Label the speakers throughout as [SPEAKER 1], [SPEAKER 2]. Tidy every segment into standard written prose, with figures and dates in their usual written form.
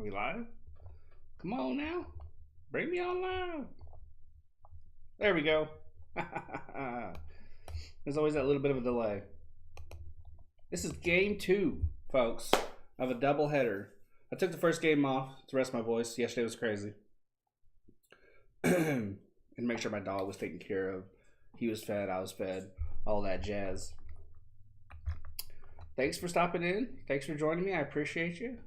[SPEAKER 1] Are we live? Come on now. Bring me on live. There we go. There's always that little bit of a delay. This is game 2, folks, of a doubleheader. I took the first game off to rest my voice. Yesterday was crazy. And make sure my dog was taken care of. He was fed, I was fed, all that jazz. Thanks for stopping in. Thanks for joining me. I appreciate you.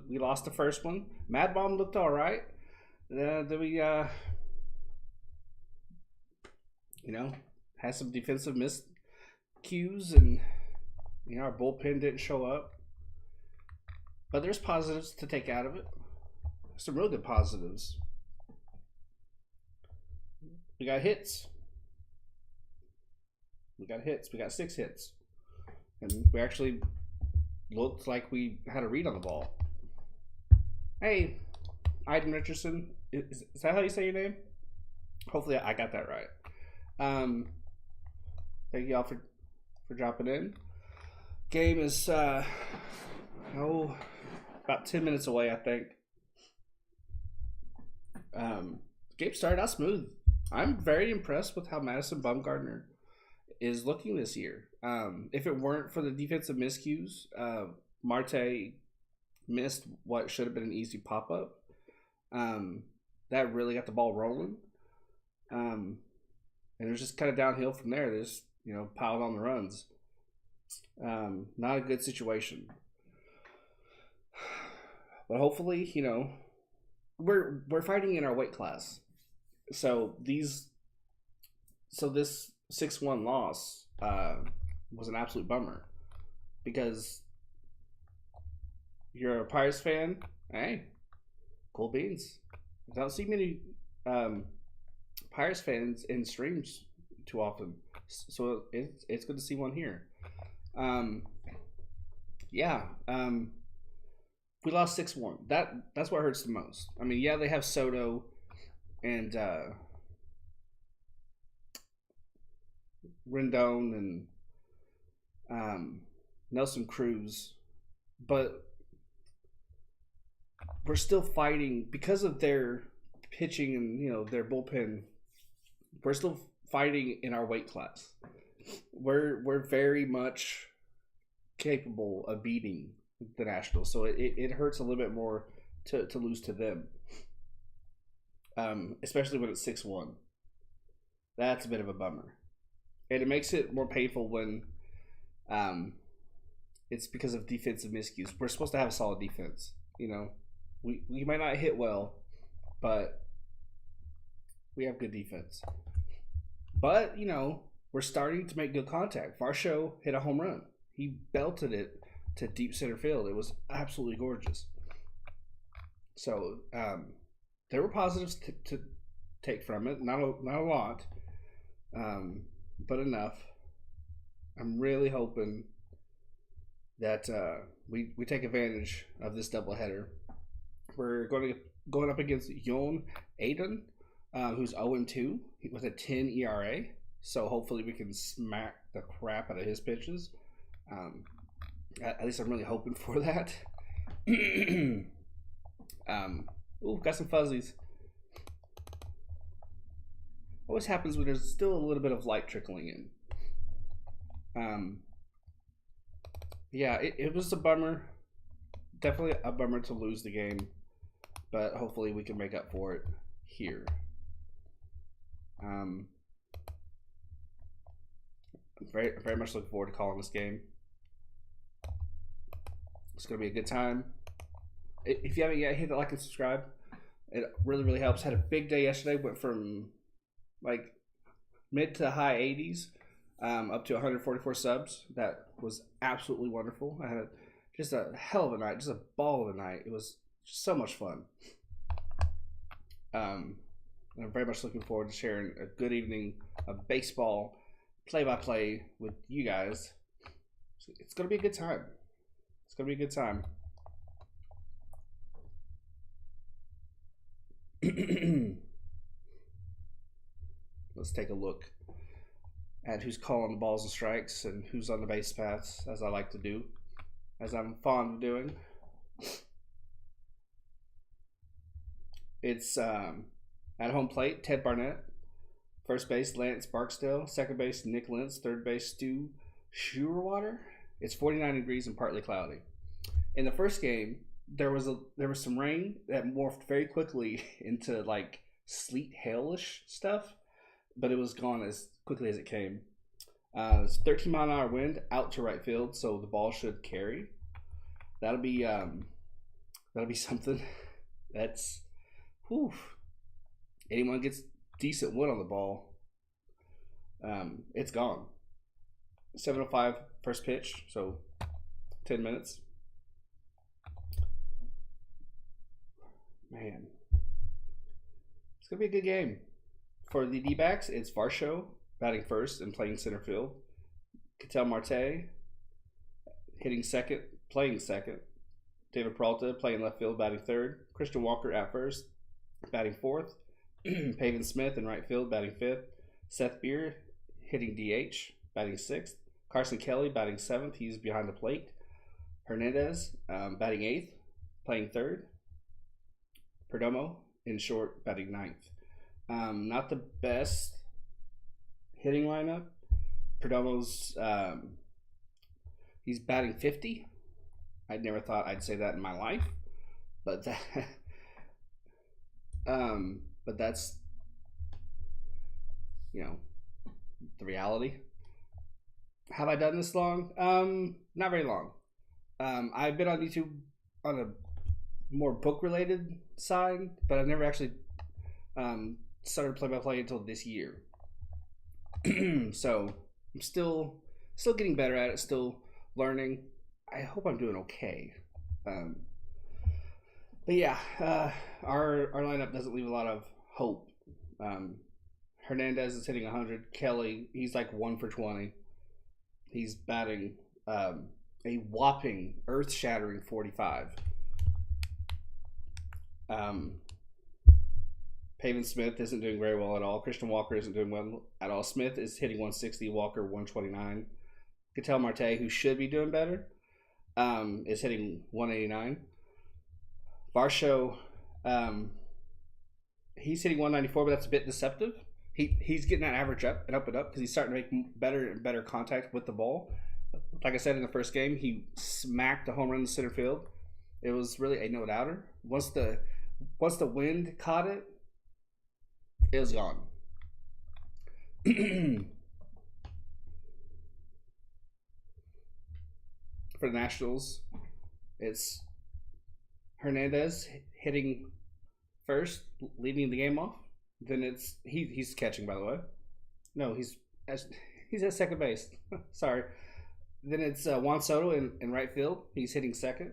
[SPEAKER 1] We lost the first one. Mad Bomb looked all right. Then we, had some defensive miscues, and our bullpen didn't show up. But there's positives to take out of it. Some real good positives. We got hits. We got 6 hits. And we actually looked like we had a read on the ball. Hey, Aiden Richardson. Is that how you say your name? Hopefully I got that right. Thank you all for dropping in. Game is about 10 minutes away, I think. Game started out smooth. I'm very impressed with how Madison Bumgarner is looking this year. If it weren't for the defensive miscues, Marte missed what should have been an easy pop-up. That really got the ball rolling. And it was just kind of downhill from there. They just, piled on the runs. Not a good situation. But hopefully, we're fighting in our weight class. So this 6-1 loss was an absolute bummer, because you're a Pirates fan. Hey, cool beans. I don't see many Pirates fans in streams too often, so it's good to see one here. We lost 6-1. That's what hurts the most. I mean, yeah, they have Soto and Rendon and Nelson Cruz, but we're still fighting because of their pitching and their bullpen. We're still fighting in our weight class. We're very much capable of beating the Nationals, so it hurts a little bit more to lose to them, especially when it's 6-1. That's a bit of a bummer. And it makes it more painful when it's because of defensive miscues. We're supposed to have a solid defense. We might not hit well, but we have good defense. But, we're starting to make good contact. Varsho hit a home run. He belted it to deep center field. It was absolutely gorgeous. So, there were positives to take from it. Not a lot. But enough. I'm really hoping that we take advantage of this doubleheader. We're going up against Yon Aiden, who's 0-2 with a 10 ERA. So hopefully we can smack the crap out of his pitches. At least I'm really hoping for that. Got some fuzzies. Always happens when there's still a little bit of light trickling in. It was a bummer. Definitely a bummer to lose the game, but hopefully we can make up for it here. I'm very, very much looking forward to calling this game. It's going to be a good time. If you haven't yet, hit the like and subscribe. It really, really helps. Had a big day yesterday. Went from like mid to high 80s up to 144 subs. That was absolutely wonderful. I had just a hell of a night, just a ball of a night. It was just so much fun. I'm very much looking forward to sharing a good evening of baseball play-by-play with you guys. It's going to be a good time. It's going to be a good time. Let's take a look at who's calling the balls and strikes and who's on the base paths, as I like to do, as I'm fond of doing. It's at home plate, Ted Barnett. First base, Lance Barksdale. Second base, Nick Lentz. Third base, Stu Schuerwater. It's 49 degrees and partly cloudy. In the first game, there was some rain that morphed very quickly into like sleet hailish stuff, but it was gone as quickly as it came. It's 13-mile-an-hour wind out to right field, so the ball should carry. That'll be something. That's whew. Anyone gets decent wood on the ball, it's gone. 7:05 first pitch, so 10 minutes. Man, it's gonna be a good game. For the D-backs, it's Varsho batting first and playing center field. Ketel Marte hitting second, playing second. David Peralta playing left field, batting third. Christian Walker at first, batting fourth. Pavin Smith in right field, batting fifth. Seth Beer hitting DH, batting sixth. Carson Kelly batting seventh. He's behind the plate. Hernandez batting eighth, playing third. Perdomo in short, batting ninth. Not the best hitting lineup. Perdomo's he's batting 50. I never thought I'd say that in my life, but that but that's, you know, the reality. Have I done this long? Not very long. I've been on YouTube on a more book related side, but I've never actually started play-by-play until this year. So I'm still getting better at it, still learning. I hope I'm doing okay. But yeah, our lineup doesn't leave a lot of hope. Hernandez is hitting 100. Kelly, he's like 1 for 20. He's batting a whopping, earth-shattering 45. Pavin Smith isn't doing very well at all. Christian Walker isn't doing well at all. Smith is hitting 160. Walker 129. Ketel Marte, who should be doing better, is hitting 189. Varsho, he's hitting 194, but that's a bit deceptive. He's getting that average up because he's starting to make better and better contact with the ball. Like I said in the first game, he smacked a home run in the center field. It was really a no-doubter. Once the wind caught it, it was gone. For the Nationals, it's Hernandez hitting first, leading the game off. Then it's he's catching, by the way. No, he's at second base. Sorry. Then it's Juan Soto in right field. He's hitting second.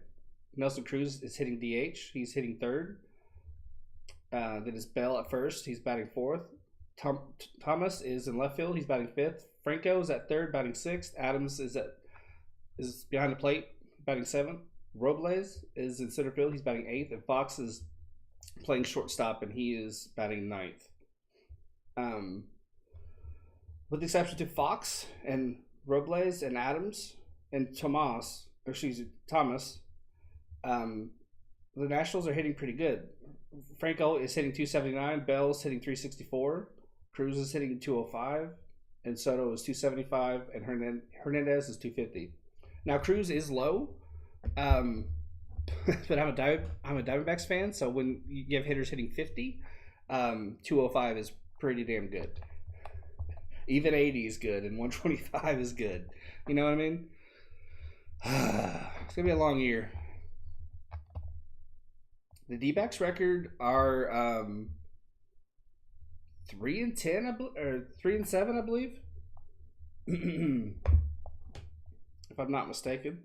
[SPEAKER 1] Nelson Cruz is hitting DH. He's hitting third. Then it's Bell at first. He's batting fourth. Thomas is in left field. He's batting fifth. Franco is at third, batting sixth. Adams is behind the plate, batting seventh. Robles is in center field. He's batting eighth. And Fox is playing shortstop, and he is batting ninth. With the exception to Fox and Robles and Adams and Thomas, the Nationals are hitting pretty good. Franco is hitting 279. Bell's hitting 364. Cruz is hitting 205. And Soto is 275. And Hernandez is 250. Now, Cruz is low. But I'm a Diamondbacks fan, so when you have hitters hitting 50, 205 is pretty damn good. Even 80 is good, and 125 is good. You know what I mean? It's gonna be a long year. The D-backs record are 3-10, or 3-7, I believe, if I'm not mistaken.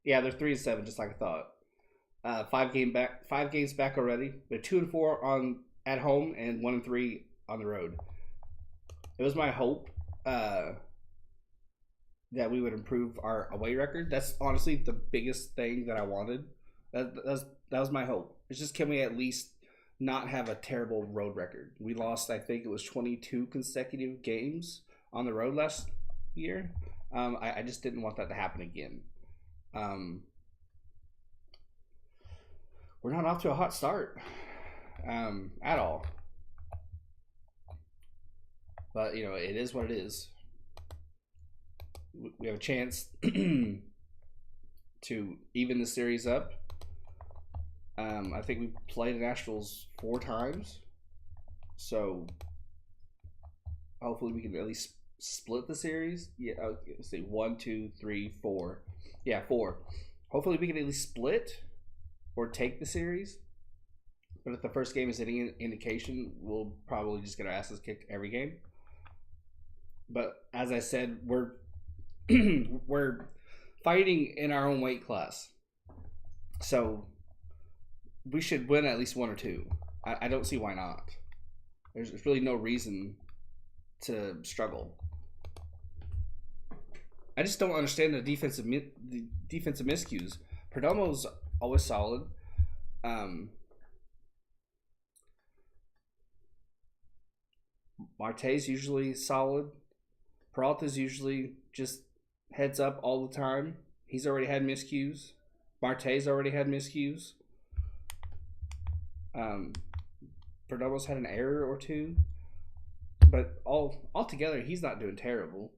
[SPEAKER 1] Yeah, they're 3-7, just like I thought. 5 games back already. They're 2-4 at home and 1-3 on the road. It was my hope that we would improve our away record. That's honestly the biggest thing that I wanted, That was my hope. It's just, can we at least not have a terrible road record? We lost, I think it was 22 consecutive games on the road last year. I just didn't want that to happen again. We're not off to a hot start at all. But, you know, it is what it is. We have a chance to even the series up. I think we played the Nationals 4 times. So hopefully we can at least split the series. Yeah, let's see, 1, 2, 3, 4. Yeah, 4. Hopefully we can at least split or take the series. But if the first game is any indication, we'll probably just get our asses kicked every game. But as I said, we're we're fighting in our own weight class, so we should win at least 1 or 2. I don't see why not. There's really no reason to struggle. I just don't understand the defensive miscues. Perdomo's always solid. Marte's usually solid. Peralta's usually just heads up all the time. He's already had miscues. Marte's already had miscues. Perdomo's had an error or 2. But altogether, he's not doing terrible.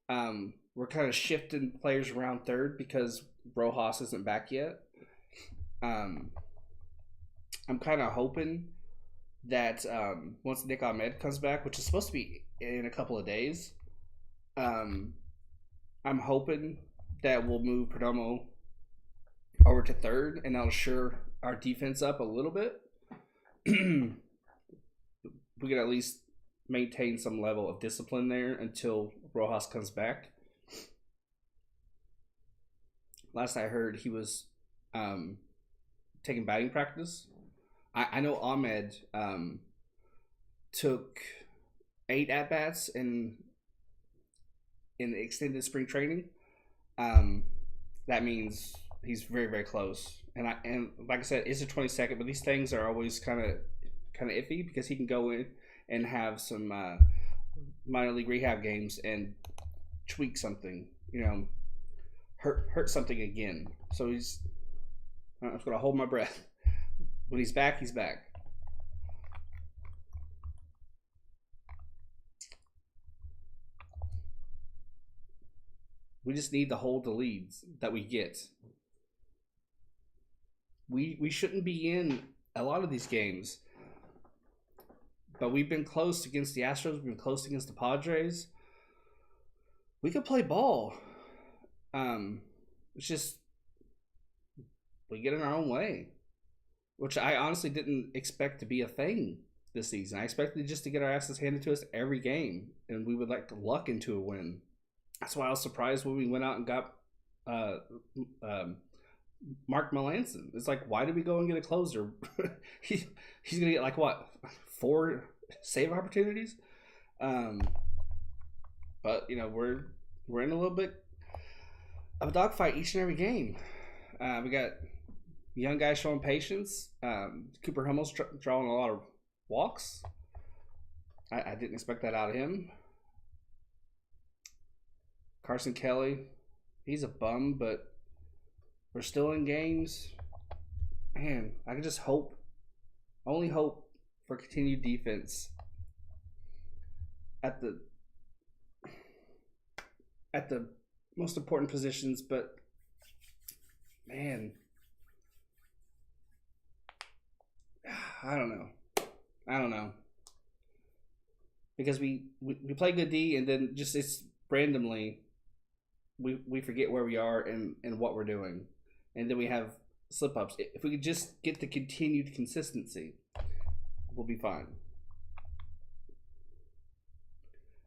[SPEAKER 1] We're kind of shifting players around third because Rojas isn't back yet. I'm kind of hoping that once Nick Ahmed comes back, which is supposed to be in a couple of days, I'm hoping that we'll move Perdomo over to third, and that'll shore our defense up a little bit. We can at least maintain some level of discipline there until Rojas comes back. Last I heard, he was taking batting practice. I know Ahmed took 8 at-bats in the extended spring training. That means he's very, very close. And like I said, it's the 22nd, but these things are always kind of iffy because he can go in and have some minor league rehab games and tweak something, hurt something again. So I'm just gonna hold my breath. When he's back, he's back. We just need to hold the leads that we get. We shouldn't be in a lot of these games, but we've been close against the Astros. We've been close against the Padres. We could play ball. It's just we get in our own way, which I honestly didn't expect to be a thing this season. I expected just to get our asses handed to us every game, and we would luck into a win. That's why I was surprised when we went out and got Mark Melanson. It's like, why did we go and get a closer? He's gonna get 4 save opportunities. But we're in a little bit of a dogfight each and every game. We got young guys showing patience. Cooper Hummel's drawing a lot of walks. I didn't expect that out of him. Carson Kelly, he's a bum, but we're still in games. Man, I can just only hope for continued defense at the most important positions. But man, I don't know, because we play good D, and then just it's randomly we forget where we are and what we're doing, and then we have slip ups. If we could just get the continued consistency, we'll be fine.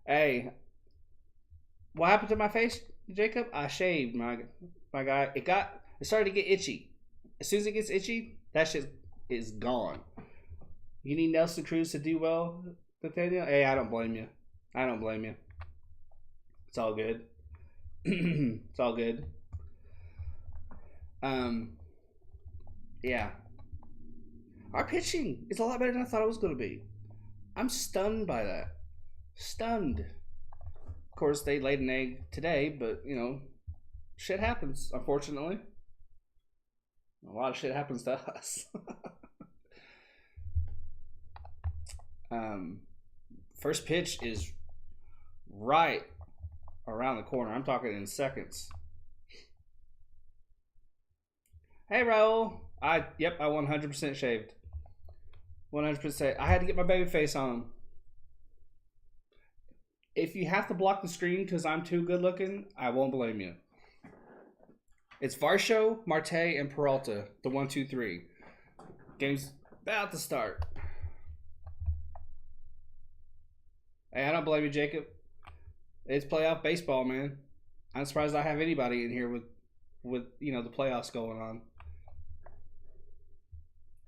[SPEAKER 1] Hey, what happened to my face, Jacob? I shaved, my guy. It started to get itchy. As soon as it gets itchy, that shit is gone. You need Nelson Cruz to do well, Nathaniel? Hey, I don't blame you. It's all good. It's all good. Yeah. Our pitching is a lot better than I thought it was going to be. I'm stunned by that. Stunned. Of course, they laid an egg today, but, you know, shit happens, unfortunately. A lot of shit happens to us. First pitch is right around the corner. I'm talking in seconds. Hey, Raul. I 100% shaved. 100%. I had to get my baby face on. If you have to block the screen because I'm too good looking, I won't blame you. It's Varsho, Marte, and Peralta. The 1, 2, 3. Game's about to start. Hey, I don't blame you, Jacob. It's playoff baseball, man. I'm surprised I have anybody in here with you know, the playoffs going on.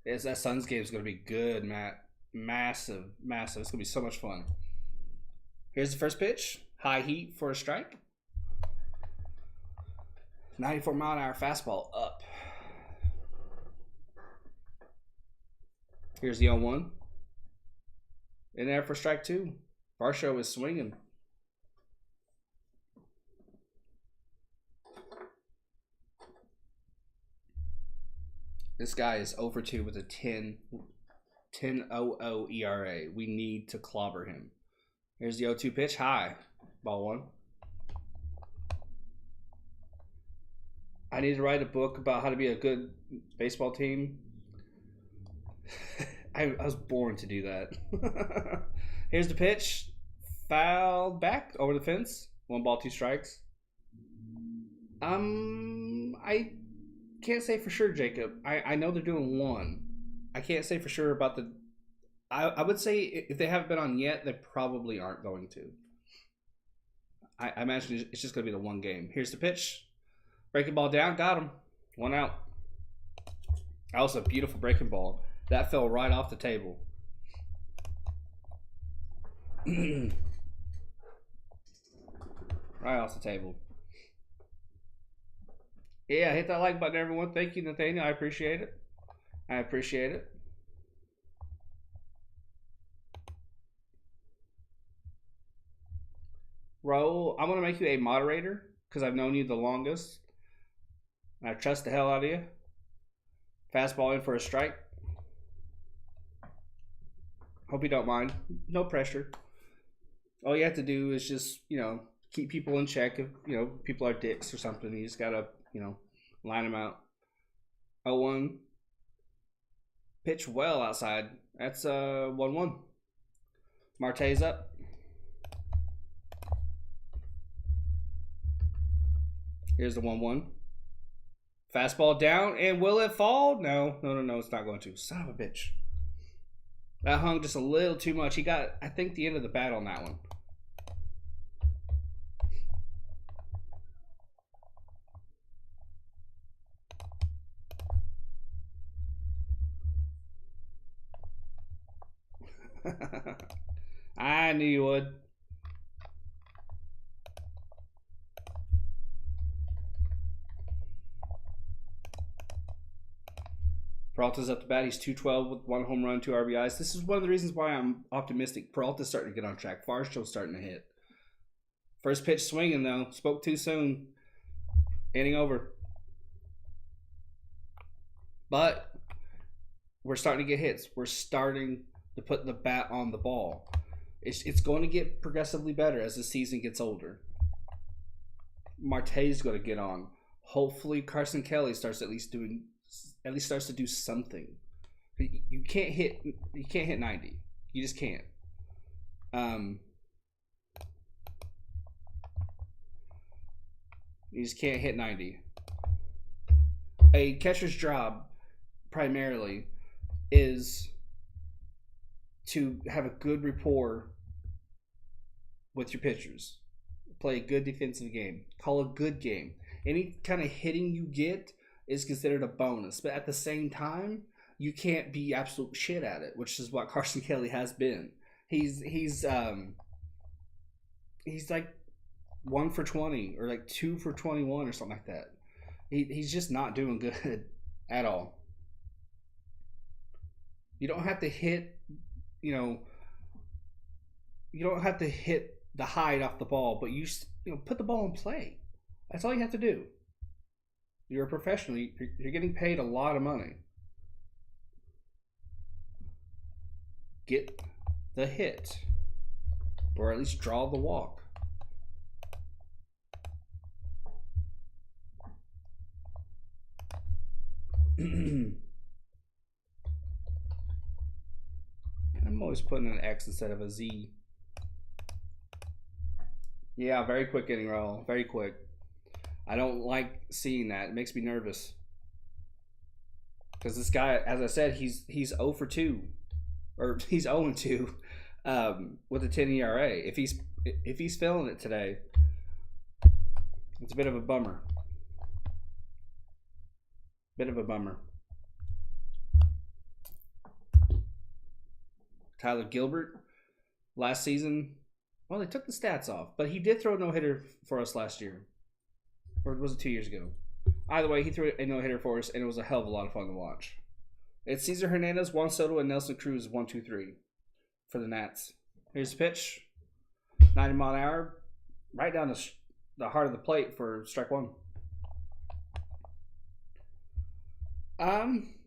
[SPEAKER 1] Yes, that Suns game is going to be good, Matt. Massive. It's going to be so much fun. Here's the first pitch. High heat for a strike. 94-mile-an-hour fastball up. Here's the 0-1. In there for strike 2. Varsho is swinging. This guy is over 2 with a 10.00 ERA. We need to clobber him. Here's the 0-2 pitch. High. Ball 1. I need to write a book about how to be a good baseball team. I was born to do that. Here's the pitch. Fouled back over the fence. 1 ball, 2 strikes. I can't say for sure, Jacob. I know they're doing 1. I can't say for sure about the... I would say if they haven't been on yet, they probably aren't going to. I imagine it's just going to be the 1 game. Here's the pitch. Breaking ball down. Got him. 1 out. That was a beautiful breaking ball. That fell right off the table. Right off the table. Yeah, hit that like button, everyone. Thank you, Nathaniel. I appreciate it. Raul, I'm going to make you a moderator because I've known you the longest. I trust the hell out of you. Fastball in for a strike. Hope you don't mind. No pressure. All you have to do is just, you know, keep people in check. If, you know, people are dicks or something, you just got to, you know, line them out. 0-1. Pitch well outside. That's 1-1. Marte's up. Here's the 1-1. Fastball down, and will it fall? No, it's not going to. Son of a bitch. That hung just a little too much. He got, I think, the end of the bat on that one. I knew you would. Peralta's up to bat. He's 212 with 1 home run, 2 RBIs. This is one of the reasons why I'm optimistic. Peralta's starting to get on track. Varsho's starting to hit. First pitch swinging, though. Spoke too soon. Inning over. But we're starting to get hits. We're starting to put the bat on the ball. It's going to get progressively better as the season gets older. Marte's going to get on. Hopefully Carson Kelly starts to do something. You can't hit 90. You just can't. You just can't hit 90. A catcher's job primarily is to have a good rapport with your pitchers. Play a good defensive game. Call a good game. Any kind of hitting you get is considered a bonus. But at the same time, you can't be absolute shit at it, which is what Carson Kelly has been. He's like 1 for 20 or like 2 for 21 or something like that. He's just not doing good at all. You don't have to hit, you know, you don't have to hit the hide off the ball, but you know, put the ball in play. That's all you have to do. You're a professional. You're getting paid a lot of money. Get the hit, or at least draw the walk. I'm always putting an X instead of a Z. Yeah, very quick inning roll. Very quick. I don't like seeing that. It makes me nervous. Because this guy, as I said, he's 0 for 2. Or he's 0 2 with a 10 ERA. If he's feeling it today, it's a bit of a bummer. Bit of a bummer. Tyler Gilbert, last season, well, they took the stats off, but he did throw a no-hitter for us last year. Or was it 2 years ago? Either way, he threw a no-hitter for us, and it was a hell of a lot of fun to watch. It's Cesar Hernandez, Juan Soto, and Nelson Cruz 1, 2, 3 for the Nats. Here's the pitch. 90 mile an hour, right down the heart of the plate for strike one.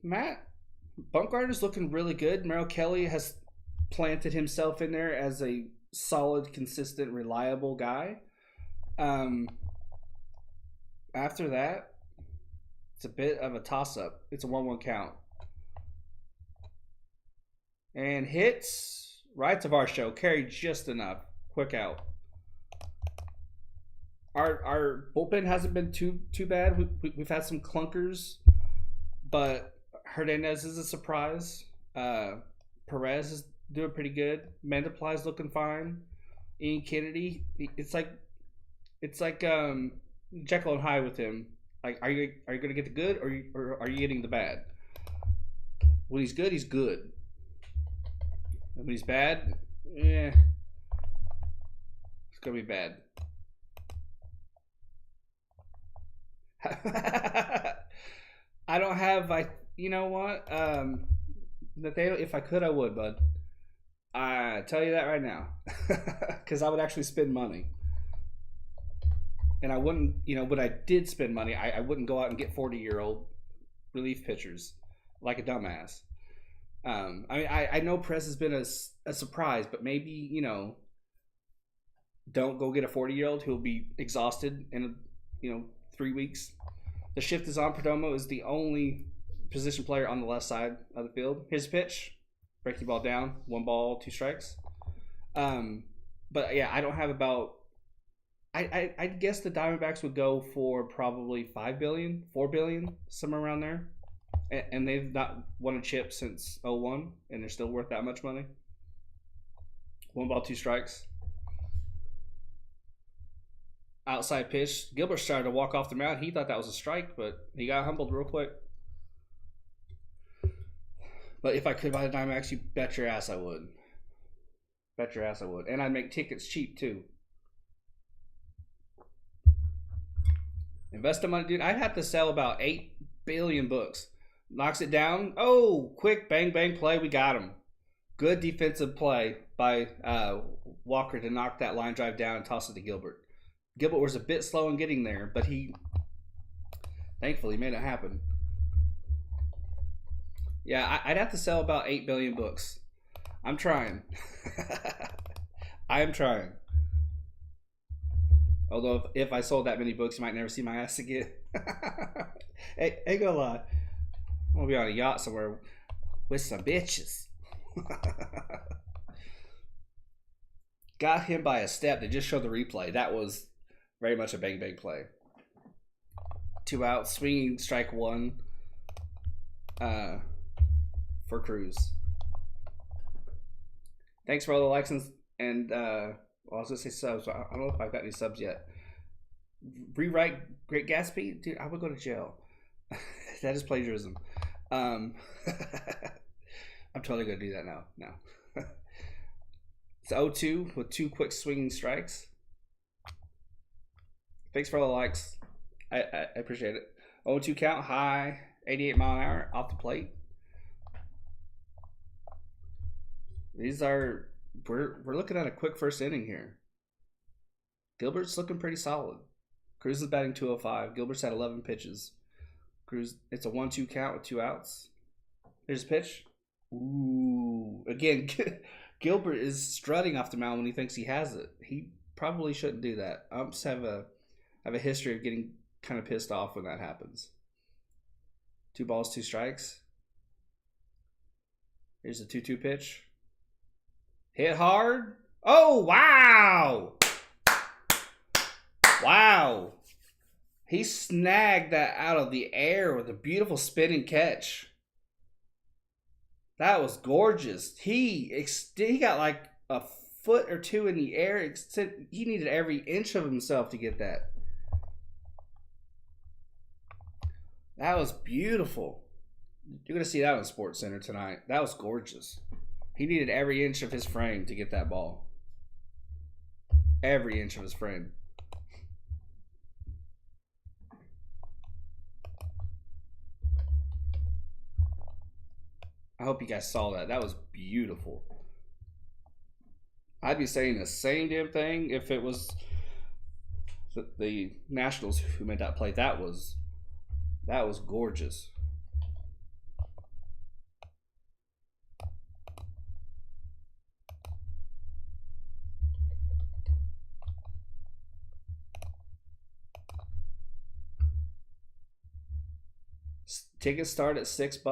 [SPEAKER 1] Matt, Bumgarner is looking really good. Merrill Kelly has planted himself in there as a solid, consistent, reliable guy. After that, it's a bit of a toss-up. It's a 1-1 count. And hits, right to Varsho, carried just enough. Quick out. Our bullpen hasn't been too bad. We've had some clunkers, but Hernandez is a surprise. Perez is doing pretty good. Mandaply's looking fine. Ian Kennedy, it's like Jekyll and Hyde with him. Like, are you gonna get the good, or are you getting the bad? When he's good, he's good. And when he's bad, yeah, it's gonna be bad. I don't have, you know what, Nathaniel, if I could, I would, bud. I tell you that right now, because I would actually spend money. And I wouldn't, when I did spend money, I wouldn't go out and get 40-year-old relief pitchers like a dumbass. I know Perez has been a surprise, but maybe, don't go get a 40-year-old who'll be exhausted in, 3 weeks. The shift is on. Perdomo is the only position player on the left side of the field. Here's a pitch. Breaking ball down. 1 ball, 2 strikes. But, yeah, I don't have about... I guess the Diamondbacks would go for probably $5 billion, $4 billion, somewhere around there. And they've not won a chip since 2001, and they're still worth that much money. 1 ball, 2 strikes. Outside pitch. Gilbert's tried to walk off the mound. He thought that was a strike, but he got humbled real quick. But if I could buy the Diamondbacks, you bet your ass I would. Bet your ass I would. And I'd make tickets cheap, too. Invest the money, dude. I'd have to sell about 8 billion books. Knocks it down. Oh, quick bang, bang play. We got him. Good defensive play by Walker to knock that line drive down and toss it to Gilbert. Gilbert was a bit slow in getting there, but he thankfully made it happen. Yeah, I'd have to sell about 8 billion books. I'm trying. I am trying. Although if I sold that many books, you might never see my ass again. Hey, go lie. I'm gonna be on a yacht somewhere with some bitches. Got him by a step. They just showed the replay. That was very much a bang bang play. 2 out, swinging strike 1 for Cruz. Thanks for all the likes and I was gonna say subs. I don't know if I've got any subs yet. Rewrite Great Gatsby, dude. I would go to jail. That is plagiarism. I'm totally gonna do that now. It's 0-2 with 2 quick swinging strikes. Thanks for all the likes. I appreciate it. 0-2 count, high, 88 mile an hour off the plate. These are we're looking at a quick first inning here. Gilbert's looking pretty solid. Cruz is batting 205. Gilbert's had 11 pitches. Cruz, it's a 1-2 count with 2 outs. Here's a pitch. Ooh, again, Gilbert is strutting off the mound when he thinks he has it. He probably shouldn't do that. Umps have a history of getting kind of pissed off when that happens. 2 balls, 2 strikes. Here's a 2-2 pitch. Hit hard. Oh, wow. Wow. He snagged that out of the air with a beautiful spinning catch. That was gorgeous. He got like a foot or 2 in the air. He needed every inch of himself to get that. That was beautiful. You're going to see that on Sports Center tonight. That was gorgeous. He needed every inch of his frame to get that ball. Every inch of his frame. I hope you guys saw that. That was beautiful. I'd be saying the same damn thing if it was the Nationals who made that play. That was gorgeous. Tickets start at $6. If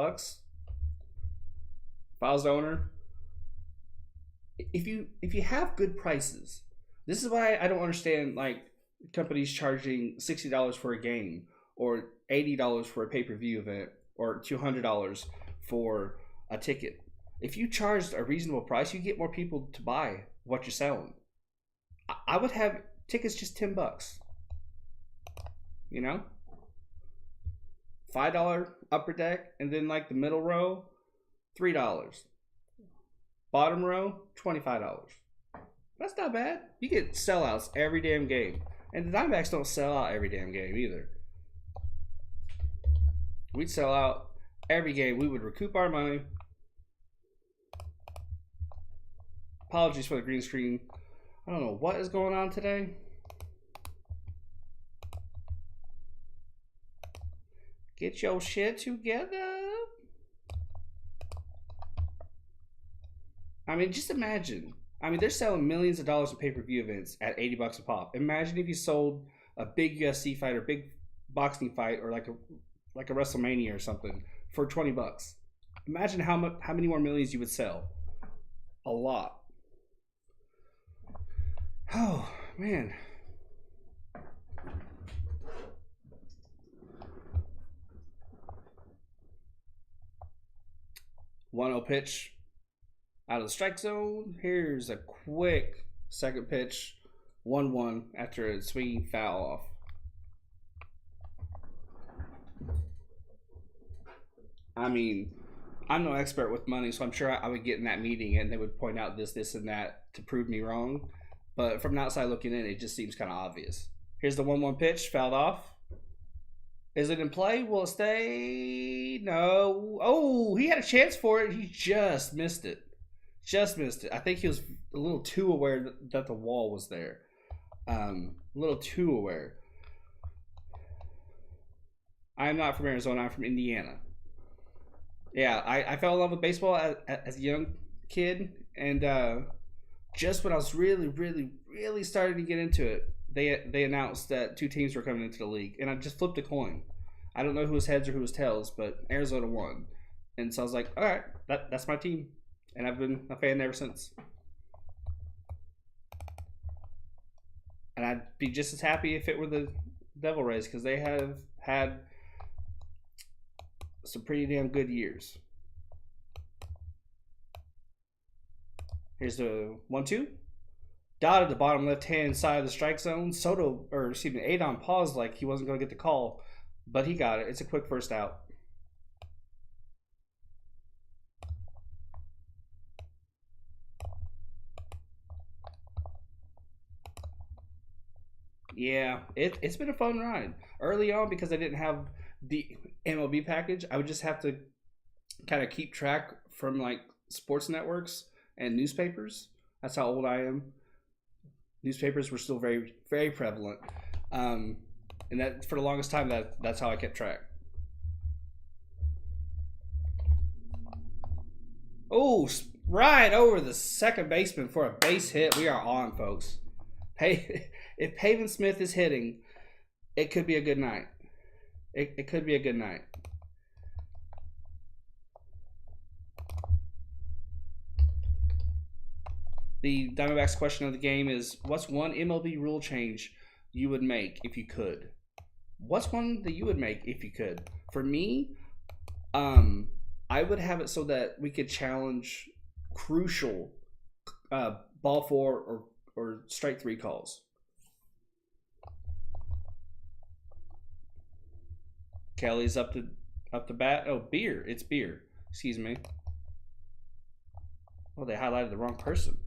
[SPEAKER 1] I was the owner, if you have good prices, this is why I don't understand like companies charging $60 for a game or $80 for a pay-per-view event or $200 for a ticket. If you charged a reasonable price, you get more people to buy what you're selling. I would have tickets just $10. You know, $5 upper deck, and then like the middle row, $3. Bottom row, $25. That's not bad. You get sellouts every damn game. And the Diamondbacks don't sell out every damn game either. We'd sell out every game. We would recoup our money. Apologies for the green screen. I don't know what is going on today. Get your shit together. I mean, just imagine. I mean, they're selling millions of dollars of pay-per-view events at $80 a pop. Imagine if you sold a big UFC fight or big boxing fight or like a WrestleMania or something for $20. Imagine how many more millions you would sell. A lot. Oh, man. One-0 pitch. Out of the strike zone. Here's a quick second pitch. 1-1 after a swinging foul off. I mean, I'm no expert with money, so I'm sure I would get in that meeting and they would point out this, and that to prove me wrong. But from the outside looking in, it just seems kind of obvious. Here's the 1-1 pitch. Fouled off. Is it in play? Will it stay? No. Oh, he had a chance for it. He just missed it. Just missed it. I think he was a little too aware that the wall was there. A little too aware. I am not from Arizona. I'm from Indiana. Yeah, I fell in love with baseball as a young kid. And just when I was really, really, really starting to get into it, they announced that 2 teams were coming into the league. And I just flipped a coin. I don't know who was heads or who was tails, but Arizona won. And so I was like, all right, that's my team. And I've been a fan ever since. And I'd be just as happy if it were the Devil Rays, because they have had some pretty damn good years. Here's the 1-2. Dotted the bottom left-hand side of the strike zone. Adon paused like he wasn't going to get the call, but he got it. It's a quick first out. Yeah, it's been a fun ride. Early on, because I didn't have the MLB package, I would just have to kind of keep track from like sports networks and newspapers. That's how old I am. Newspapers were still very, very prevalent. And that for the longest time, that's how I kept track. Oh, right over the second baseman for a base hit. We are on, folks. Hey, if Pavin Smith is hitting, it could be a good night. It could be a good night. The Diamondbacks question of the game is, what's one MLB rule change you would make if you could? What's one that you would make if you could? For me, I would have it so that we could challenge crucial ball four or strike three calls. Kelly's up to bat. Oh, beer. It's beer. Excuse me. Oh, they highlighted the wrong person.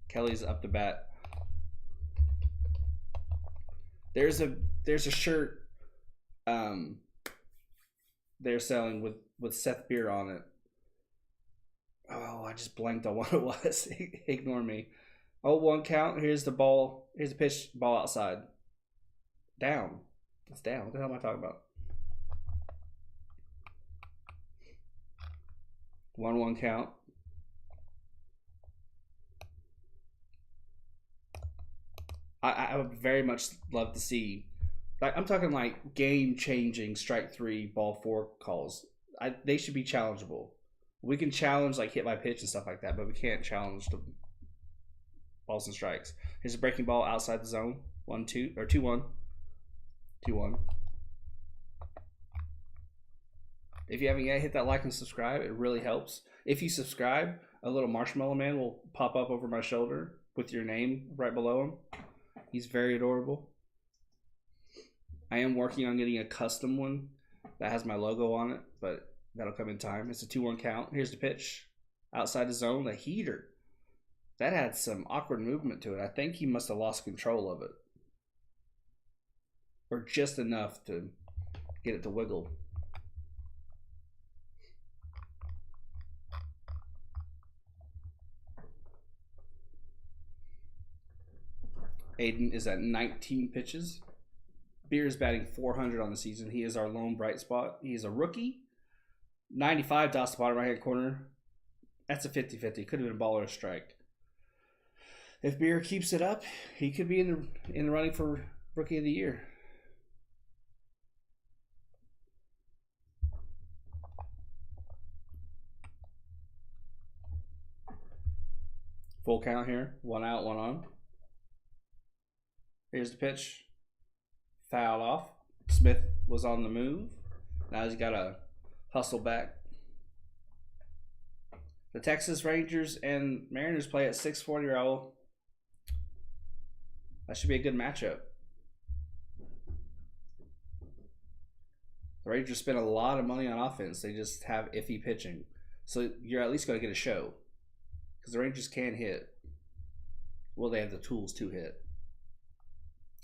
[SPEAKER 1] Kelly's up to bat. There's a shirt they're selling with Seth Beer on it. Oh, I just blanked on what it was. Ignore me. Oh, 1 count. Here's the ball. Here's the pitch. Ball outside. Down. It's down. What the hell am I talking about? 1-1 count. I would very much love to see, like, I'm talking like game-changing strike three, ball four calls. They should be challengeable. We can challenge like hit by pitch and stuff like that, but we can't challenge the balls and strikes. Here's a breaking ball outside the zone. 1-2 or 2-1. 2-1. If you haven't yet, hit that like and subscribe. It really helps. If you subscribe, a little marshmallow man will pop up over my shoulder with your name right below him. He's very adorable. I am working on getting a custom one that has my logo on it, but that'll come in time. It's a 2-1 count. Here's the pitch. Outside the zone, the heater. That had some awkward movement to it. I think he must have lost control of it. Or just enough to get it to wiggle. Aiden is at 19 pitches. Beer is batting 400 on the season. He is our lone bright spot. He is a rookie. 95 dots the bottom right hand corner. That's a 50-50. Could have been a ball or a strike. If Beer keeps it up, he could be in the running for Rookie of the Year. Full count here. 1 out, 1 on. Here's the pitch. Foul off. Smith was on the move. Now he's got to hustle back. The Texas Rangers and Mariners play at 6:40, Raul. That should be a good matchup. The Rangers spend a lot of money on offense. They just have iffy pitching. So you're at least going to get a show. Because the Rangers can hit. Well, they have the tools to hit.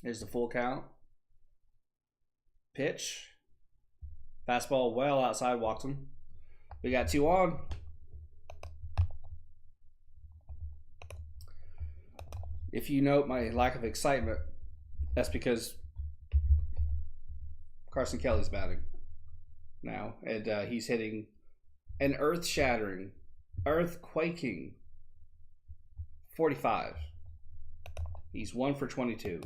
[SPEAKER 1] Here's the full count. Pitch. Fastball well outside, walks him. We got 2 on. If you note my lack of excitement, that's because Carson Kelly's batting now. And he's hitting an earth-shattering, earth-quaking 45. He's 1 for 22.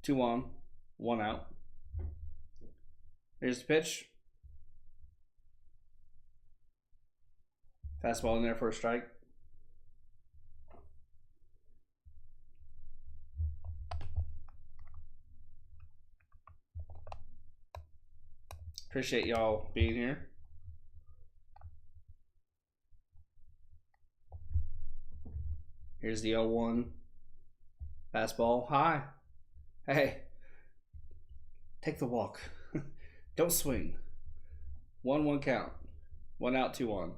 [SPEAKER 1] Two on, 1 out. Here's the pitch. Fastball in there for a strike. Appreciate y'all being here. Here's the 0-1. Fastball high. Hey, take the walk. Don't swing. 1-1 count. 1 out, 2 on.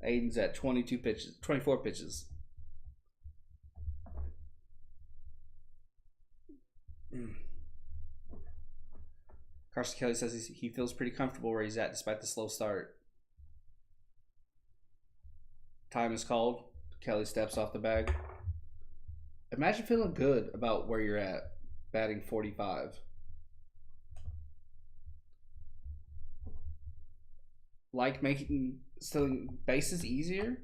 [SPEAKER 1] Aiden's at 22 pitches, 24 pitches. Carson Kelly says he feels pretty comfortable where he's at despite the slow start. Time is called. Kelly steps off the bag. Imagine feeling good about where you're at, batting 45. Like making stealing bases easier?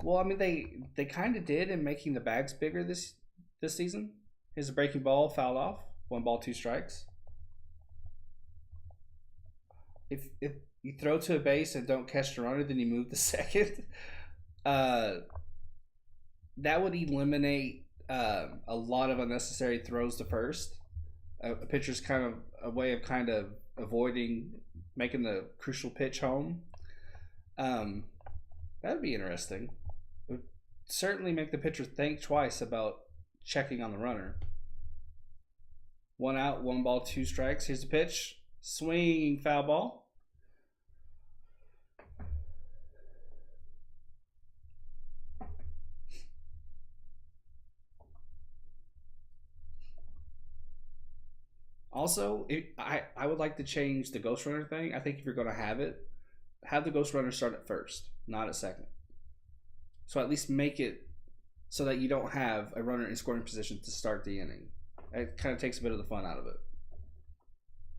[SPEAKER 1] Well, I mean they kind of did in making the bags bigger this season. Here's a breaking ball, fouled off. 1 ball, 2 strikes. If you throw to a base and don't catch the runner, then you move to second. That would eliminate a lot of unnecessary throws to first. A pitcher's kind of a way of kind of avoiding making the crucial pitch home. That'd be interesting. It would certainly make the pitcher think twice about checking on the runner. 1 out, 1 ball, 2 strikes. Here's the pitch. Swinging foul ball. Also, I would like to change the ghost runner thing. I think if you're going to have it, have the ghost runner start at first, not at second. So at least make it so that you don't have a runner in scoring position to start the inning. It kind of takes a bit of the fun out of it.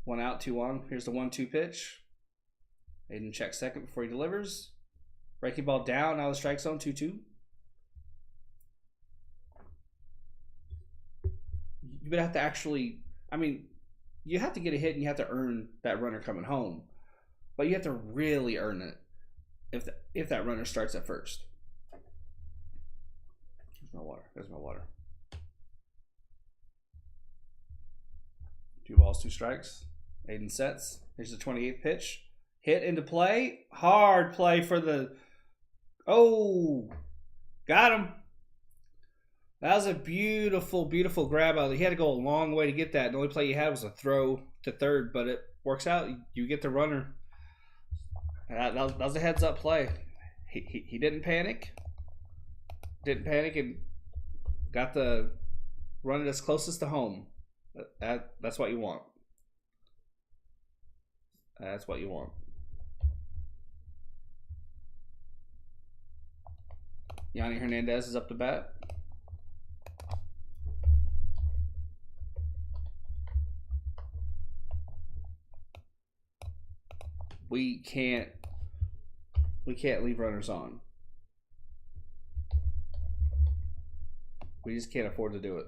[SPEAKER 1] 1 out, 2 on. Here's the 1-2 pitch. Aiden checks second before he delivers. Breaking ball down, out of the strike zone, 2-2. You would have to actually, I mean, you have to get a hit and you have to earn that runner coming home. But you have to really earn it if that runner starts at first. There's my water. There's my water. 2 balls, 2 strikes. Aiden sets. Here's the 28th pitch. Hit into play. Hard play for the... Oh! Got him. That was a beautiful, beautiful grab out. He had to go a long way to get that. The only play he had was a throw to third, but it works out. You get the runner. That was a heads-up play. He didn't panic. Didn't panic and got the run as closest to home. That's what you want. That's what you want. Yanni Hernandez is up to bat. We can't leave runners on. We just can't afford to do it.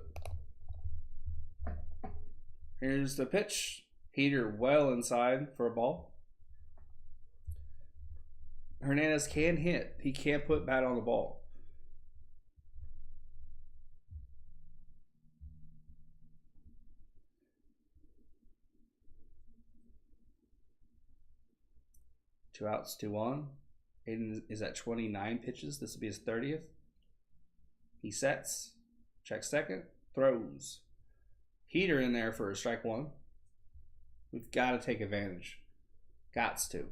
[SPEAKER 1] Here's the pitch. Heater well inside for a ball. Hernandez can hit. He can put bat on the ball. Two outs, 2 on. Aiden is at 29 pitches. This will be his 30th. He sets. Checks second. Throws. Heater in there for a strike 1. We've got to take advantage. Gots to.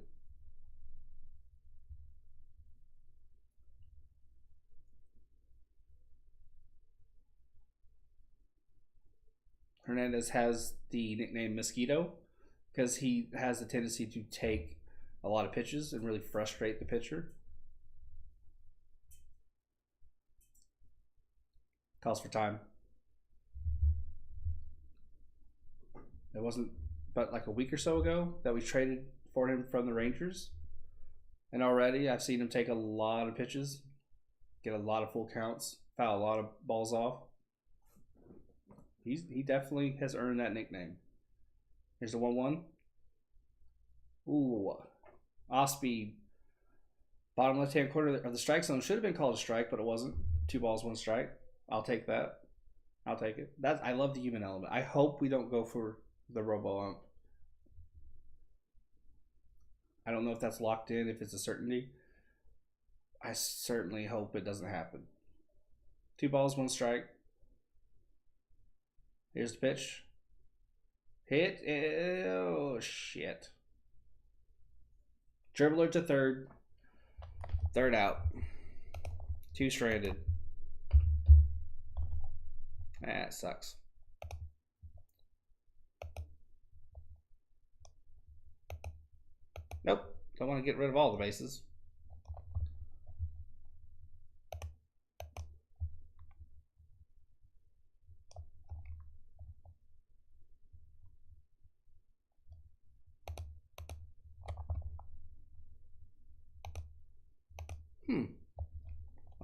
[SPEAKER 1] Hernandez has the nickname Mosquito because he has the tendency to take a lot of pitches and really frustrate the pitcher. Calls for time. It wasn't but like a week or so ago that we traded for him from the Rangers. And already I've seen him take a lot of pitches, get a lot of full counts, foul a lot of balls off. He definitely has earned that nickname. Here's the 1-1. Ooh. Off speed. Bottom left-hand corner of the strike zone. Should have been called a strike, but it wasn't. 2 balls, 1 strike. I'll take that. I'll take it. I love the human element. I hope we don't go for the robo-ump. I don't know if that's locked in, if it's a certainty. I certainly hope it doesn't happen. 2 balls, 1 strike. Here's the pitch. Hit. Oh, shit. Dribbler to third. Third out. Two stranded. That sucks. Nope. Don't want to get rid of all the bases.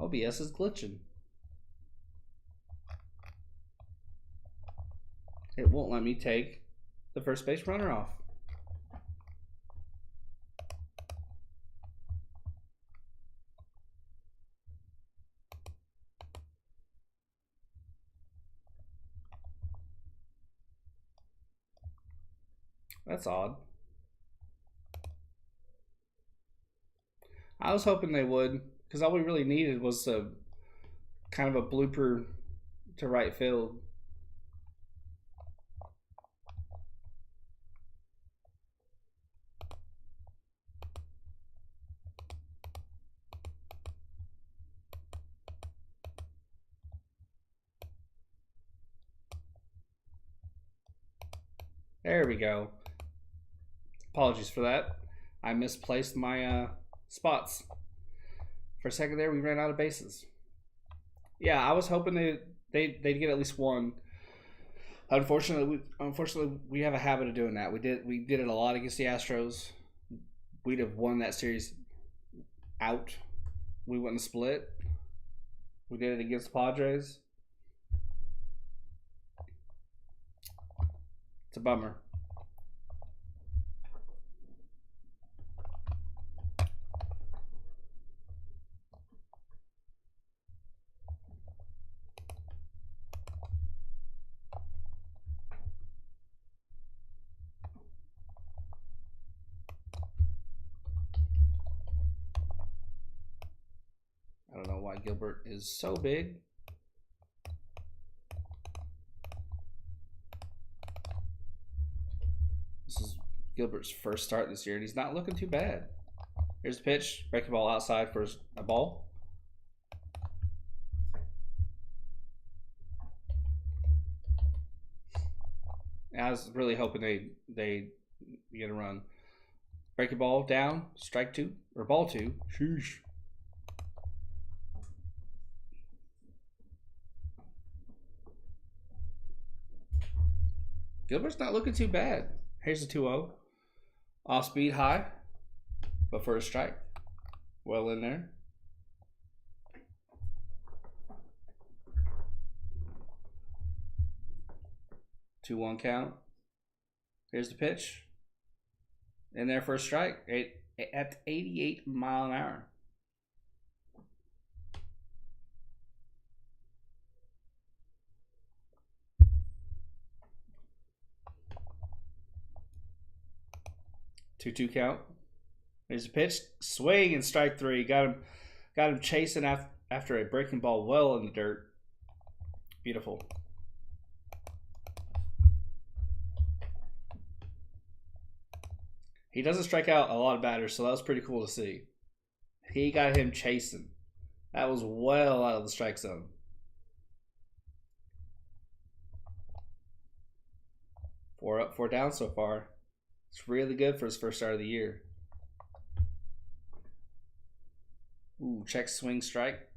[SPEAKER 1] OBS is glitching. It won't let me take the first base runner off. That's odd. I was hoping they would, because all we really needed was a kind of a blooper to right field. There we go. Apologies for that. I misplaced my spots. For a second there, we ran out of bases. Yeah, I was hoping they'd get at least one. Unfortunately, we have a habit of doing that. We did it a lot against the Astros. We'd have won that series out. We wouldn't split. We did it against the Padres. It's a bummer. I don't know why Gilbert is so big. This is Gilbert's first start this year, and he's not looking too bad. Here's the pitch. Break the ball outside for a ball. I was really hoping they get a run. Break the ball down. Strike two. Or ball two. Sheesh. Gilbert's not looking too bad. Here's the 2-0. Off speed high, but for a strike. Well in there. Two 1 count. Here's the pitch. In there for a strike at 88 mile an hour. Two count. There's a pitch, swing and strike three. Got him chasing after a breaking ball well in the dirt. Beautiful. He doesn't strike out a lot of batters, so that was pretty cool to see. He got him chasing. That was well out of the strike zone. Four up, 4 down so far. It's really good for his first start of the year. Ooh, check, swing, strike.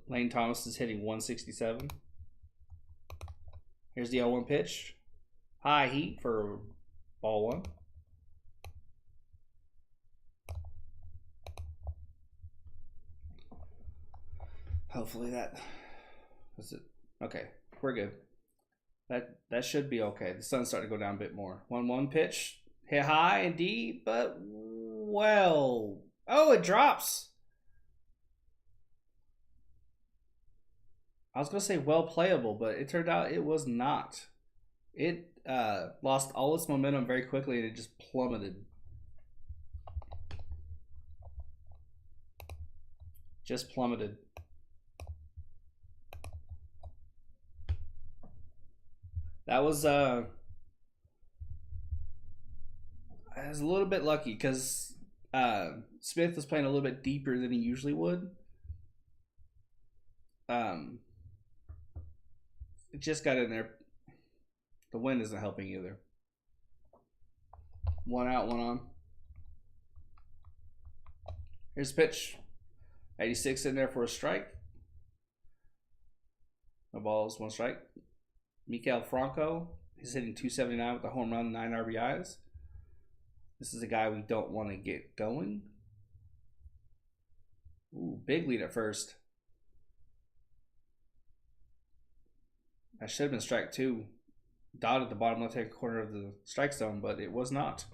[SPEAKER 1] Lane Thomas is hitting 167. Here's the 0-1 pitch. High heat for ball one. Hopefully that's it. Okay, we're good. That should be okay. The sun's starting to go down a bit more. 1-1 pitch. Hit high and deep, but well. Oh, it drops. I was going to say well playable, but it turned out it was not. It lost all its momentum very quickly and it just plummeted. Just plummeted. That was I was a little bit lucky because Smith was playing a little bit deeper than he usually would. Um, it just got in there. The wind isn't helping either. One out, one on. Here's the pitch. 86 in there for a strike. No balls, one strike. Mikael Franco. He's hitting 279 with a home run, 9 RBIs. This is a guy we don't want to get going. Ooh, big lead at first. That should have been strike 2. Dotted the bottom left-hand corner of the strike zone, but it was not.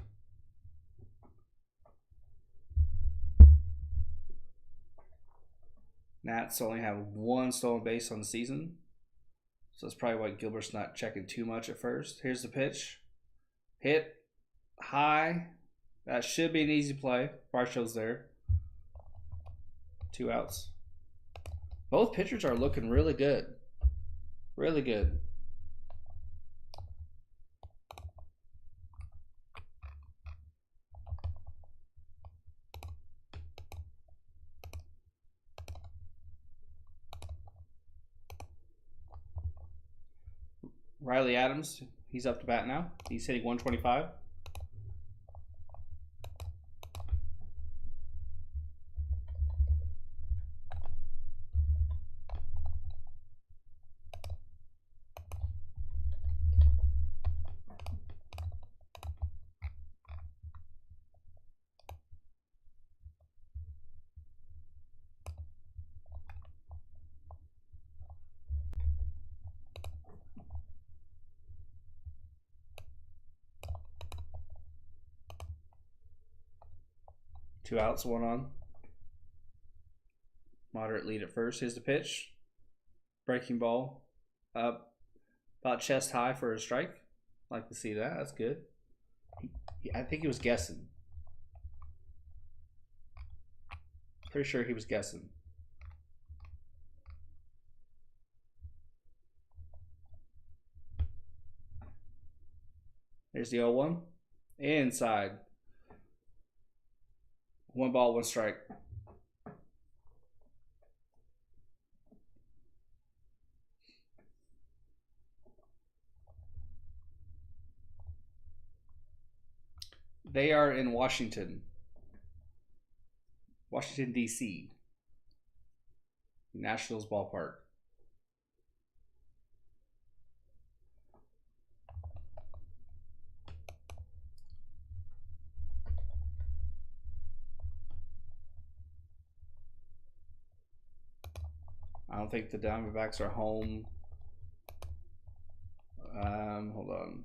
[SPEAKER 1] Nats only have 1 stolen base on the season. So that's probably why Gilbert's not checking too much at first. Here's the pitch. Hit high. That should be an easy play. Barshow's there. 2 outs. Both pitchers are looking really good. Really good. Riley Adams, he's up to bat now. He's hitting 125. Two outs, one on. Moderate lead at first. Here's the pitch. Breaking ball up about chest high for a strike. Like to see that. That's good. I think he was guessing. Pretty sure he was guessing. There's the 0-1. Inside. 1 ball, 1 strike. They are in Washington. Washington, D.C. Nationals ballpark. I don't think the Diamondbacks are home. Hold on.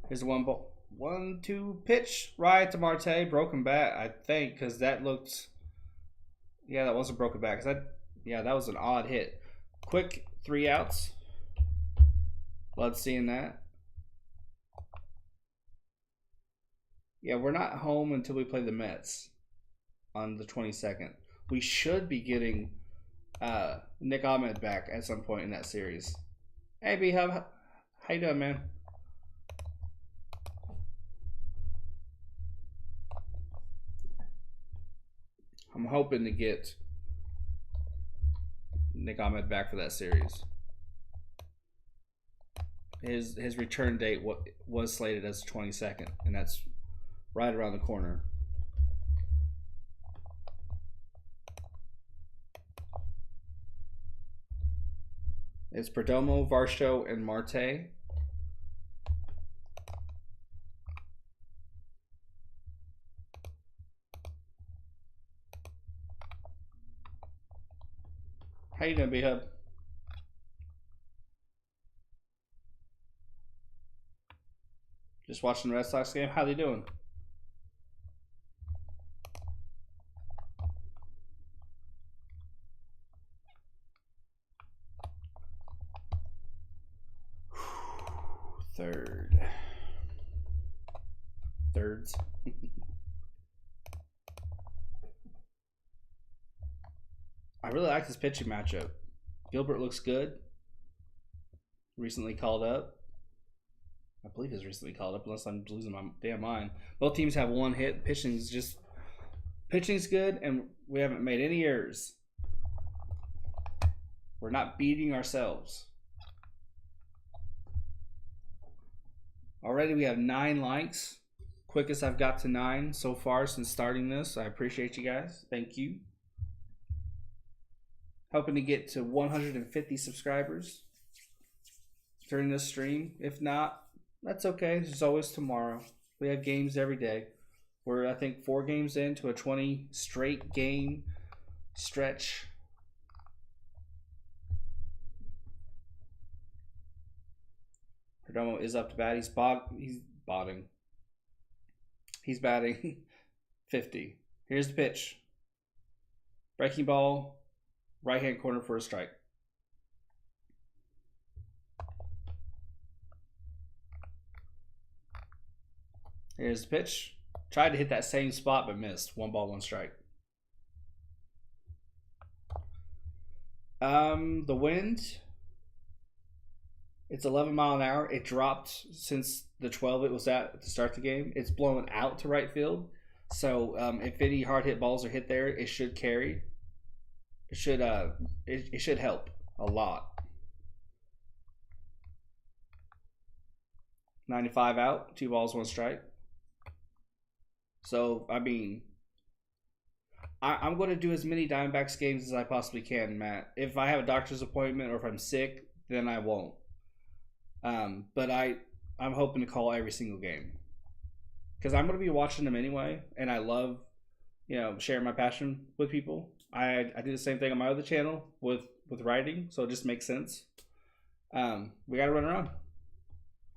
[SPEAKER 1] Here's the 1 ball. 1-2 pitch. Right to Marte. Broken bat, I think, because that looked. Yeah, that was a broken bat. That was an odd hit. Quick 3 outs. Love seeing that. Yeah, we're not home until we play the Mets on the 22nd. We should be getting Nick Ahmed back at some point in that series. Hey, B-Hub. How you doing, man? I'm hoping to get Nick Ahmed back for that series. His return date was slated as the 22nd, and that's right around the corner. It's Perdomo, Varsho, and Marte. How you doing, B-Hub? Just watching the Red Sox game. How they doing? Thirds. really like this pitching matchup. Gilbert looks good. Recently called up. I believe he's recently called up, unless I'm losing my damn mind. Both teams have one hit. Pitching's good, and we haven't made any errors. We're not beating ourselves. Already we have 9 likes. Quickest I've got to 9 so far since starting this. I appreciate you guys. Thank you. Hoping to get to 150 subscribers during this stream. If not, that's okay. There's always tomorrow. We have games every day. We're, I think, 4 games into a 20 straight game stretch. Perdomo is up to bat. He's batting 50. Here's the pitch. Breaking ball, right hand corner for a strike. Here's the pitch. Tried to hit that same spot but missed. 1 ball, 1 strike. The wind, it's 11 mile an hour. It dropped since the 12 it was at to start the game. It's blowing out to right field. So if any hard hit balls are hit there, it should carry. It should help a lot. 95 out, 2 balls, 1 strike. So I mean, I'm going to do as many Diamondbacks games as I possibly can, Matt. If I have a doctor's appointment or if I'm sick, then I won't. But I'm hoping to call every single game because I'm going to be watching them anyway, and I love, sharing my passion with people. I do the same thing on my other channel with writing, so it just makes sense. We got to run around.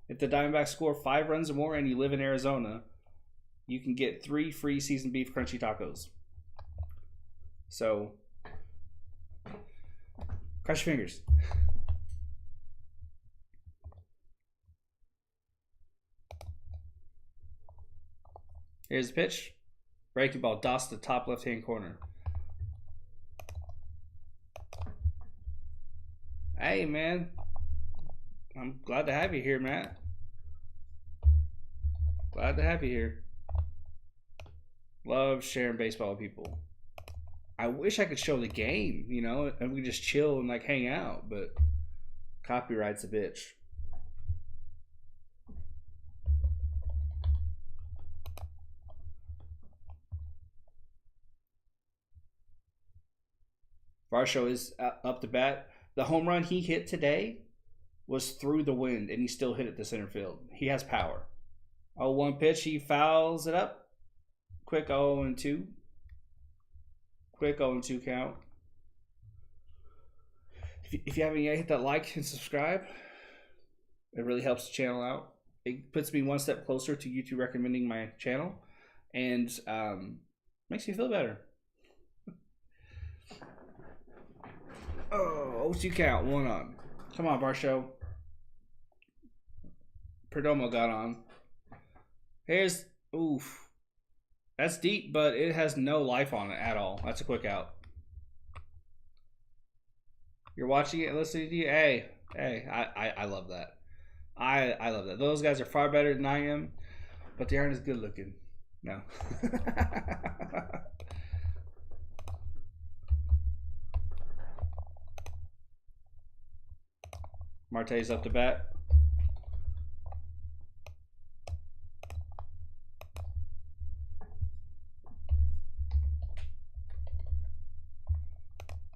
[SPEAKER 1] If the Diamondbacks score 5 runs or more and you live in Arizona, you can get 3 free seasoned beef crunchy tacos. So, cross your fingers. Here's the pitch. Breaking ball, dots to the top left-hand corner. Hey, man. I'm glad to have you here, Matt. Glad to have you here. Love sharing baseball with people. I wish I could show the game, and we just chill and hang out, but copyright's a bitch. Varsho is up to bat. The home run he hit today was through the wind, and he still hit it to center field. He has power. 0-1 pitch. He fouls it up. Quick 0-2. Quick 0-2 count. If you haven't yet, hit that like and subscribe. It really helps the channel out. It puts me one step closer to YouTube recommending my channel, and makes me feel better. Oh, 0-2 count. 1 on. Come on, Varsho. Perdomo got on. Here's, oof. That's deep, but it has no life on it at all. That's a quick out. You're watching it and listening to you. Hey, I love that. I love that. Those guys are far better than I am, but they aren't as good looking. No. Marte's up to bat.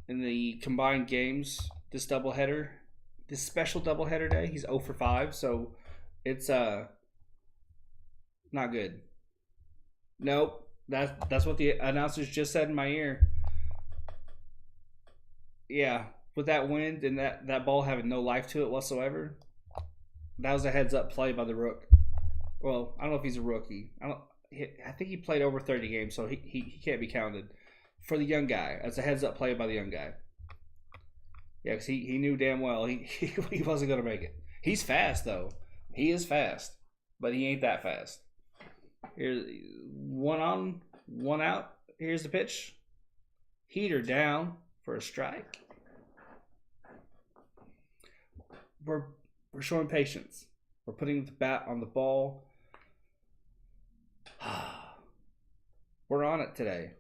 [SPEAKER 1] In the combined games, this special doubleheader day, he's 0 for 5, so it's not good. Nope, that's what the announcers just said in my ear. Yeah, with that wind and that ball having no life to it whatsoever, that was a heads-up play by the rook. Well, I don't know if he's a rookie. I think he played over 30 games, so he can't be counted. For the young guy, that's a heads-up play by the young guy. Yeah, because he knew damn well he wasn't going to make it. He's fast, though. He is fast, but he ain't that fast. Here's 1 on, 1 out. Here's the pitch. Heater down for a strike. We're showing patience. We're putting the bat on the ball. We're on it today.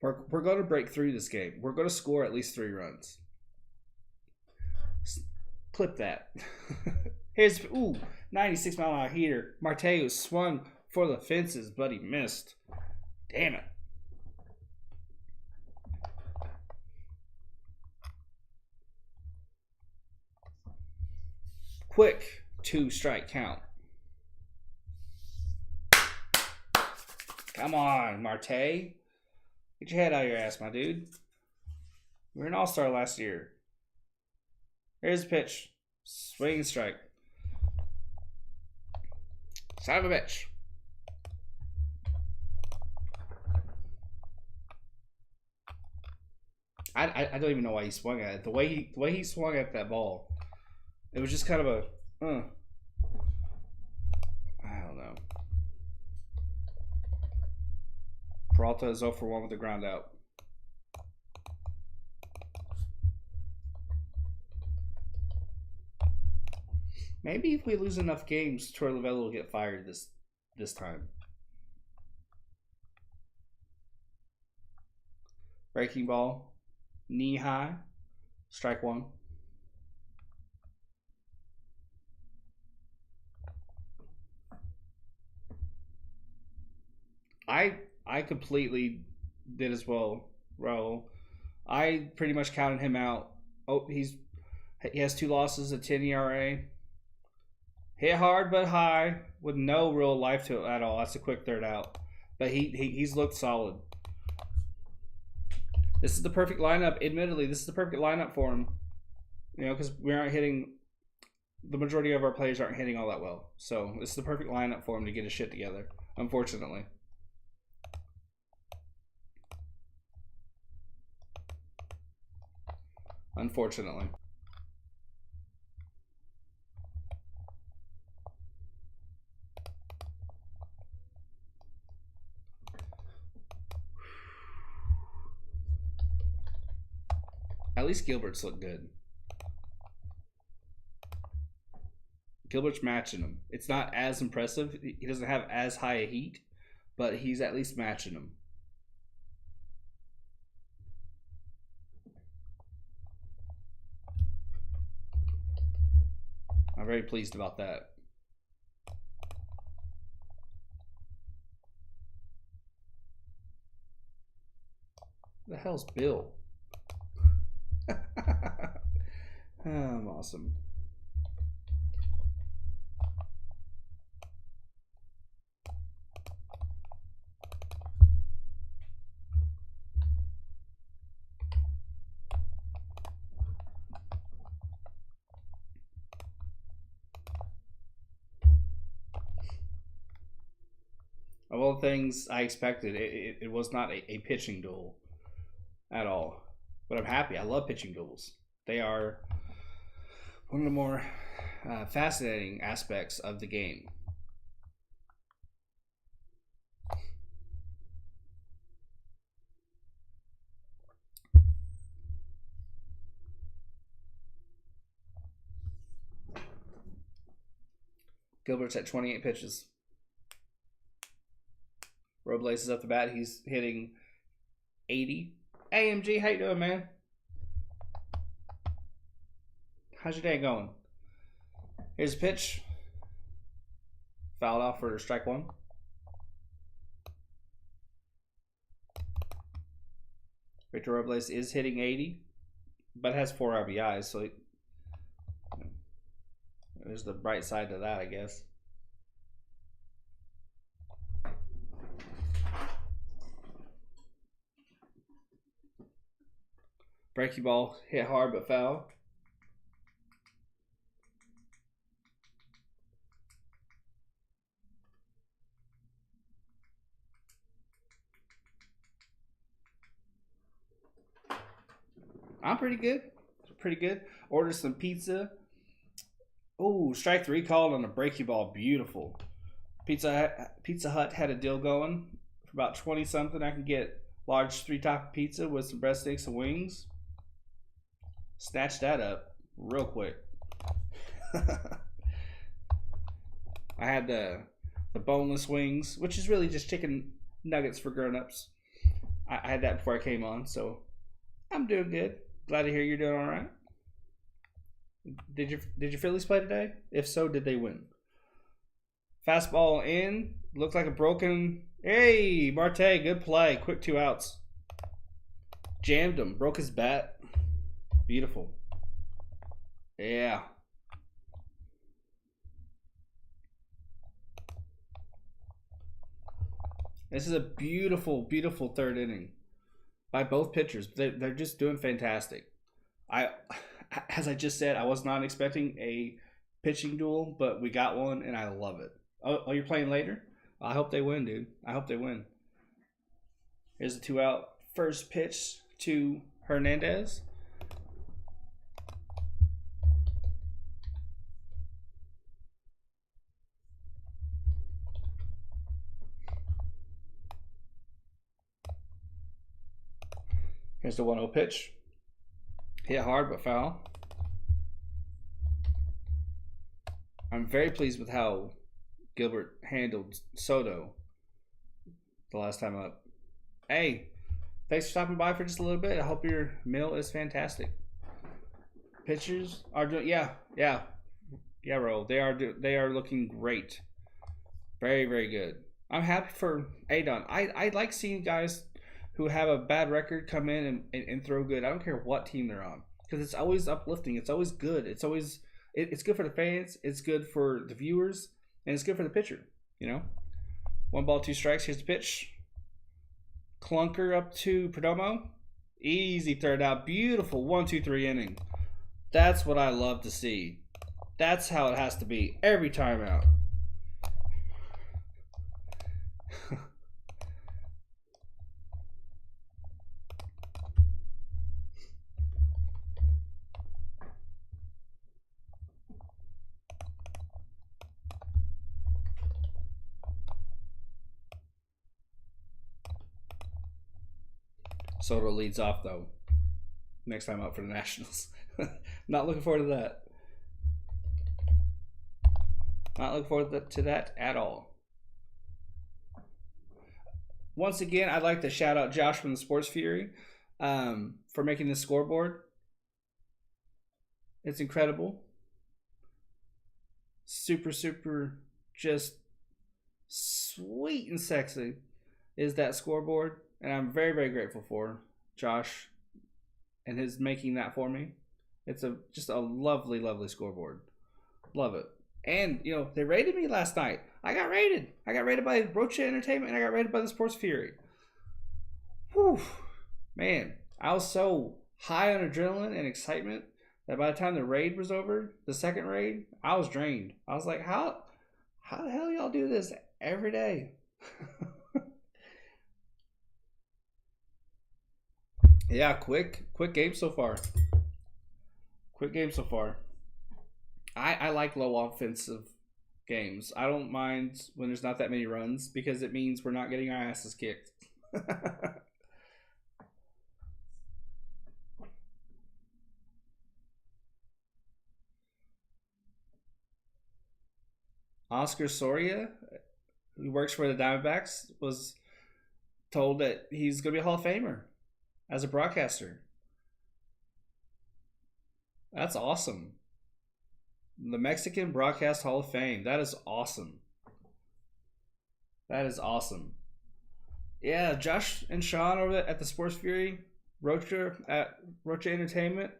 [SPEAKER 1] We're going to break through this game. We're going to score at least 3 runs. Clip that. Here's 96 mile an hour heater. Marte swung for the fences, but he missed. Damn it. Quick 2-strike count. Come on, Marte. Get your head out of your ass, my dude. You were an all-star last year. Here's the pitch. Swing and strike. Son of a bitch. I don't even know why he swung at it. The way he swung at that ball, it was just kind of a I don't know. Peralta is 0 for 1 with the ground out. Maybe if we lose enough games, Troy Lovella will get fired this time. Breaking ball, knee high, strike 1. I completely did as well, Raul. I pretty much counted him out. Oh, he has 2 losses, a 10 ERA. Hit hard but high with no real life to it at all. That's a quick third out. But he's looked solid. This is the perfect lineup. Admittedly, this is the perfect lineup for him. You know, because we aren't hitting. The majority of our players aren't hitting all that well. So this is the perfect lineup for him to get his shit together. Unfortunately. Unfortunately. At least Gilbert's look good. Gilbert's matching him. It's not as impressive. He doesn't have as high a heat, but he's at least matching him. I'm very pleased about that. The hell's Bill? I'm awesome. Of all the things I expected, it was not a pitching duel at all. But I'm happy. I love pitching duels. They are one of the more fascinating aspects of the game. Gilbert's at 28 pitches. Robles is up the bat. He's hitting 80. AMG, how you doing, man? How's your day going? Here's a pitch. Fouled off for strike 1. Victor Robles is hitting 80, but has 4 RBIs, so there's the bright side to that, I guess. Breaking ball hit hard but foul. I'm pretty good. Pretty good. Ordered some pizza. Oh, strike 3 called on a breaking ball. Beautiful. Pizza Hut had a deal going for about 20 something. I can get large 3-top pizza with some breadsticks and wings. Snatch that up real quick. I had the boneless wings, which is really just chicken nuggets for grown-ups. I had that before I came on, so I'm doing good. Glad to hear you're doing all right. Did your Phillies play today? If so, did they win? Fastball in. Looked like a broken. Hey, Marte, good play. Quick 2 outs. Jammed him. Broke his bat. Beautiful. Yeah. This is a beautiful, beautiful 3rd inning by both pitchers. They're just doing fantastic. As I just said, I was not expecting a pitching duel, but we got one, and I love it. Oh, you're playing later? I hope they win, dude. I hope they win. Here's the 2-out first pitch to Hernandez. Here's the 1-0 pitch. Hit hard but foul. I'm very pleased with how Gilbert handled Soto the last time up. Hey, thanks for stopping by for just a little bit. I hope your meal is fantastic. Pitchers are doing, yeah, Raul. They are looking great. Very, very good. I'm happy for Adon. I like seeing guys who have a bad record come in and throw good. I don't care what team they're on, because it's always uplifting. It's always good. It's good for the fans. It's good for the viewers, and it's good for the pitcher. 1 ball, 2 strikes. Here's the pitch. Clunker up to Perdomo. Easy 3rd out. Beautiful 1-2-3 inning. That's what I love to see. That's how it has to be every time out. Soto leads off, though, next time out for the Nationals. Not looking forward to that. Not looking forward to that at all. Once again, I'd like to shout out Josh from the Sports Fury for making this scoreboard. It's incredible. Super, super, just sweet and sexy is that scoreboard. And I'm very, very grateful for Josh and his making that for me. It's just a lovely, lovely scoreboard. Love it. And, they rated me last night. I got rated. I got rated by Rocha Entertainment, and I got rated by the Sports Fury. Whew. Man, I was so high on adrenaline and excitement that by the time the raid was over, the second raid, I was drained. I was like, how the hell y'all do this every day? Yeah, quick game so far. Quick game so far. I like low offensive games. I don't mind when there's not that many runs, because it means we're not getting our asses kicked. Oscar Soria, who works for the Diamondbacks, was told that he's going to be a Hall of Famer as a broadcaster. That's awesome. The Mexican Broadcast Hall of Fame. That is awesome. That is awesome. Yeah, Josh and Sean over at the Sports Fury, Rocha at Rocha Entertainment,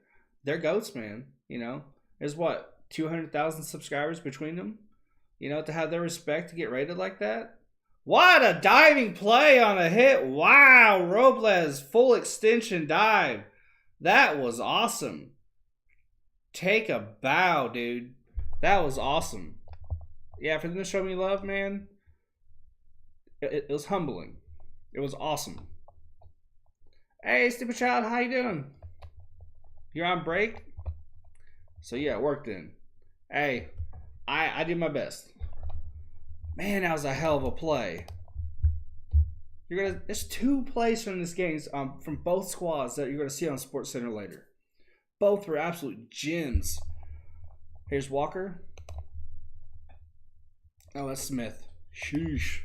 [SPEAKER 1] they're goats, man. There's 200,000 subscribers between them. To have their respect to get rated like that. What a diving play on a hit. Wow, Robles, full extension dive. That was awesome. Take a bow, dude. That was awesome. Yeah, for them to show me love, man, it was humbling. It was awesome. Hey, stupid child, how you doing? You're on break? So yeah, it worked in. Hey, I did my best. Man, that was a hell of a play. There's 2 plays from this game, from both squads that you're gonna see on SportsCenter later. Both were absolute gems. Here's Walker. Oh, that's Smith. Sheesh.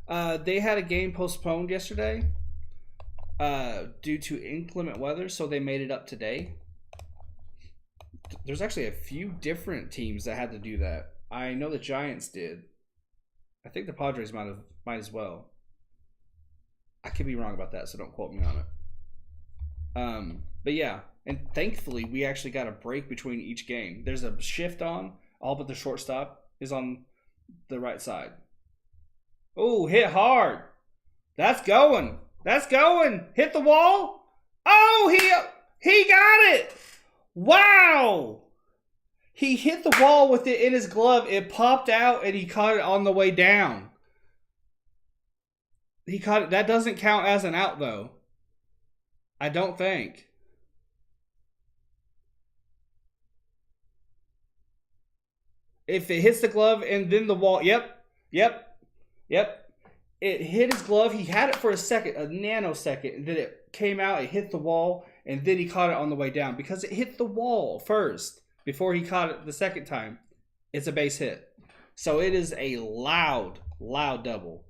[SPEAKER 1] They had a game postponed yesterday due to inclement weather, so they made it up today. There's actually a few different teams that had to do that. I know the Giants did. I think the Padres might as well. I could be wrong about that, so don't quote me on it. But yeah, and thankfully we actually got a break between each game. There's a shift on, all but the shortstop is on the right side. Oh, hit hard. That's going. That's going. Hit the wall. Oh, he got it. Wow. He hit the wall with it in his glove. It popped out and he caught it on the way down. He caught it. That doesn't count as an out though. I don't think. If it hits the glove and then the wall, yep. It hit his glove. He had it for a second, a nanosecond, and then it came out, it hit the wall, and then he caught it on the way down. Because it hit the wall first before he caught it the second time. It's a base hit. So it is a loud double.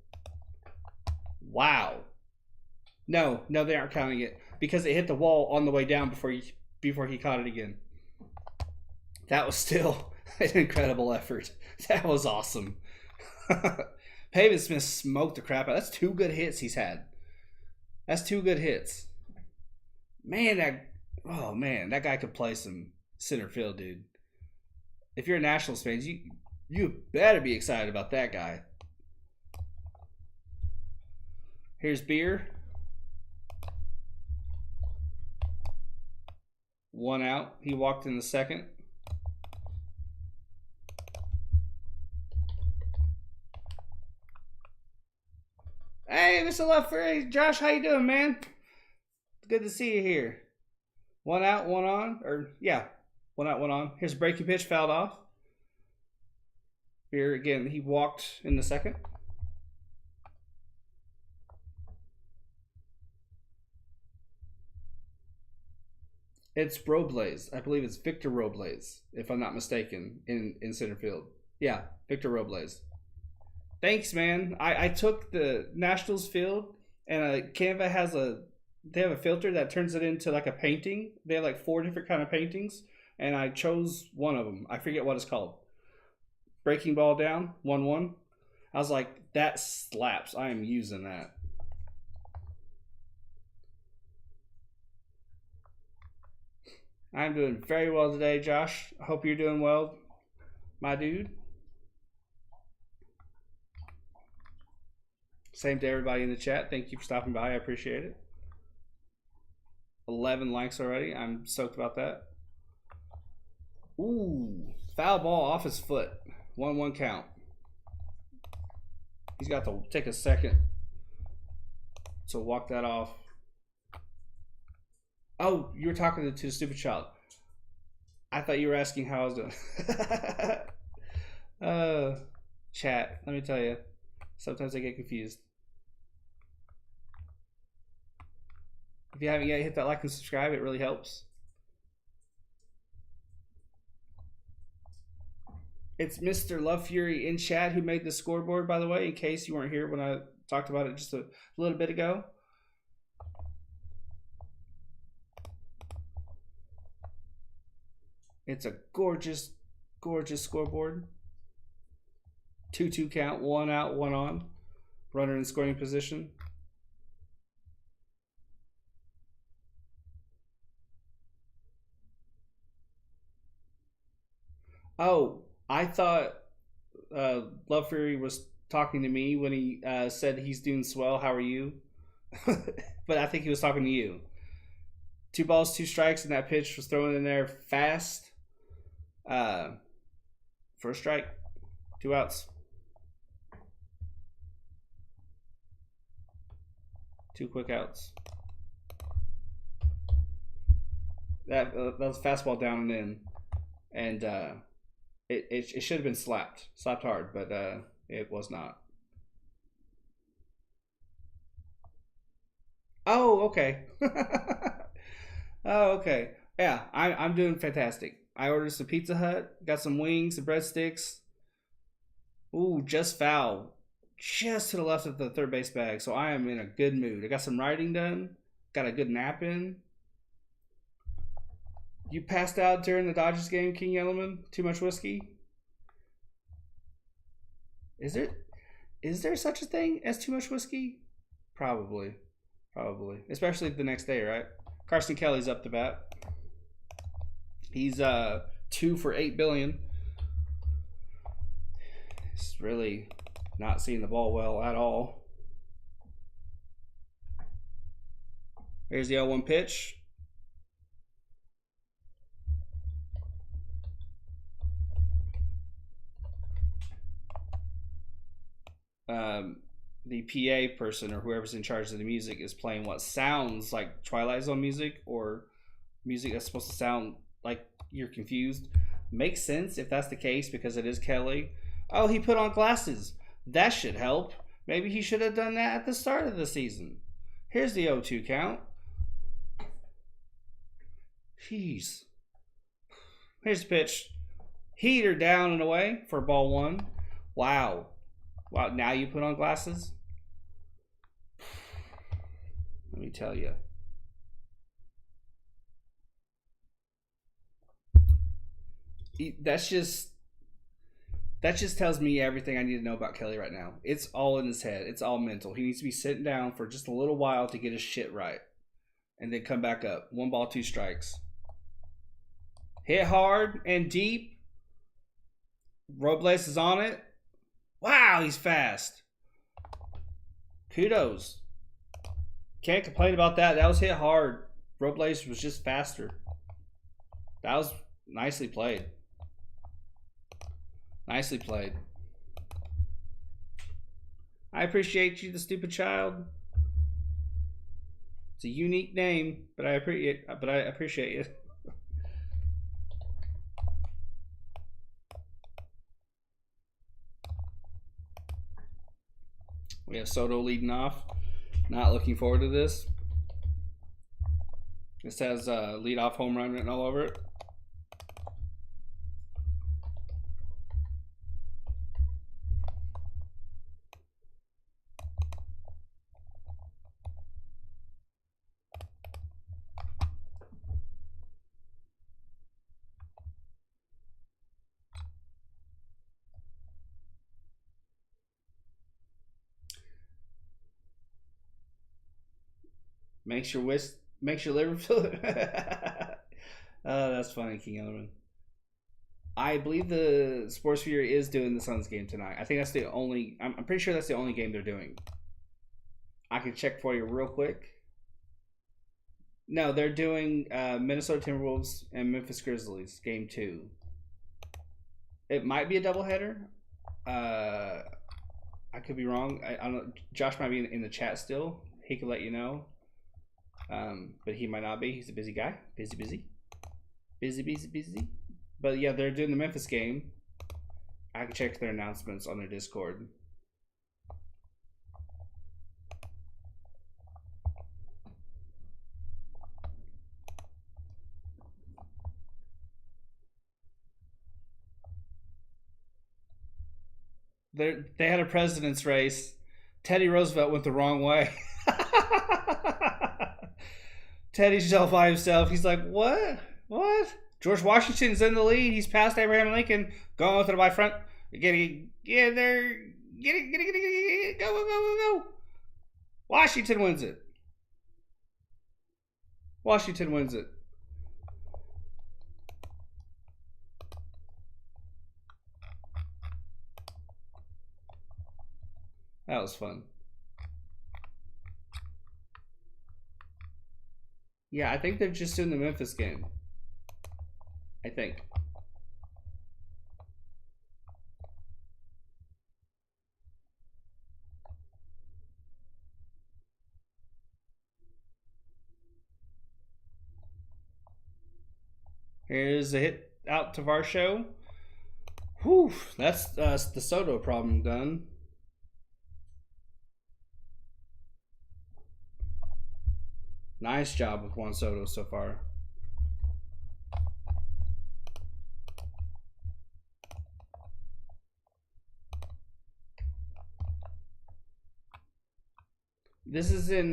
[SPEAKER 1] Wow. No, they aren't counting it because it hit the wall on the way down before he caught it again. That was still an incredible effort. That was awesome. Pavin Smith smoked the crap out. That's 2 good hits he's had. That's 2 good hits. Man, that guy could play some center field, dude. If you're a Nationals fan, you better be excited about that guy. Here's Beer. 1 out. He walked in the second. Hey, Mr. Left, Josh, how you doing, man? Good to see you here. 1 out, 1 on, 1 out, 1 on. Here's a breaking pitch, fouled off. Here again, he walked in the second. It's Robles. I believe it's Victor Robles, if I'm not mistaken, in center field. Yeah, Victor Robles. Thanks, man. I took the Nationals field, and Canva they have a filter that turns it into like a painting. They have like 4 different kind of paintings, and I chose one of them. I forget what it's called. Breaking ball down, 1-1. I was like, that slaps. I am using that. I'm doing very well today, Josh. I hope you're doing well, my dude. Same to everybody in the chat. Thank you for stopping by. I appreciate it. 11 likes already. I'm stoked about that. Ooh, foul ball off his foot. 1-1 count. He's got to take a second to walk that off. Oh, you were talking to the stupid child. I thought you were asking how I was doing. Chat, let me tell you. Sometimes I get confused. If you haven't yet, hit that like and subscribe. It really helps. It's Mr. Love Fury in chat who made the scoreboard, by the way, in case you weren't here when I talked about it just a little bit ago. It's a gorgeous, gorgeous scoreboard. 2-2 count, 1 out, 1 on. Runner in scoring position. Oh, I thought Love Fury was talking to me when he said he's doing swell. How are you? But I think he was talking to you. 2 balls, 2 strikes, and that pitch was thrown in there fast. First strike, 2 outs. 2 quick outs. That was fastball down and in, and it should have been slapped hard, but it was not. Oh, okay. Oh, okay. Yeah, I'm doing fantastic. I ordered some Pizza Hut, got some wings, some breadsticks. Ooh, just foul. Just to the left of the third base bag. So I am in a good mood. I got some writing done. Got a good nap in. You passed out during the Dodgers game, King Yellowman? Too much whiskey? Is there such a thing as too much whiskey? Probably. Probably. Especially the next day, right? Carson Kelly's up to bat. He's 2 for 8 billion. He's really not seeing the ball well at all. Here's the 0-1 pitch. The PA person or whoever's in charge of the music is playing what sounds like Twilight Zone music or music that's supposed to sound like you're confused. Makes sense if that's the case because it is Kelly. Oh, he put on glasses. That should help. Maybe he should have done that at the start of the season. Here's the 0-2 count. Jeez. Here's the pitch. Heater down and away for ball 1. Wow. Wow, now you put on glasses? Let me tell you. That just tells me everything I need to know about Kelly right now. It's all in his head. It's all mental. He needs to be sitting down for just a little while to get his shit right. And then come back up. 1 ball, 2 strikes. Hit hard and deep. Robles is on it. Wow, he's fast. Kudos. Can't complain about that. That was hit hard. Robles was just faster. That was nicely played. Nicely played. I appreciate you, the stupid child. It's a unique name, but I appreciate it. We have Soto leading off. Not looking forward to this. This has leadoff home run written all over it. Makes your liver feel. Oh, that's funny, King Ellerman. I believe the Sports Fury is doing the Suns game tonight. I think that's the only. I'm pretty sure that's the only game they're doing. I can check for you real quick. No, they're doing Minnesota Timberwolves and Memphis Grizzlies game 2. It might be a doubleheader. I could be wrong. I don't know. Josh might be in the chat still. He could let you know. But he might not be. He's a busy guy. Busy. But yeah, they're doing the Memphis game. I can check their announcements on their Discord. They had a president's race. Teddy Roosevelt went the wrong way. Teddy's all by himself. He's like, what? George Washington's in the lead. He's past Abraham Lincoln. Going to the by front. Get there. Get it. Go. Washington wins it. That was fun. Yeah, I think they're just doing the Memphis game. I think. Here's a hit out to Varsho. Whew, that's the Soto problem done. Nice job with Juan Soto so far. This is in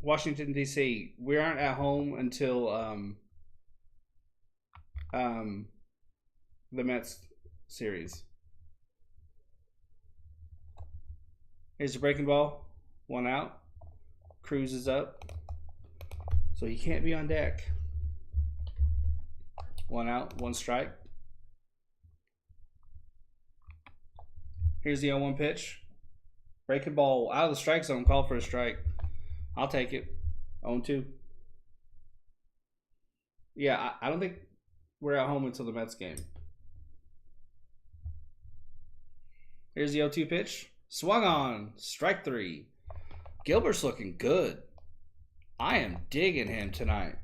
[SPEAKER 1] Washington D.C. We aren't at home until um, the Mets series. Here's the breaking ball. One out. Cruz is up. So he can't be on deck. One out, one strike. Here's the 0-1 pitch. Breaking ball out of the strike zone. Call for a strike. I'll take it. 0-2. Yeah, I don't think we're at home until the Mets game. Here's the 0-2 pitch. Swung on. Strike 3. Gilbert's looking good. I am digging him tonight.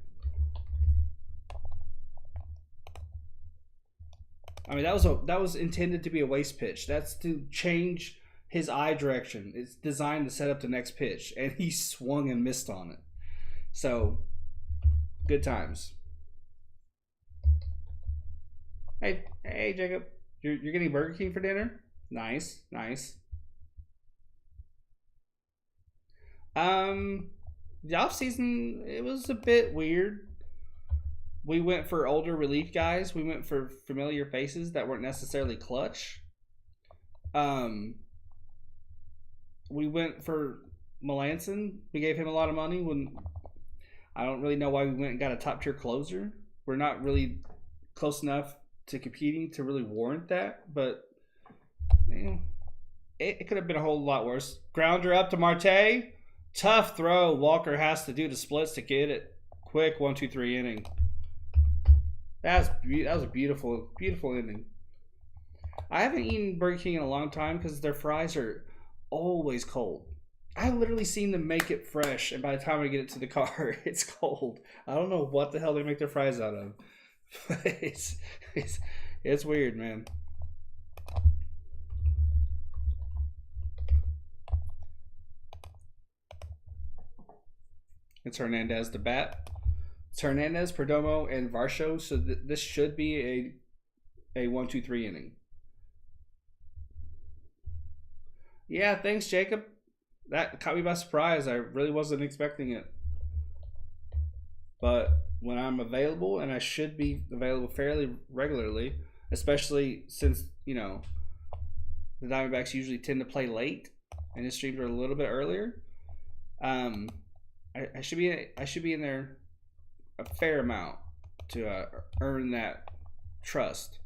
[SPEAKER 1] I mean, that was intended to be a waste pitch. That's to change his eye direction. It's designed to set up the next pitch, and he swung and missed on it. So, good times. Hey, Jacob, you're getting Burger King for dinner? Nice. The off season, it was a bit weird. We went for older relief guys. We went for familiar faces that weren't necessarily clutch. We went for Melanson. We gave him a lot of money when I don't really know why we went and got a top tier closer. We're not really close enough to competing to really warrant that, but you know, it could have been a whole lot worse. Grounder up to Marte. Tough throw. Walker has to do the splits to get it. Quick 1-2-3 inning. That was a beautiful inning. I haven't eaten Burger King in a long time because their fries are always cold. I've literally seen them make it fresh, and by the time I get it to the car, it's cold. I don't know what the hell they make their fries out of. It's weird, man. It's Hernandez to bat. It's Hernandez, Perdomo, and Varsho. So this should be a 1-2-3 inning. Yeah, thanks, Jacob. That caught me by surprise. I really wasn't expecting it. But when I'm available, and I should be available fairly regularly, especially since, you know, the Diamondbacks usually tend to play late, and his streams are a little bit earlier. I should be in there a fair amount to earn that trust.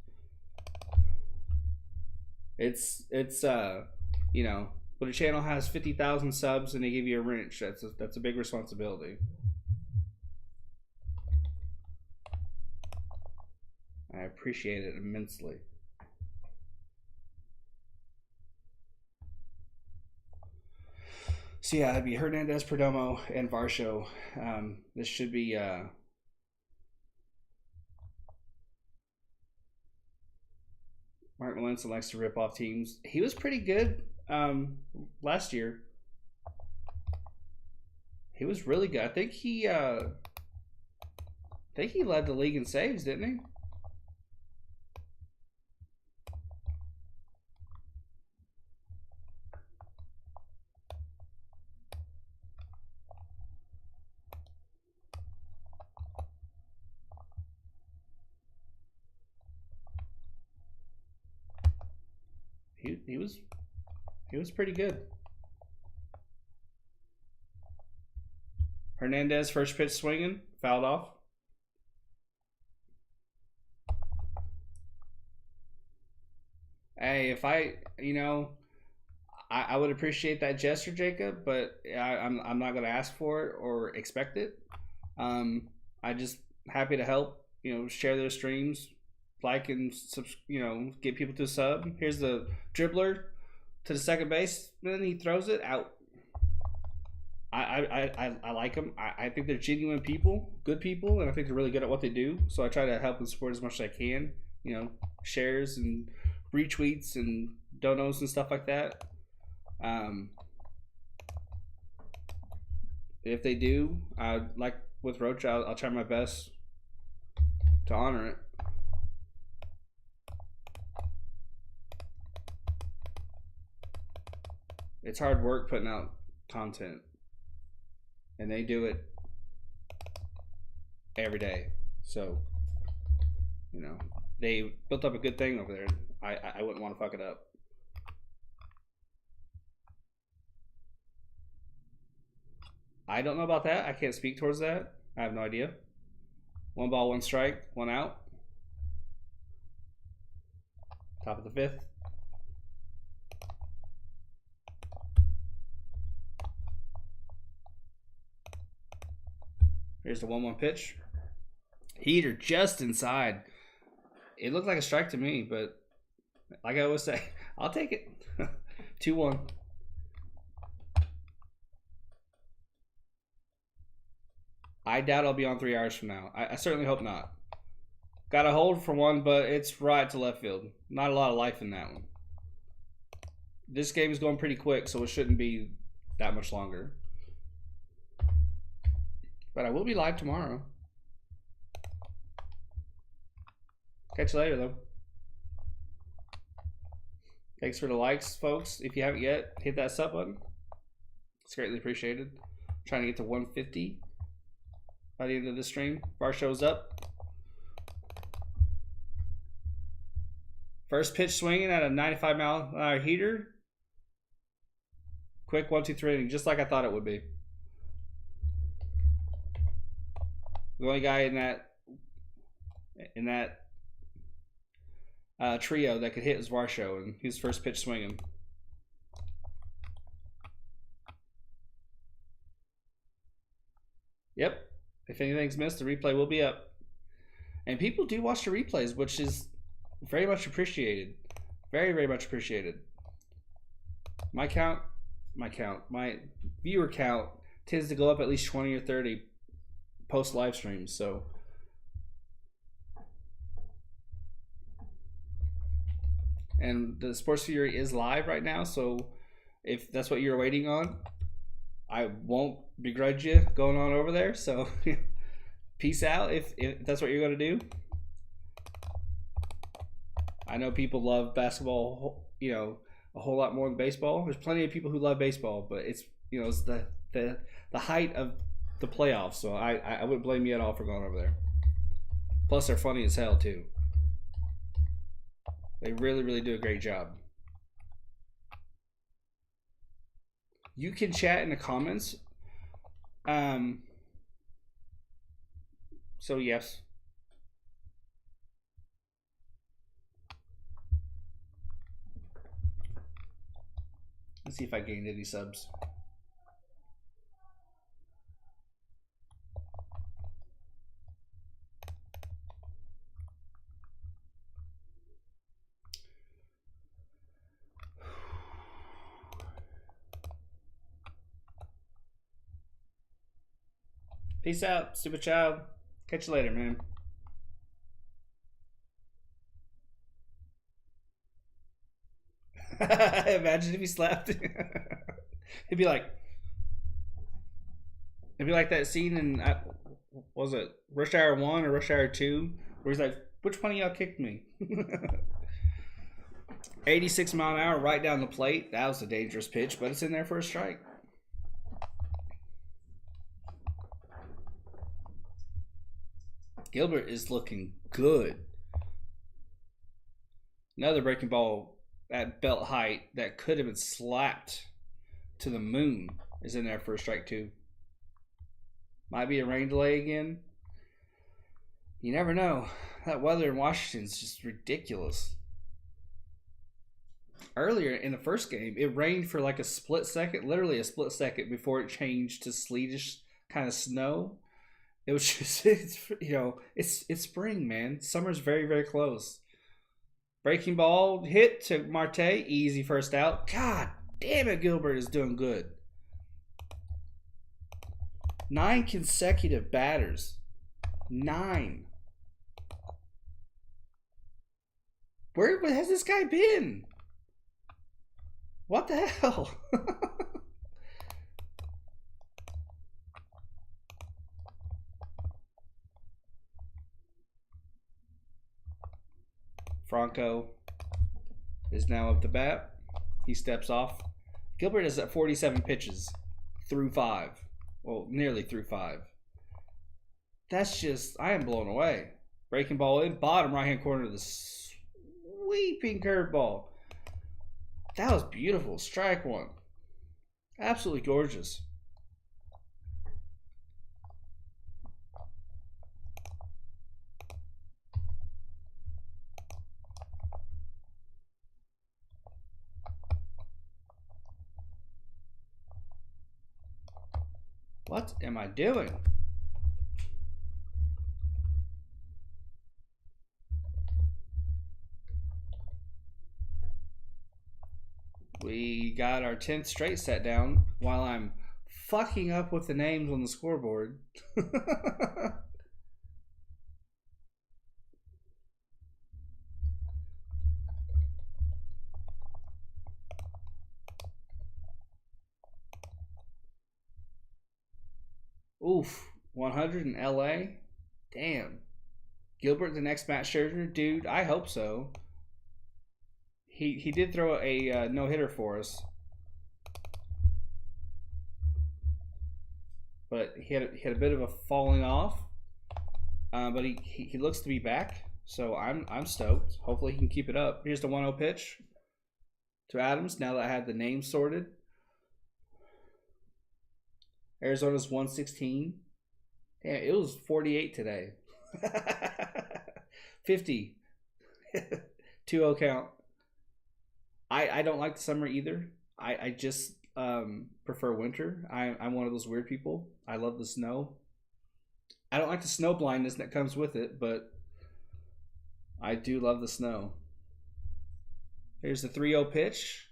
[SPEAKER 1] It's you know, when a channel has 50,000 subs and they give you a wrench, that's a big responsibility. I appreciate it immensely. So yeah, it'd be Hernandez, Perdomo, and Varsho. This should be Mark Melanson likes to rip off teams. He was pretty good last year. He was really good. I think he led the league in saves, didn't he? He was pretty good. Hernandez first pitch swinging, fouled off. Hey, if I would appreciate that gesture, Jacob, but I'm not gonna ask for it or expect it. I just happy to help. Share those streams, like and get people to sub. Here's the dribbler to the second base, then he throws it out. I like them. I think they're genuine people, good people, and I think they're really good at what they do. So I try to help and support as much as I can. Shares and retweets and donos and stuff like that. If they do, like with Roach, I'll try my best to honor it. It's hard work putting out content. and they do it every day. So, you know, they built up a good thing over there. I wouldn't want to fuck it up. I don't know about that. I can't speak towards that. I have no idea. 1 ball, 1 strike, 1 out. Top of the 5th. Here's the 1-1 pitch. Heater just inside. It looked like a strike to me, but like I always say, I'll take it. 2-1. I doubt I'll be on 3 hours from now. I certainly hope not. Got a hold for one, but it's right to left field. Not a lot of life in that one. This game is going pretty quick, so it shouldn't be that much longer. But I will be live tomorrow. Catch you later, though. Thanks for the likes, folks. If you haven't yet, hit that sub button. It's greatly appreciated. I'm trying to get to 150 by the end of the stream. Bar shows up. First pitch swinging at a 95-mile-an-hour heater. Quick 1-2-3 inning, just like I thought it would be. The only guy in that trio that could hit was Varsho, and he was first pitch swinging. Yep. If anything's missed, the replay will be up. And people do watch the replays, which is very much appreciated. Very, very much appreciated. My viewer count tends to go up at least 20 or 30 post live streams, so and the Sports Fury is live right now, so if that's what you're waiting on, I won't begrudge you going on over there. So peace out if that's what you're going to do. I know people love basketball, you know, a whole lot more than baseball. There's plenty of people who love baseball, but it's, you know, it's the height of the playoffs, so I wouldn't blame you at all for going over there. Plus, they're funny as hell too. They really, really do a great job. You can chat in the comments. So yes. Let's see if I gained any subs. Peace out, stupid child. Catch you later, man. Imagine if he slapped. It'd be like that scene in was it Rush Hour 1 or Rush Hour 2, where he's like, "Which one of y'all kicked me?" 86 mile an hour right down the plate. That was a dangerous pitch, but it's in there for a strike. Gilbert is looking good. Another breaking ball at belt height that could have been slapped to the moon is in there for a strike too. Might be a rain delay again. You never know. That weather in Washington is just ridiculous. Earlier in the first game, it rained for like a split second, literally a split second before it changed to sleetish kind of snow. It was just, it's spring, man. Summer's very, very close. Breaking ball hit to Marte. Easy first out. God damn it, Gilbert is doing good. 9 consecutive batters. 9. Where has this guy been? What the hell? Franco is now up to bat. He steps off. Gilbert is at 47 pitches through 5. Well, nearly through 5. That's just, I am blown away. Breaking ball in, bottom right-hand corner of the sweeping curveball. That was beautiful. Strike 1. Absolutely gorgeous. What am I doing? We got our 10th straight set down while I'm fucking up with the names on the scoreboard. Oof, 100 in LA? Damn. Gilbert the next Matt Scherzer? Dude, I hope so. He did throw a no-hitter for us. But he had a bit of a falling off. But he looks to be back. So I'm stoked. Hopefully he can keep it up. Here's the 1-0 pitch to Adams now that I had the names sorted. Arizona's 116. Damn, it was 48 today. 50. 2-0 count. I don't like the summer either. I just prefer winter. I'm one of those weird people. I love the snow. I don't like the snow blindness that comes with it, but I do love the snow. Here's the 3-0 pitch.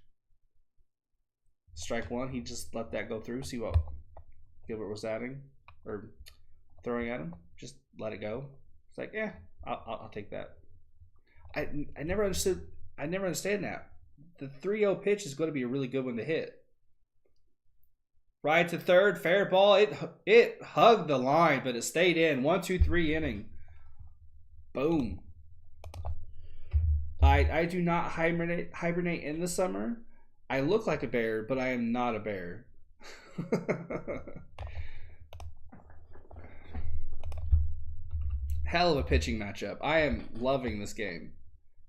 [SPEAKER 1] Strike 1. He just let that go through. See what Gilbert was adding or throwing at him. Just let it go. It's like, yeah, I'll take that. I never understood. I never understand that. The 3-0 pitch is going to be a really good one to hit. Right to third, fair ball. It hugged the line, but it stayed in. 1-2-3 inning. Boom. I do not hibernate in the summer. I look like a bear, but I am not a bear. Hell of a pitching matchup. I am loving this game.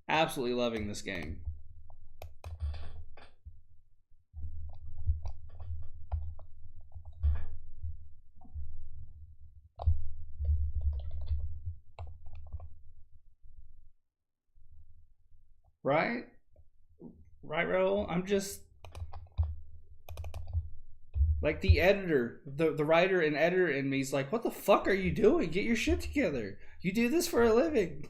[SPEAKER 1] Absolutely loving this game. Right? Right, Raul? I'm just like the editor, the writer and editor in me is like, what the fuck are you doing? Get your shit together. You do this for a living.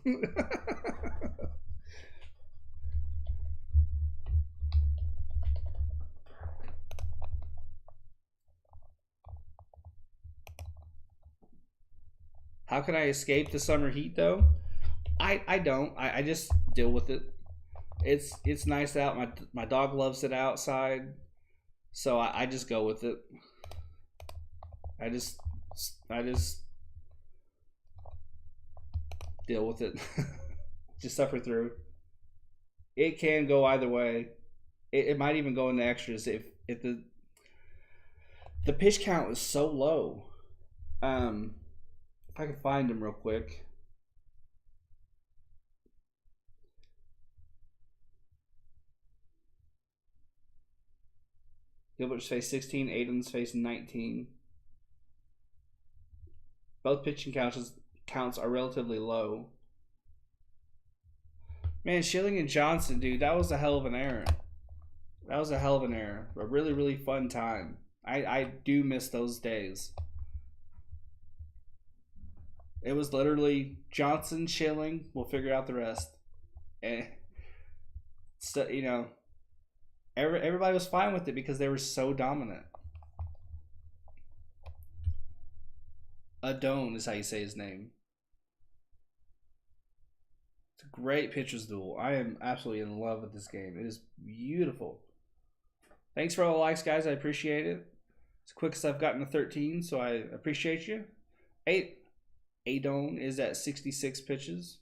[SPEAKER 1] How can I escape the summer heat though? I don't. I just deal with it. It's nice out. My dog loves it outside, so I just go with it. I just deal with it. Just suffer through. It can go either way. It might even go into extras if the pitch count is so low. If I can find them real quick. Gilbert's face 16, Aiden's face 19. Both pitching counts are relatively low. Man, Schilling and Johnson, dude, that was a hell of an error. That was a hell of an error. A really, really fun time. I do miss those days. It was literally Johnson, Schilling, we'll figure out the rest. And, so, you know, everybody was fine with it because they were so dominant. Adone is how you say his name. It's a great pitcher's duel. I am absolutely in love with this game. It is beautiful. Thanks for all the likes, guys. I appreciate it. It's the quickest I've gotten to 13, so I appreciate you. Adone is at 66 pitches.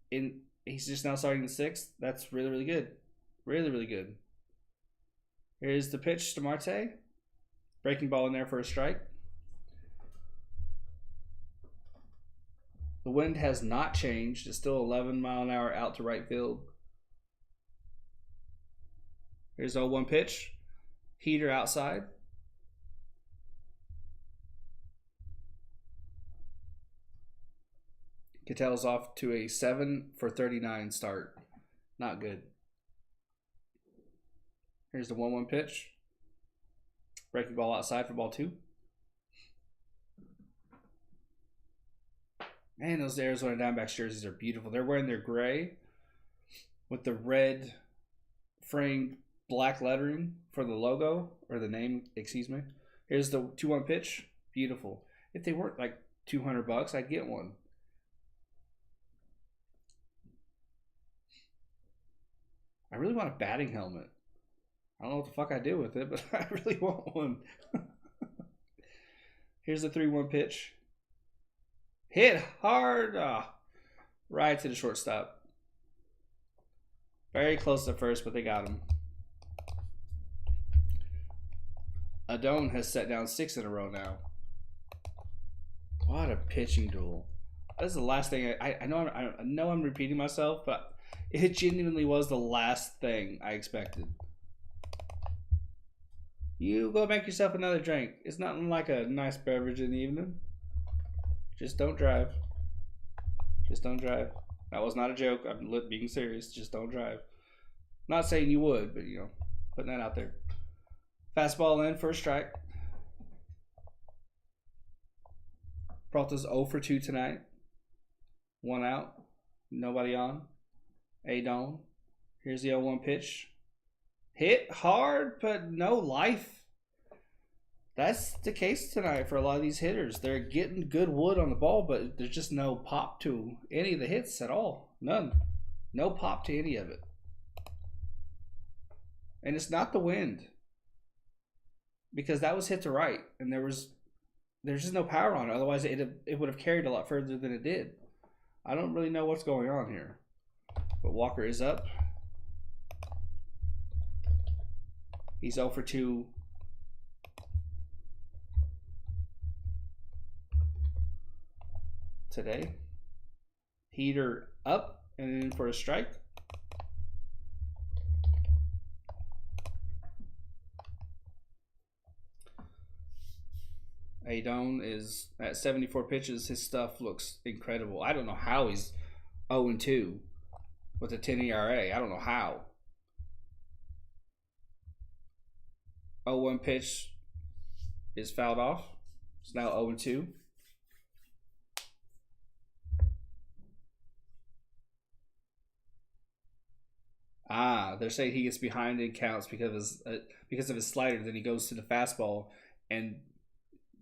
[SPEAKER 1] He's just now starting the 6th. That's really, really good. Really, really good. Here's the pitch to Marte. Breaking ball in there for a strike. The wind has not changed. It's still 11 mile an hour out to right field. Here's 0-1 pitch. Heater outside. Ketel's off to a 7 for 39 start. Not good. Here's the 1-1 pitch. Breaking ball outside for ball 2. Man, those Arizona Diamondbacks jerseys are beautiful. They're wearing their gray with the red framed black lettering for the logo, or the name, excuse me. Here's the 2-1 pitch. Beautiful. If they weren't like $200, I'd get one. I really want a batting helmet. I don't know what the fuck I do with it, but I really want one. Here's the 3-1 pitch. Hit hard. Right to the shortstop. Very close to first, but they got him. Adone has set down 6 in a row now. What a pitching duel. This is the last thing I know I'm repeating myself, but it genuinely was the last thing I expected. You go make yourself another drink. It's nothing like a nice beverage in the evening. Just don't drive. Just don't drive. That was not a joke. I'm being serious. Just don't drive. Not saying you would, but you know, putting that out there. Fastball in, first strike. Peralta's 0 for 2 tonight. 1 out. Nobody on. Adone. Here's the 0-1 pitch. Hit hard, but no life. That's the case tonight for a lot of these hitters. They're getting good wood on the ball, but there's just no pop to any of the hits at all. None. No pop to any of it. And it's not the wind, because that was hit to right, and there's just no power on it. Otherwise, it would have carried a lot further than it did. I don't really know what's going on here. But Walker is up. He's 0 for 2. Today. Heater up and in for a strike. Adone is at 74 pitches. His stuff looks incredible. I don't know how he's 0-2 with a 10 ERA. I don't know how. 0-1 pitch is fouled off. It's now 0-2. They're saying he gets behind in counts because of his slider. Then he goes to the fastball and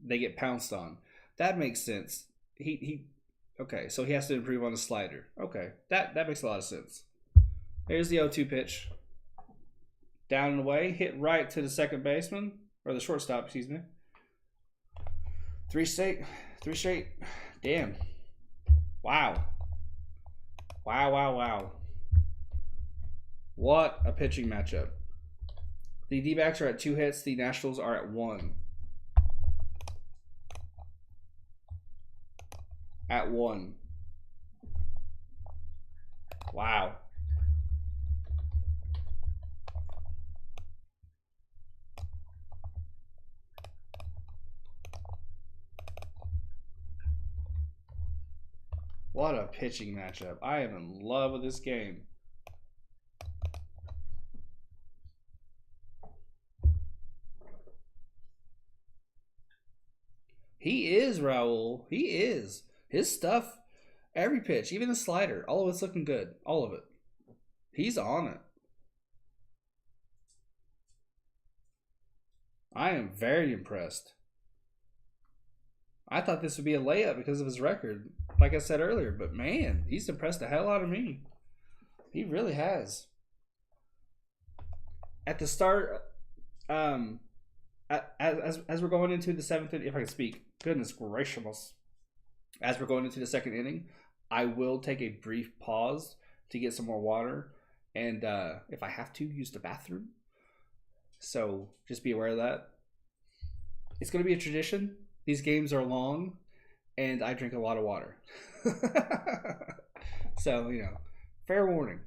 [SPEAKER 1] they get pounced on. That makes sense. Okay, so he has to improve on the slider. Okay, that makes a lot of sense. Here's the 0-2 pitch. Down and away, hit right to the second baseman, or the shortstop, excuse me. 3 straight. Damn. Wow. Wow. What a pitching matchup. The D-backs are at 2 hits. The Nationals are at 1. At 1. Wow. What a pitching matchup. I am in love with this game. He is, Raul. He is. His stuff, every pitch, even the slider, all of it's looking good. All of it. He's on it. I am very impressed. I thought this would be a layup because of his record, like I said earlier, but man, he's impressed the hell out of me. He really has. At the start, as we're going into the 7th inning, if I can speak, goodness gracious. As we're going into the 2nd inning, I will take a brief pause to get some more water and if I have to, use the bathroom. So just be aware of that. it's going to be a tradition. These games are long, and I drink a lot of water. So, you know, fair warning.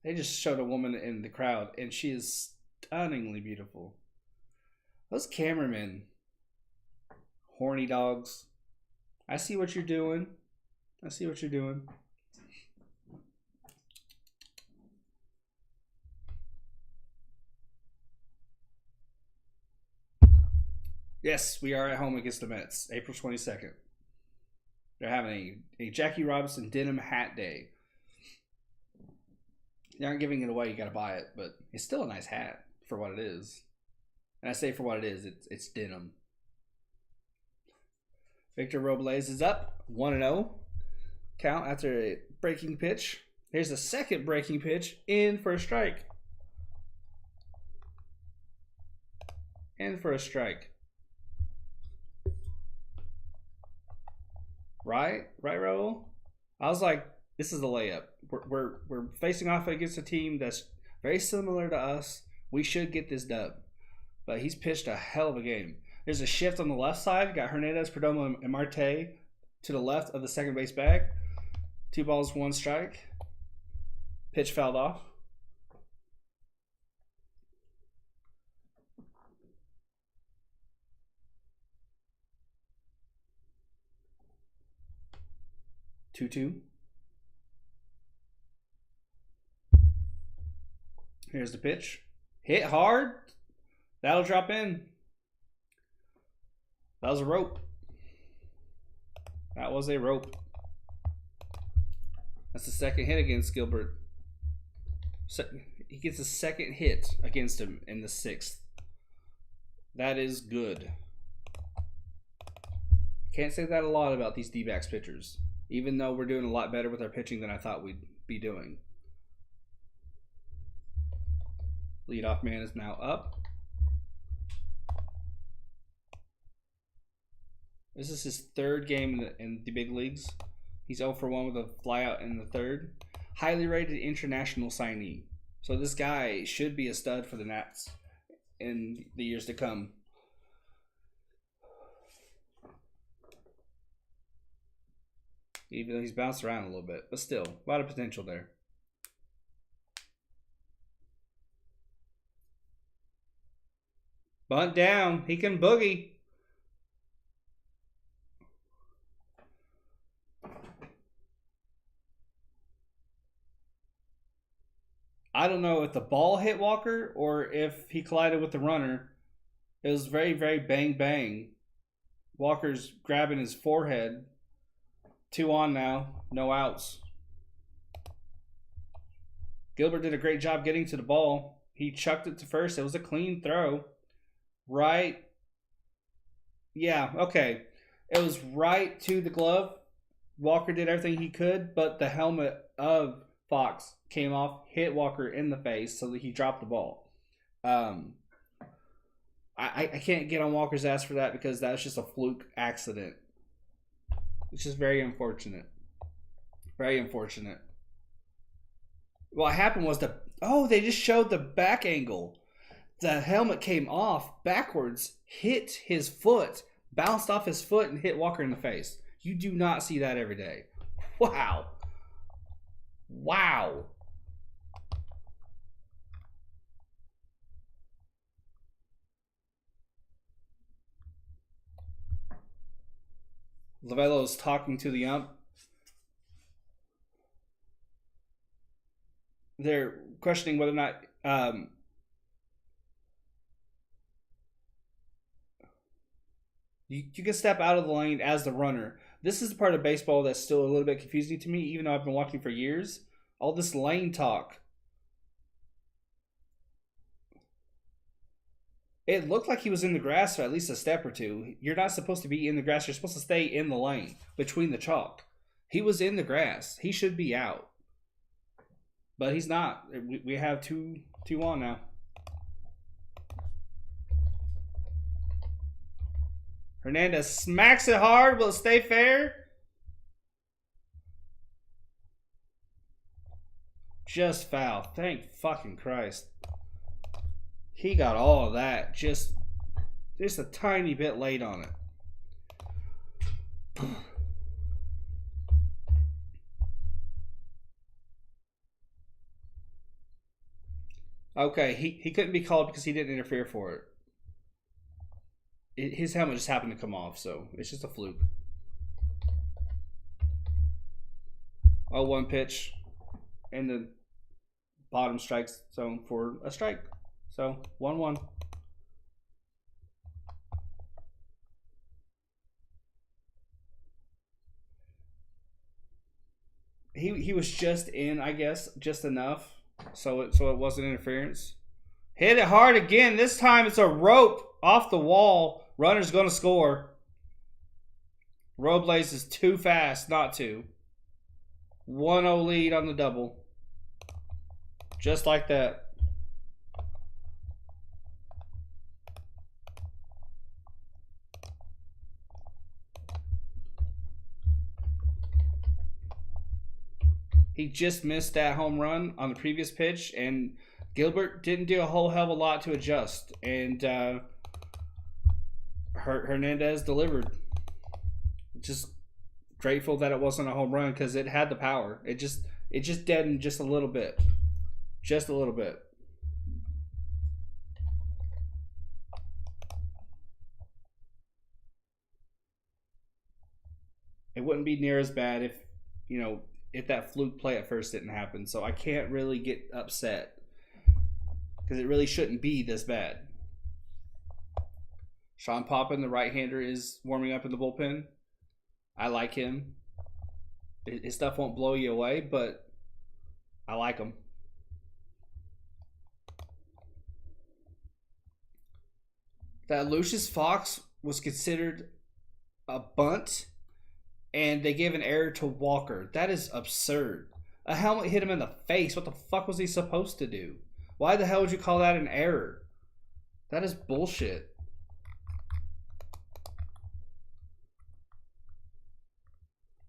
[SPEAKER 1] They just showed a woman in the crowd, and she is stunningly beautiful. Those cameramen, horny dogs. I see what you're doing. I see what you're doing. Yes, we are at home against the Mets, April 22nd. They're having a Jackie Robinson denim hat day. They aren't giving it away, you gotta buy it, but it's still a nice hat for what it is. And I say for what it is, it's denim. Victor Robles is up 1-0. Count after a breaking pitch. Here's the second breaking pitch, in for a strike. In for a strike. Right, Raul? I was like, this is a layup. We're facing off against a team that's very similar to us. We should get this dub. But he's pitched a hell of a game. There's a shift on the left side. Got Hernandez, Perdomo, and Marte to the left of the second base bag. 2 balls, 1 strike. Pitch fouled off. Two. Here's the pitch. Hit hard. That'll drop in. That was a rope. That was a rope. That's the second hit against Gilbert. He gets a second hit against him in the 6th. That is good. Can't say that a lot about these D-backs pitchers, even though we're doing a lot better with our pitching than I thought we'd be doing. Leadoff man is now up. This is his 3rd game in the big leagues. He's 0 for 1 with a flyout in the 3rd. Highly rated international signee. So this guy should be a stud for the Nats in the years to come. Even though he's bounced around a little bit. But still, a lot of potential there. Bunt down. He can boogie. I don't know if the ball hit Walker or if he collided with the runner. It was very, very bang, bang. Walker's grabbing his forehead. 2 on now. No outs. Gilbert did a great job getting to the ball. He chucked it to first. It was a clean throw. Right. Yeah, okay. It was right to the glove. Walker did everything he could, but the helmet of Fox came off, hit Walker in the face, so that he dropped the ball. I can't get on Walker's ass for that because that was just a fluke accident. It's just very unfortunate. Very unfortunate. What happened was they just showed the back angle. The helmet came off backwards, hit his foot, bounced off his foot, and hit Walker in the face. You do not see that every day. Wow. Wow. Lovello's talking to the ump. They're questioning whether or not you can step out of the lane as the runner. This is the part of baseball that's still a little bit confusing to me, even though I've been watching for years. All this lane talk. It looked like he was in the grass for at least a step or two. You're not supposed to be in the grass. You're supposed to stay in the lane between the chalk. He was in the grass. He should be out. But he's not. We have two on now. Hernandez smacks it hard. Will it stay fair? Just foul. Thank fucking Christ. He got all of that. Just a tiny bit late on it. Okay, he couldn't be called because he didn't interfere for it. His helmet just happened to come off, so it's just a fluke. 0-1 pitch in the bottom strike zone for a strike. So 1-1. He was just in, I guess, just enough, so it wasn't interference. Hit it hard again. This time it's a rope off the wall. Runner's going to score. Robles is too fast not to. 1-0 lead on the double. Just like that. He just missed that home run on the previous pitch, and Gilbert didn't do a whole hell of a lot to adjust. And Hernandez delivered. Just grateful that it wasn't a home run because it had the power. It just deadened just a little bit. Just a little bit. It wouldn't be near as bad if, you know, if that fluke play at first didn't happen. So I can't really get upset because it really shouldn't be this bad. Sean Poppin, the right-hander, is warming up in the bullpen. I like him. His stuff won't blow you away, but I like him. That Lucius Fox was considered a bunt, and they gave an error to Walker. That is absurd. A helmet hit him in the face. What the fuck was he supposed to do? Why the hell would you call that an error? That is bullshit.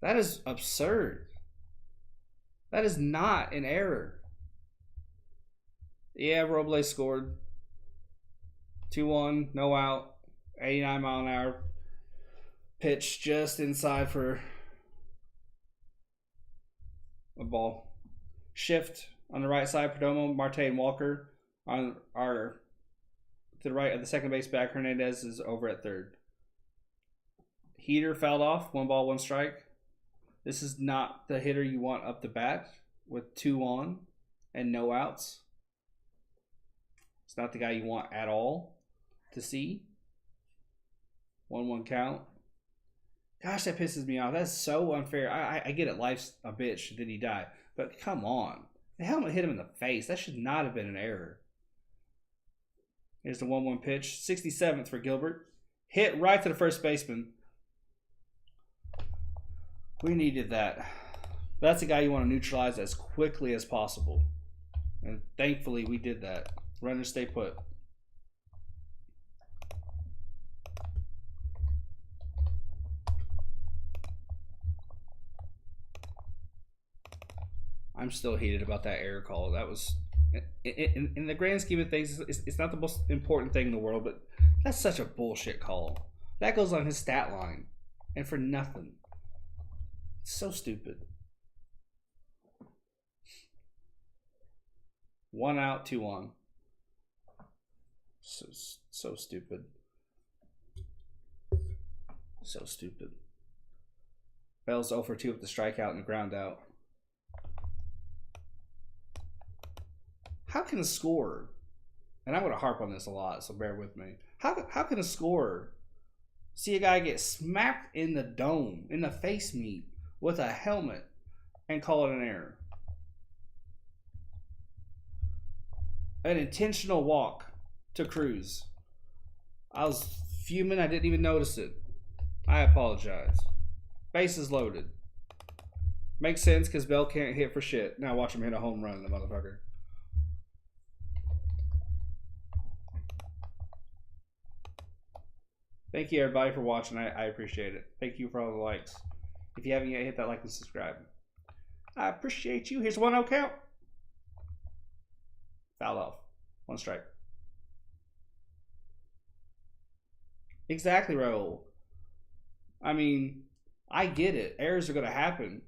[SPEAKER 1] That is absurd. That is not an error. Yeah, Robles scored. 2-1, no out, 89 mile an hour. Pitch just inside for a ball. Shift on the right side, Perdomo, Marte, and Walker are to the right of the second base back. Hernandez is over at third. Heater fouled off, 1 ball, 1 strike. This is not the hitter you want up the bat with 2 on and no outs. It's not the guy you want at all to see. 1-1 count. Gosh, that pisses me off. That's so unfair. I get it. Life's a bitch. Did he die? But come on. The helmet hit him in the face. That should not have been an error. Here's the 1-1 pitch. 67th for Gilbert. Hit right to the first baseman. We needed that. That's a guy you want to neutralize as quickly as possible. And thankfully, we did that. Runners stay put. I'm still heated about that error call. That was, in the grand scheme of things, it's not the most important thing in the world, but that's such a bullshit call. That goes on his stat line, and for nothing. It's so stupid. 1 out, 2 on. So stupid. So stupid. Bell's 0 for 2 with the strikeout and the ground out. How can a scorer, and I'm going to harp on this a lot, so bear with me. How can a scorer see a guy get smacked in the dome, in the face meat, with a helmet, and call it an error? An intentional walk to Cruz. I was fuming. I didn't even notice it. I apologize. Bases loaded. Makes sense because Bell can't hit for shit. Now watch him hit a home run, the motherfucker. Thank you, everybody, for watching. I appreciate it. Thank you for all the likes. If you haven't yet, hit that like and subscribe. I appreciate you. Here's 1-0 count. Foul off. 1 strike. Exactly, Raul. I mean, I get it. Errors are going to happen.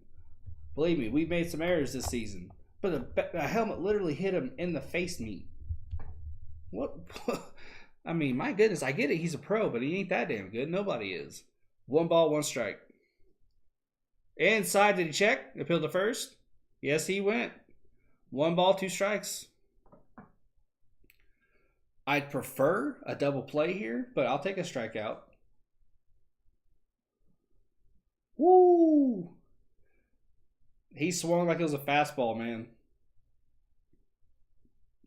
[SPEAKER 1] Believe me, we've made some errors this season. But a helmet literally hit him in the face meat. What? I mean, my goodness, I get it. He's a pro, but he ain't that damn good. Nobody is. 1 ball, 1 strike. Inside, did he check? Appeal to first? Yes, he went. 1 ball, 2 strikes. I'd prefer a double play here, but I'll take a strikeout. Woo! He swung like it was a fastball, man.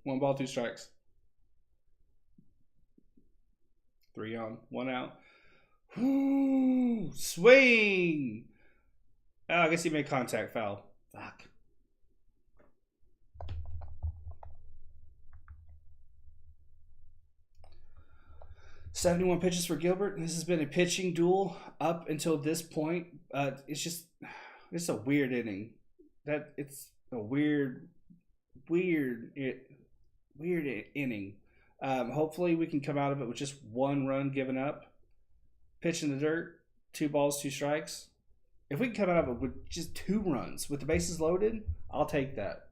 [SPEAKER 1] 1 ball, 2 strikes. 3 on, 1 out. Woo! Swing! Oh, I guess he made contact. Foul. Fuck. "71 pitches for Gilbert. This has been a pitching duel up until this point. It's a weird inning. It's a weird inning. Hopefully we can come out of it with just 1 run given up. Pitch in the dirt, 2 balls, 2 strikes. If we can come out of it with just 2 runs with the bases loaded, I'll take that.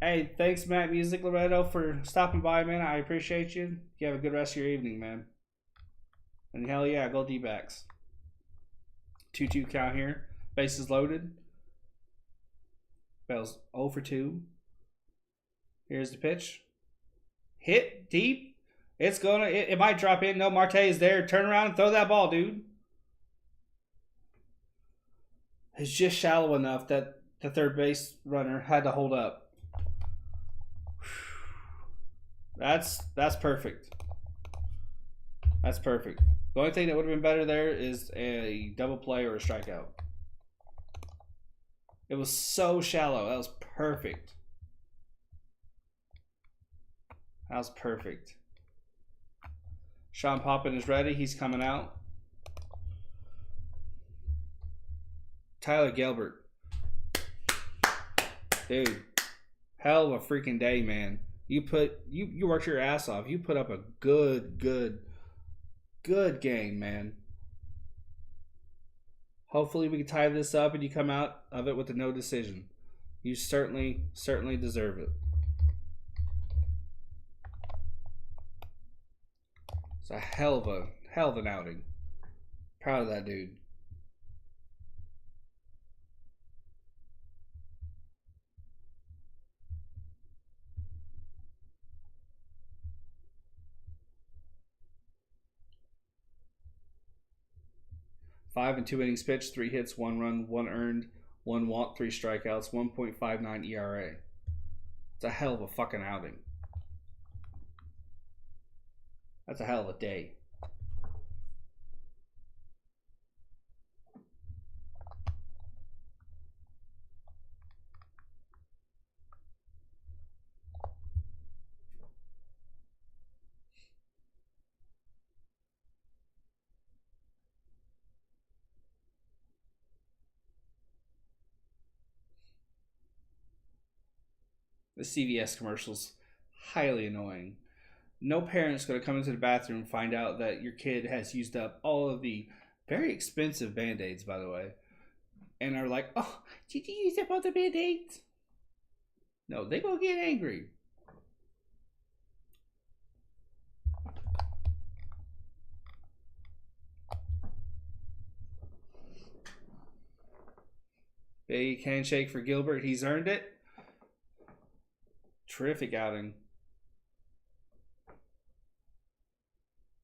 [SPEAKER 1] Hey, thanks, Matt Music Loretto, for stopping by, man. I appreciate you. You have a good rest of your evening, man. And hell yeah, go D-backs. 2-2 count here. Bases loaded. Bell's 0 for 2. Here's the pitch. Hit deep. It might drop in. No, Marte is there. Turn around and throw that ball, dude. It's just shallow enough that the third base runner had to hold up. That's perfect. That's perfect. The only thing that would have been better there is a double play or a strikeout. It was so shallow. That was perfect. That was perfect. Sean Poppin is ready. He's coming out. Tyler Gilbert. Dude. Hell of a freaking day, man. You worked your ass off. You put up a good game, man. Hopefully we can tie this up and you come out of it with a no decision. You certainly deserve it. It's a hell of an outing. Proud of that dude. Five and 2 innings pitched, 3 hits, 1 run, 1 earned, 1 walk, 3 strikeouts, 1.59 ERA. It's a hell of a fucking outing. That's a hell of a day. The CVS commercials, highly annoying. No parent's going to come into the bathroom and find out that your kid has used up all of the very expensive Band-Aids, by the way, and are like, "Oh, did you use up all the Band-Aids?" No, they gonna get angry. Big handshake for Gilbert. He's earned it. Terrific outing.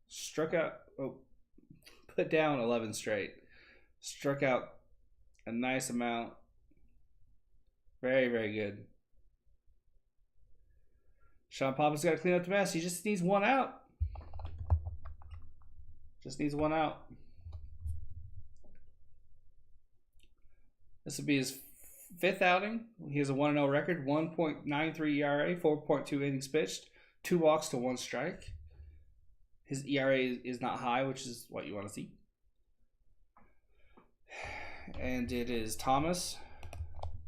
[SPEAKER 1] Struck out. Oh, put down 11 straight. Struck out a nice amount. Very, very good. Sean Poppin's got to clean up the mess. He just needs 1 out. Just needs 1 out. This would be his 5th outing. He has a 1-0 record, 1.93 ERA, 4.2 innings pitched, 2 walks to 1 strike. His ERA is not high, which is what you want to see. And it is Thomas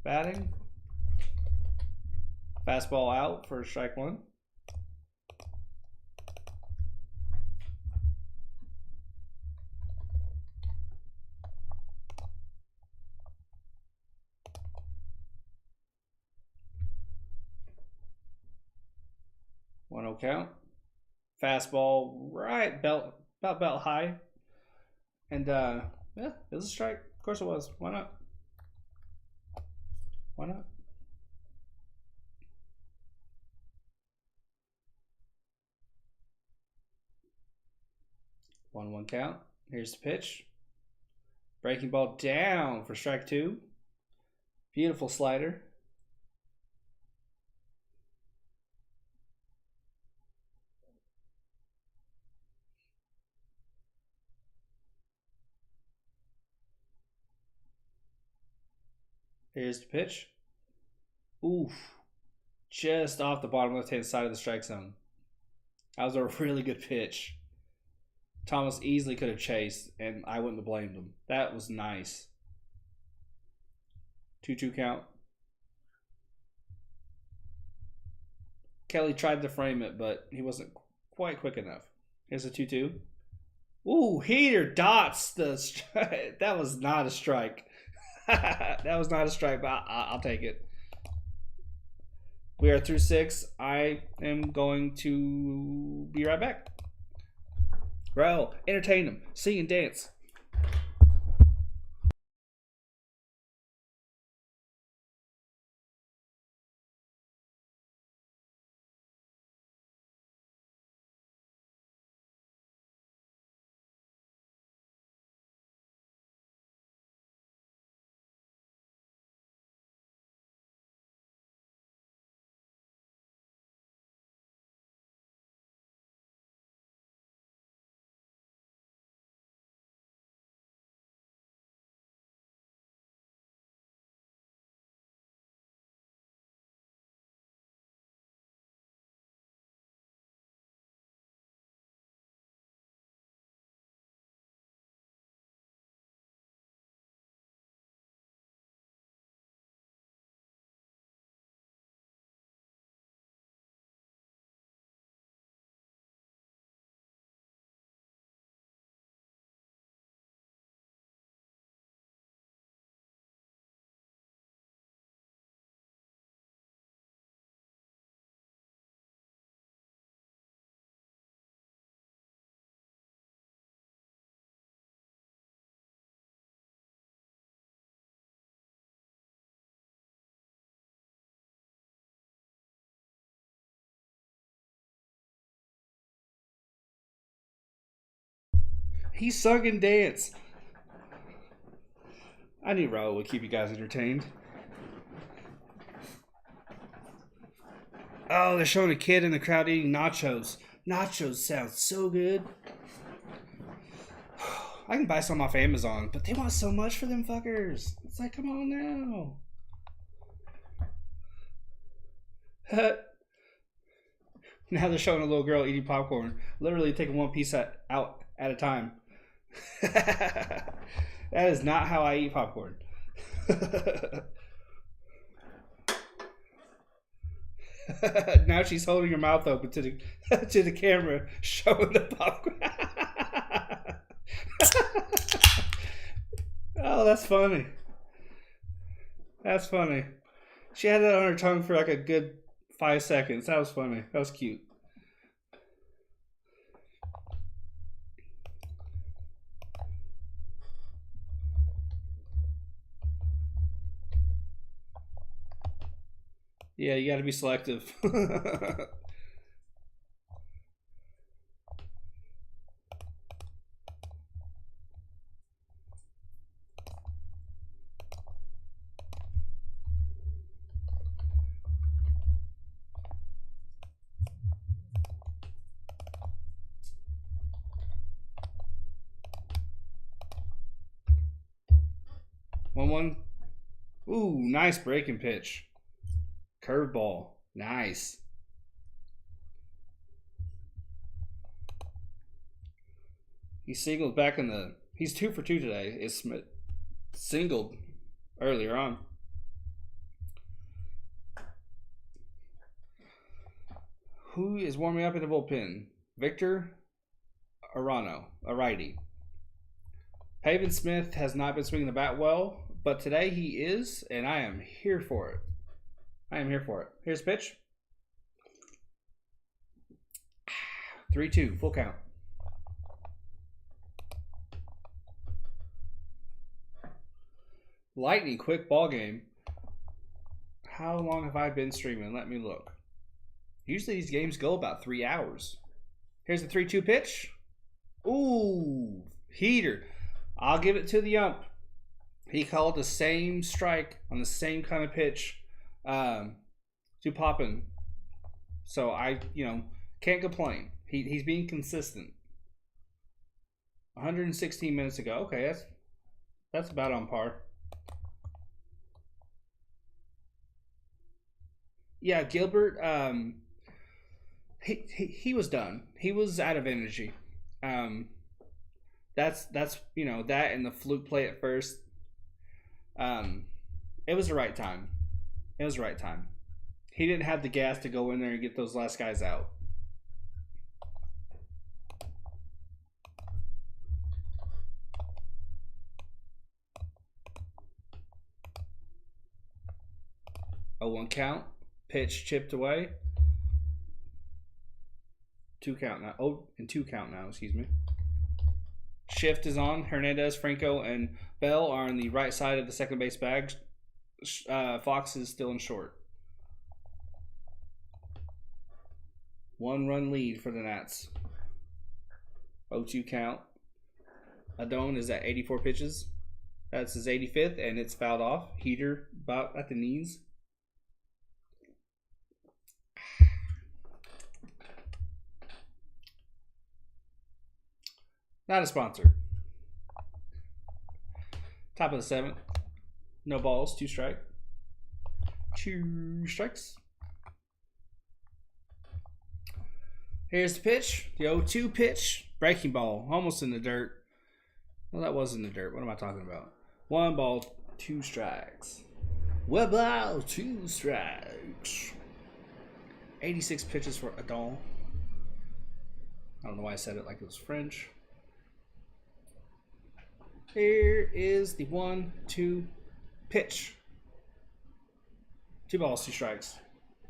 [SPEAKER 1] batting. Fastball out for strike one. One 0 count. Fastball right about belt high. And yeah, it was a strike. Of course it was. Why not? Why not? One count. Here's the pitch. Breaking ball down for strike two. Beautiful slider. Here's the pitch. Oof. Just off the bottom left-hand side of the strike zone. That was a really good pitch. Thomas easily could have chased, and I wouldn't have blamed him. That was nice. 2-2 count. Kelly tried to frame it, but he wasn't quite quick enough. Here's a 2-2. Ooh, heater dots. That was not a strike. That was not a strike, but I'll take it. We are through 6. I am going to be right back. Bro, entertain them. Sing and dance. He sung and danced. I knew Raul would keep you guys entertained. Oh, they're showing a kid in the crowd eating nachos. Nachos sounds so good. I can buy some off Amazon, but they want so much for them fuckers. It's like, come on now. Now they're showing a little girl eating popcorn, literally taking one piece out at a time. That is not how I eat popcorn. Now she's holding her mouth open to the camera, showing the popcorn. Oh, that's funny. That's funny. She had that on her tongue for like a good 5 seconds. That was funny. That was cute. Yeah, you got to be selective. 1-1. Ooh, nice breaking pitch. Curveball. Nice. He singled back in the... He's 2 for 2 today. It's singled earlier on. Who is warming up in the bullpen? Victor Arano, a righty. Pavin Smith has not been swinging the bat well, but today he is, and I am here for it. I am here for it. Here's pitch. 3-2, full count. Lightning quick ball game. How long have I been streaming? Let me look. Usually these games go about 3 hours. Here's the 3-2 pitch. Ooh, heater. I'll give it to the ump. He called the same strike on the same kind of pitch to Poppin. So I, can't complain. He's being consistent. 116 minutes ago. Okay, that's about on par. Yeah, Gilbert. He was done. He was out of energy. That's that and the fluke play at first. It was the right time. It was the right time. He didn't have the gas to go in there and get those last guys out. A 1 count. Pitch chipped away. 2 count now. Oh, and 2 count now, excuse me. Shift is on. Hernandez, Franco, and Bell are on the right side of the second base bag. Fox is still in short. 1-run lead for the Nats. 0-2 count. Adone is at 84 pitches. That's his 85th, and it's fouled off. Heater about at the knees. Not a sponsor. Top of the 7th. No balls, 2 strike. 2 strikes. Here's the pitch. The 0-2 pitch. Breaking ball. Almost in the dirt. Well, that was in the dirt. What am I talking about? 1 ball, 2 strikes. 1 ball, 2 strikes. 86 pitches for Adon. I don't know why I said it like it was French. Here is the 1-2 pitch. 2 balls, 2 strikes.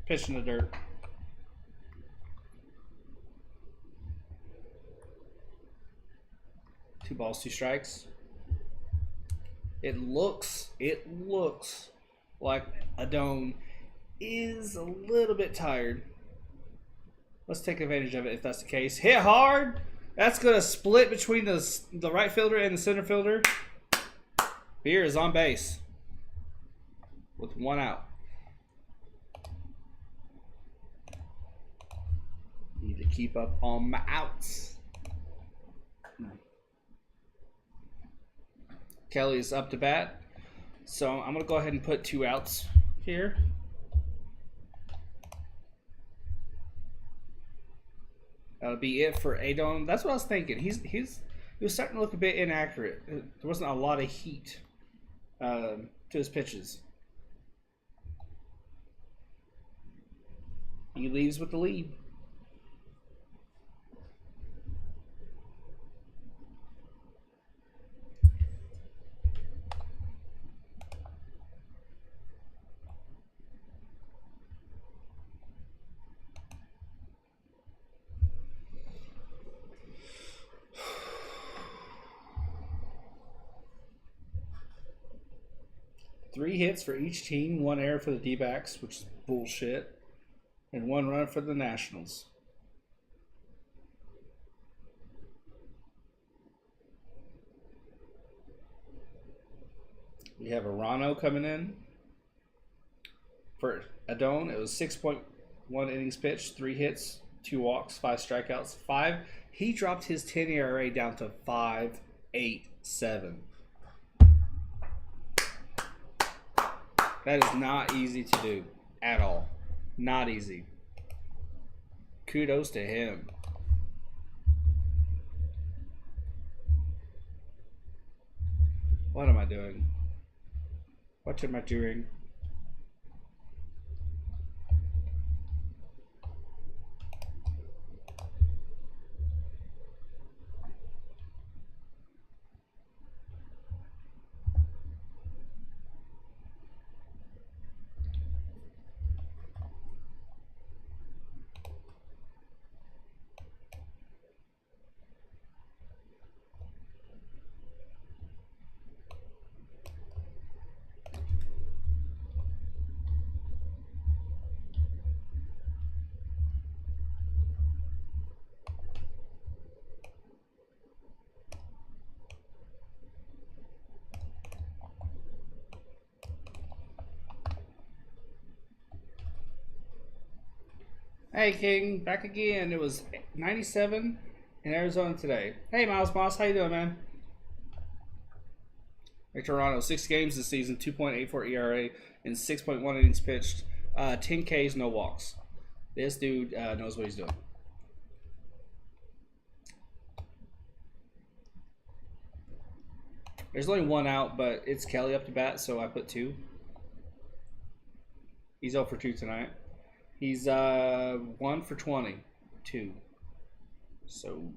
[SPEAKER 1] Pitch in the dirt. Two balls, 2 strikes. It looks like Adone is a little bit tired. Let's take advantage of it if that's the case. Hit hard. That's going to split between the right fielder and the center fielder. Beer is on base with 1 out. Need to keep up on my outs. Kelly's up to bat. So I'm going to go ahead and put 2 outs here. That'll be it for Adon. That's what I was thinking. He was starting to look a bit inaccurate. There wasn't a lot of heat to his pitches. He leaves with the lead. Three hits for each team, 1 error for the D-backs, which is bullshit, and 1 run for the Nationals. We have Arano coming in. For Adone, it was 6.1 innings pitched, 3 hits, 2 walks, 5 strikeouts, 5. He dropped his 10 ERA down to 5.87. That is not easy to do at all. Not easy. Kudos to him. What am I doing? What am I doing? Hey, King, back again. It was 97 in Arizona today. Hey, Miles Moss, how you doing, man? Hey, Toronto, 6 games this season, 2.84 ERA, and 6.1 innings pitched, 10 Ks, no walks. This dude knows what he's doing. There's only 1 out, but it's Kelly up to bat, so I put 2. He's 0 for 2 tonight. He's 1 for 20, 2. So,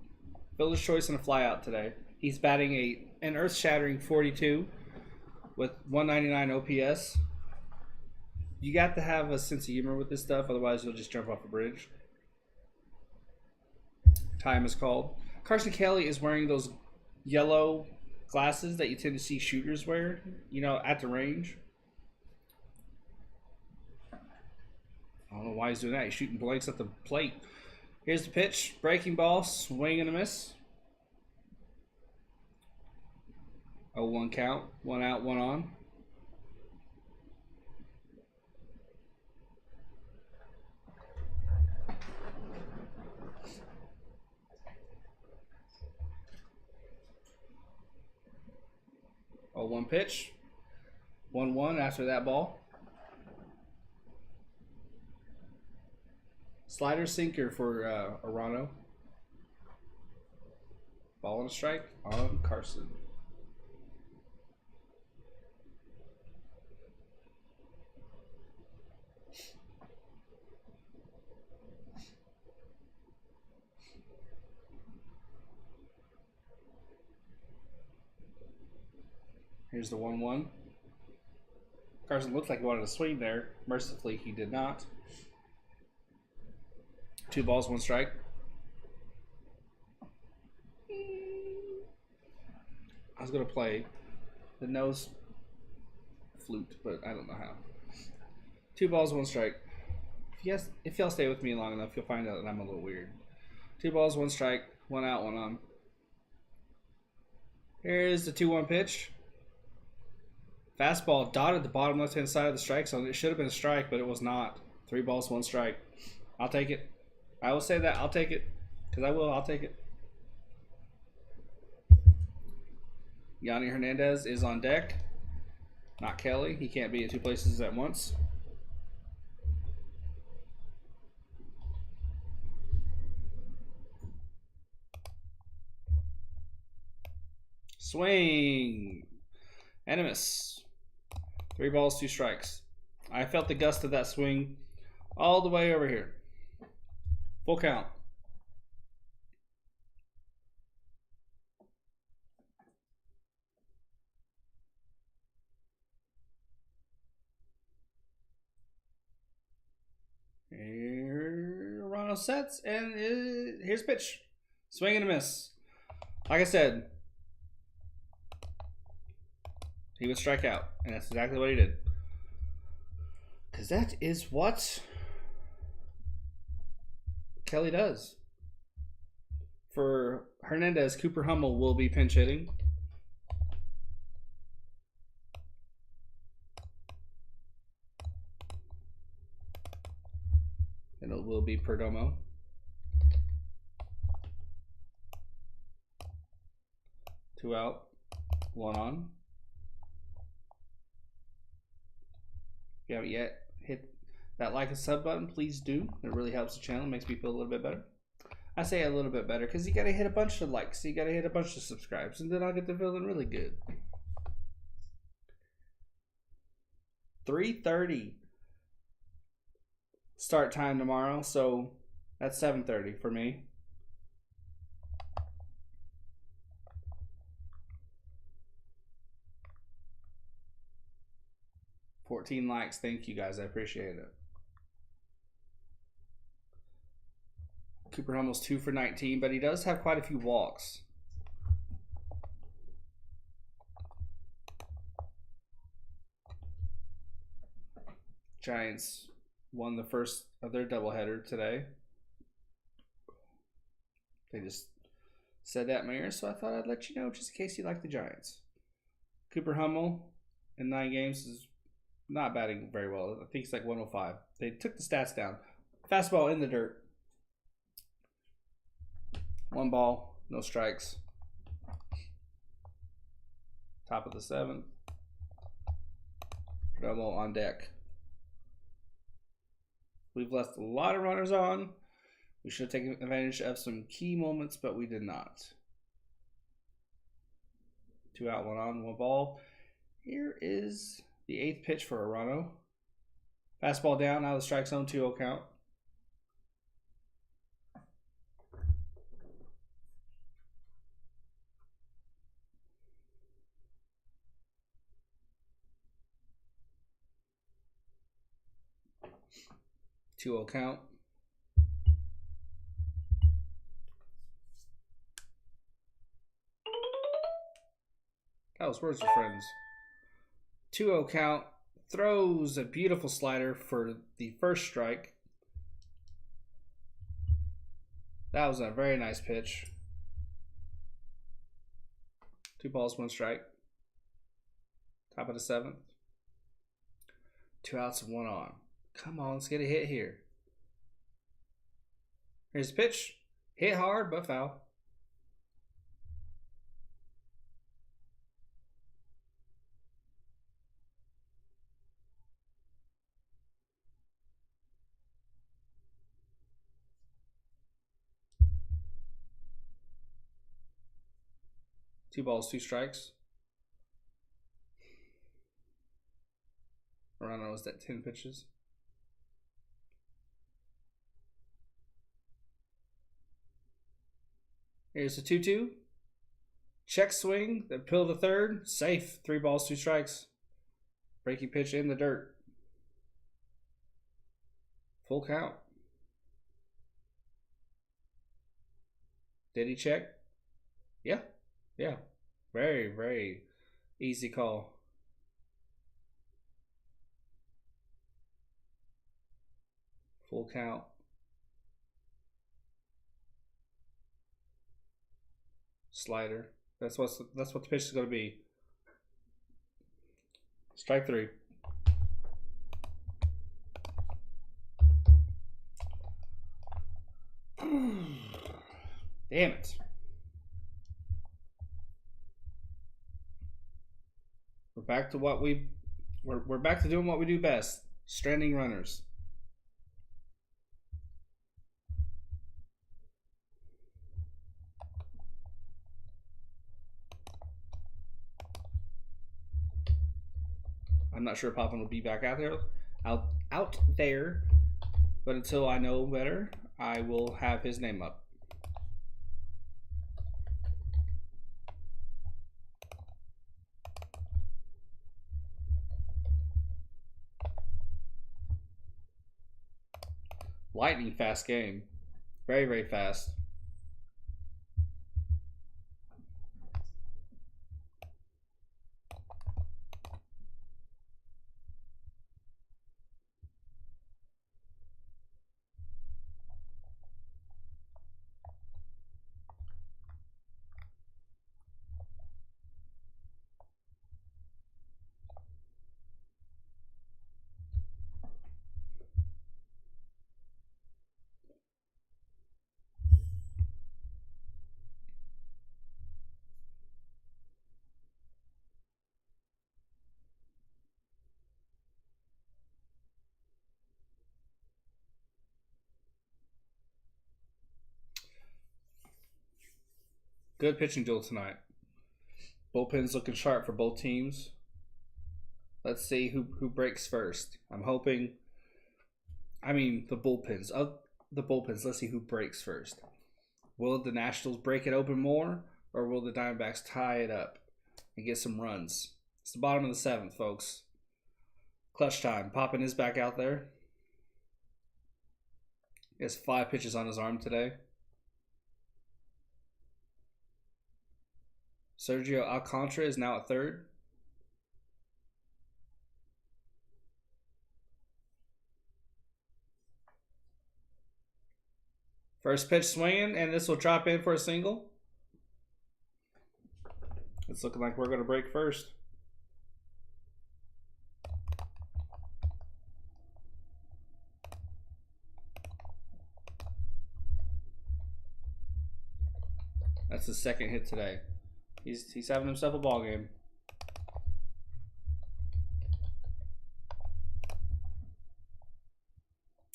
[SPEAKER 1] fielder's choice and a flyout today. He's batting an earth-shattering 42 with 199 OPS. You got to have a sense of humor with this stuff, otherwise you'll just jump off a bridge. Time is called. Carson Kelly is wearing those yellow glasses that you tend to see shooters wear, you know, at the range. I don't know why he's doing that. He's shooting blanks at the plate. Here's the pitch. Breaking ball. Swing and a miss. 0-1 count. 1 out, 1 on. One pitch. 1-1 after that ball. Slider sinker for Arano. Ball and a strike on Carson. Here's the 1-1. Carson looked like he wanted to swing there. Mercifully, he did not. 2 balls, 1 strike. I was going to play the nose flute, but I don't know how. 2 balls, 1 strike. If y'all stay with me long enough, you'll find out that I'm a little weird. 2 balls, 1 strike. 1 out, 1 on. Here's the 2-1 pitch. Fastball dotted the bottom left-hand side of the strike zone. It should have been a strike, but it was not. 3 balls, 1 strike. I'll take it. I will say that. I'll take it. Because I will. I'll take it. Yanni Hernandez is on deck. Not Kelly. He can't be at 2 places at once. Swing. And a miss. 3 balls, 2 strikes. I felt the gust of that swing all the way over here. Full count. Here, Ronald sets, and here's pitch. Swing and a miss. Like I said, he would strike out, and that's exactly what he did. Because that is what Kelly does. For Hernandez, Cooper Hummel will be pinch hitting. And it will be Perdomo. Two out, 1 on. If you haven't yet hit that like and sub button, please do. It really helps the channel, makes me feel a little bit better. I say a little bit better because you got to hit a bunch of likes, you got to hit a bunch of subscribes, and then I'll get to feeling really good. 3:30 start time tomorrow, so that's 7:30 for me. $14 likes. Thank you guys. I appreciate it. Cooper Hummel's 2 for 19, but he does have quite a few walks. Giants won the first of their doubleheader today. They just said that, Mayor, so I thought I'd let you know just in case you like the Giants. Cooper Hummel in 9 games is not batting very well. I think he's like 105. They took the stats down. Fastball in the dirt. 1 ball, no strikes. Top of the 7th. Perdomo on deck. We've left a lot of runners on. We should have taken advantage of some key moments, but we did not. 2 out, 1 on, 1 ball. Here is the 8th pitch for Arano. Fastball down, out of the strike zone, 2-0 count. Two-0 count. That was Words with Friends. 2-0 count. Throws a beautiful slider for the first strike. That was a very nice pitch. 2 balls, 1 strike. Top of the 7th. 2 outs and 1 on. Come on, let's get a hit here. Here's the pitch. Hit hard, but foul. Two balls, 2 strikes. Arano was at 10 pitches. Here's the 2-2. Check swing, the pill to third, safe. 3 balls, 2 strikes. Breaking pitch in the dirt. Full count. Did he check? Yeah. Yeah. Very, very easy call. Full count. Slider. That's what the pitch is going to be. Strike 3. Damn it. We're back to we're back to doing what we do best. Stranding runners. I'm not sure Poppin will be back out there, but until I know better, I will have his name up. Lightning fast game. Very, very fast. Good pitching duel tonight. Bullpen's looking sharp for both teams. Let's see who breaks first. I'm hoping. I mean the bullpens. Of the bullpens, let's see who breaks first. Will the Nationals break it open more, or will the Diamondbacks tie it up and get some runs? It's the bottom of the 7th, folks. Clutch time. Poppin is back out there. He has 5 pitches on his arm today. Sergio Alcantara is now at 3rd. First pitch swinging, and this will drop in for a single. It's looking like we're going to break first. That's his second hit today. He's having himself a ball game.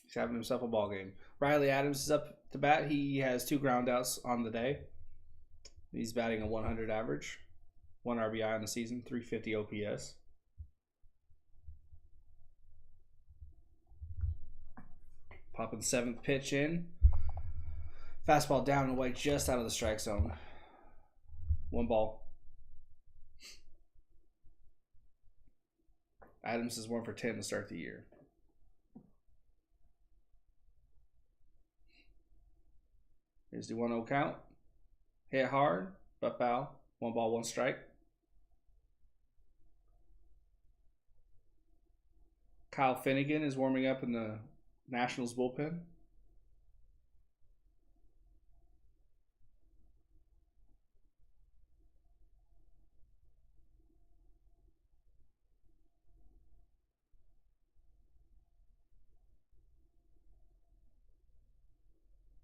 [SPEAKER 1] He's having himself a ball game. Riley Adams is up to bat. He has 2 ground outs on the day. He's batting a 100 average, 1 RBI on the season, 350 OPS. Popping 7th pitch in. Fastball down and away, just out of the strike zone. 1 ball. Adams is 1 for 10 to start the year. Here's the 1-0 count. Hit hard, but foul. 1 ball, 1 strike. Kyle Finnegan is warming up in the Nationals bullpen.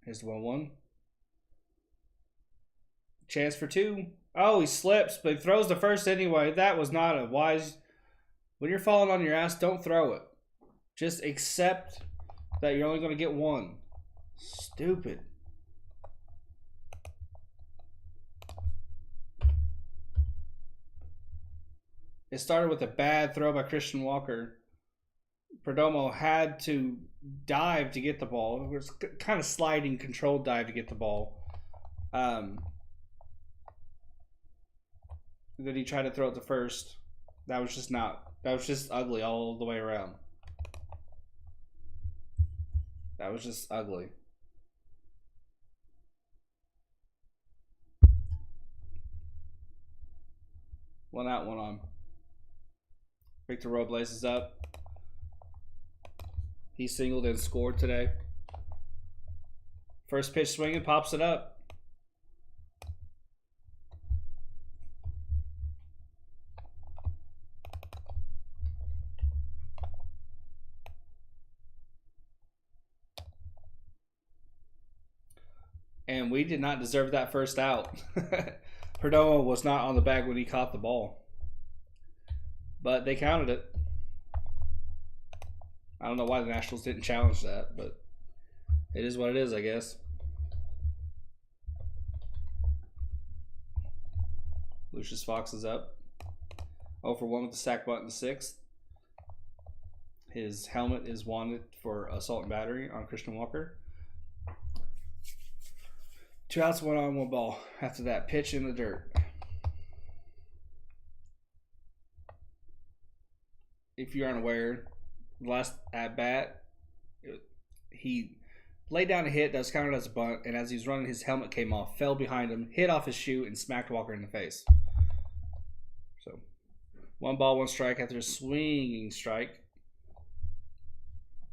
[SPEAKER 1] Here's the 1-1. Chance for 2. Oh, he slips, but he throws the first anyway. That was not a wise... When you're falling on your ass, don't throw it. Just accept that you're only going to get 1. Stupid. It started with a bad throw by Christian Walker. Perdomo had to dive to get the ball. It was kind of sliding, controlled dive to get the ball. Then he tried to throw it to first. That was just ugly all the way around. That was just ugly. One out, 1 on. Victor Robles is up. He singled and scored today. First pitch swinging, pops it up. And we did not deserve that first out. Perdomo was not on the bag when he caught the ball. But they counted it. I don't know why the Nationals didn't challenge that, but it is what it is, I guess. Lucius Fox is up. 0 for 1 with the sack bunt in the 6th. His helmet is wanted for assault and battery on Christian Walker. 2 outs, 1 on, 1 ball. After that, pitch in the dirt. If you aren't aware, last at bat, he laid down a hit that was counted as a bunt, and as he was running, his helmet came off, fell behind him, hit off his shoe, and smacked Walker in the face. So, 1 ball, 1 strike after a swinging strike.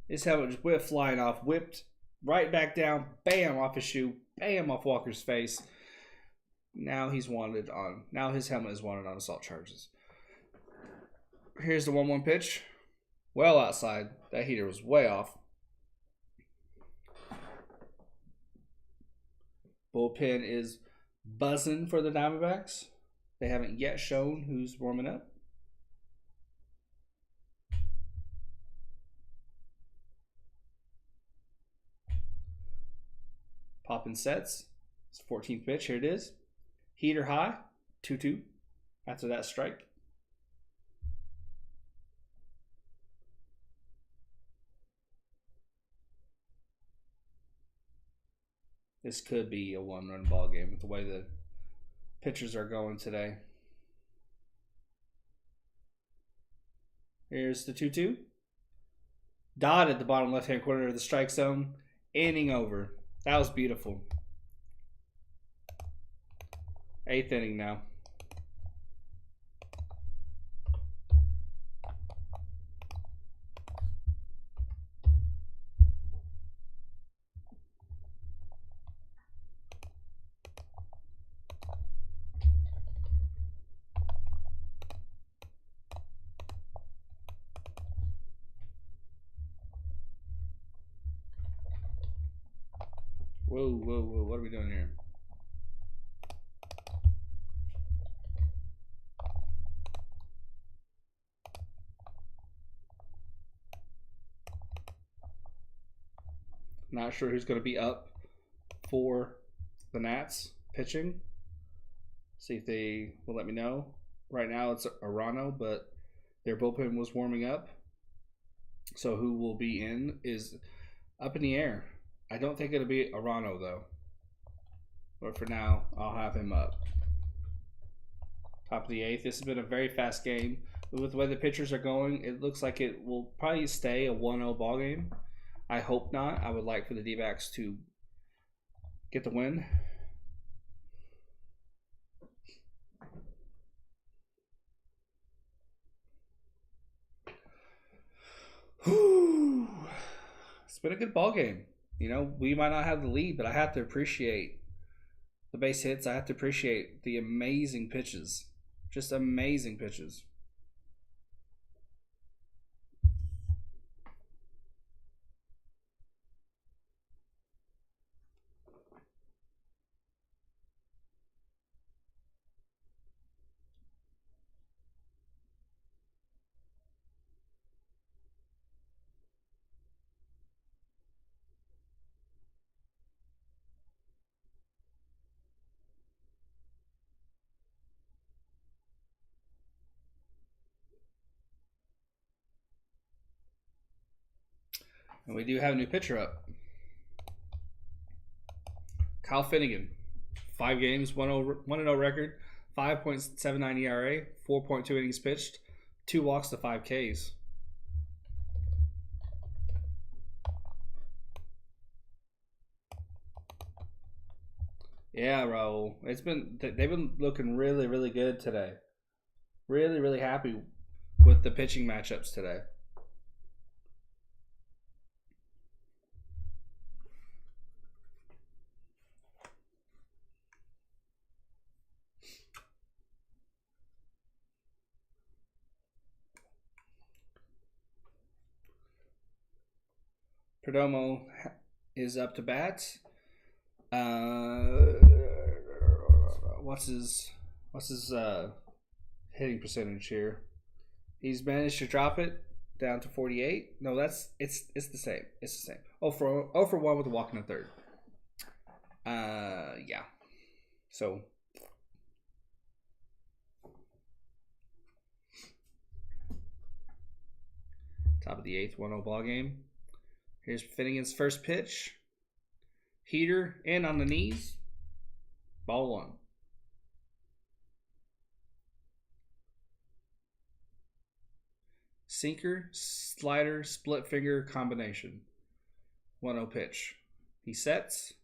[SPEAKER 1] His helmet just whipped flying off, whipped right back down, bam, off his shoe, bam, off Walker's face. Now he's wanted on. Now his helmet is wanted on assault charges. Here's the 1-1 pitch. Well outside. That heater was way off. Bullpen is buzzing for the Diamondbacks. They haven't yet shown who's warming up. Popping sets. It's 14th pitch. Here it is. Heater high. 2-2. After that strike. This could be a 1-run ball game with the way the pitchers are going today. Here's the 2-2. Dotted the bottom left-hand corner of the strike zone. Inning over. That was beautiful. 8th inning now. Whoa, whoa, whoa. What are we doing here? Not sure who's going to be up for the Nats pitching. See if they will let me know. Right now it's Arano, but their bullpen was warming up. So who will be in is up in the air. I don't think it'll be Arano though. But for now, I'll have him up. Top of the 8th. This has been a very fast game. But with the way the pitchers are going, it looks like it will probably stay a 1-0 ball game. I hope not. I would like for the D-backs to get the win. Whew. It's been a good ball game. You know, we might not have the lead, but I have to appreciate the base hits. I have to appreciate the amazing pitches. Just amazing pitches. And we do have a new pitcher up. Kyle Finnegan. 5 games, 1-0 record, 5.79 ERA, 4.2 innings pitched, 2 walks to 5 Ks. Yeah, Raul. They've been looking really, really good today. Really, really happy with the pitching matchups today. Perdomo is up to bat. What's his hitting percentage here? He's managed to drop it down to 48. No, it's the same. It's the same. 0 for 1 with a walk in the third. Yeah. So top of the 8th, 1-0 ball game. Here's Finnegan's first pitch. Heater in on the knees. Ball 1. Sinker, slider, split finger combination. 1-0 pitch. He sets.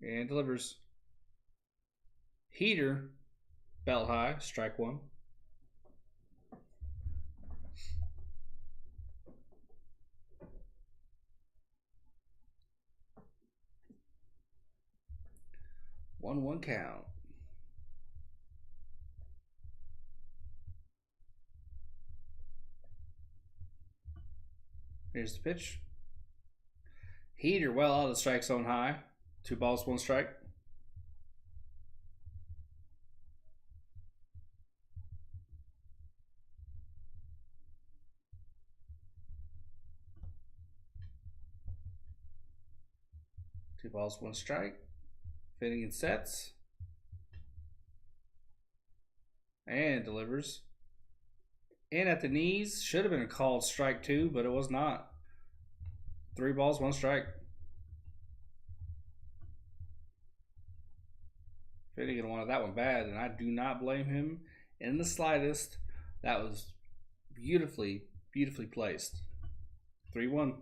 [SPEAKER 1] And delivers. Heater, belt high, strike 1. One count. Here's the pitch. Heater well out of the strike zone high. 2 balls, 1 strike. Two balls, 1 strike. Finnegan sets. And delivers. In at the knees. Should have been a called strike 2, but it was not. 3 balls, 1 strike. Finnegan wanted that one bad, and I do not blame him in the slightest. That was beautifully, beautifully placed. 3-1.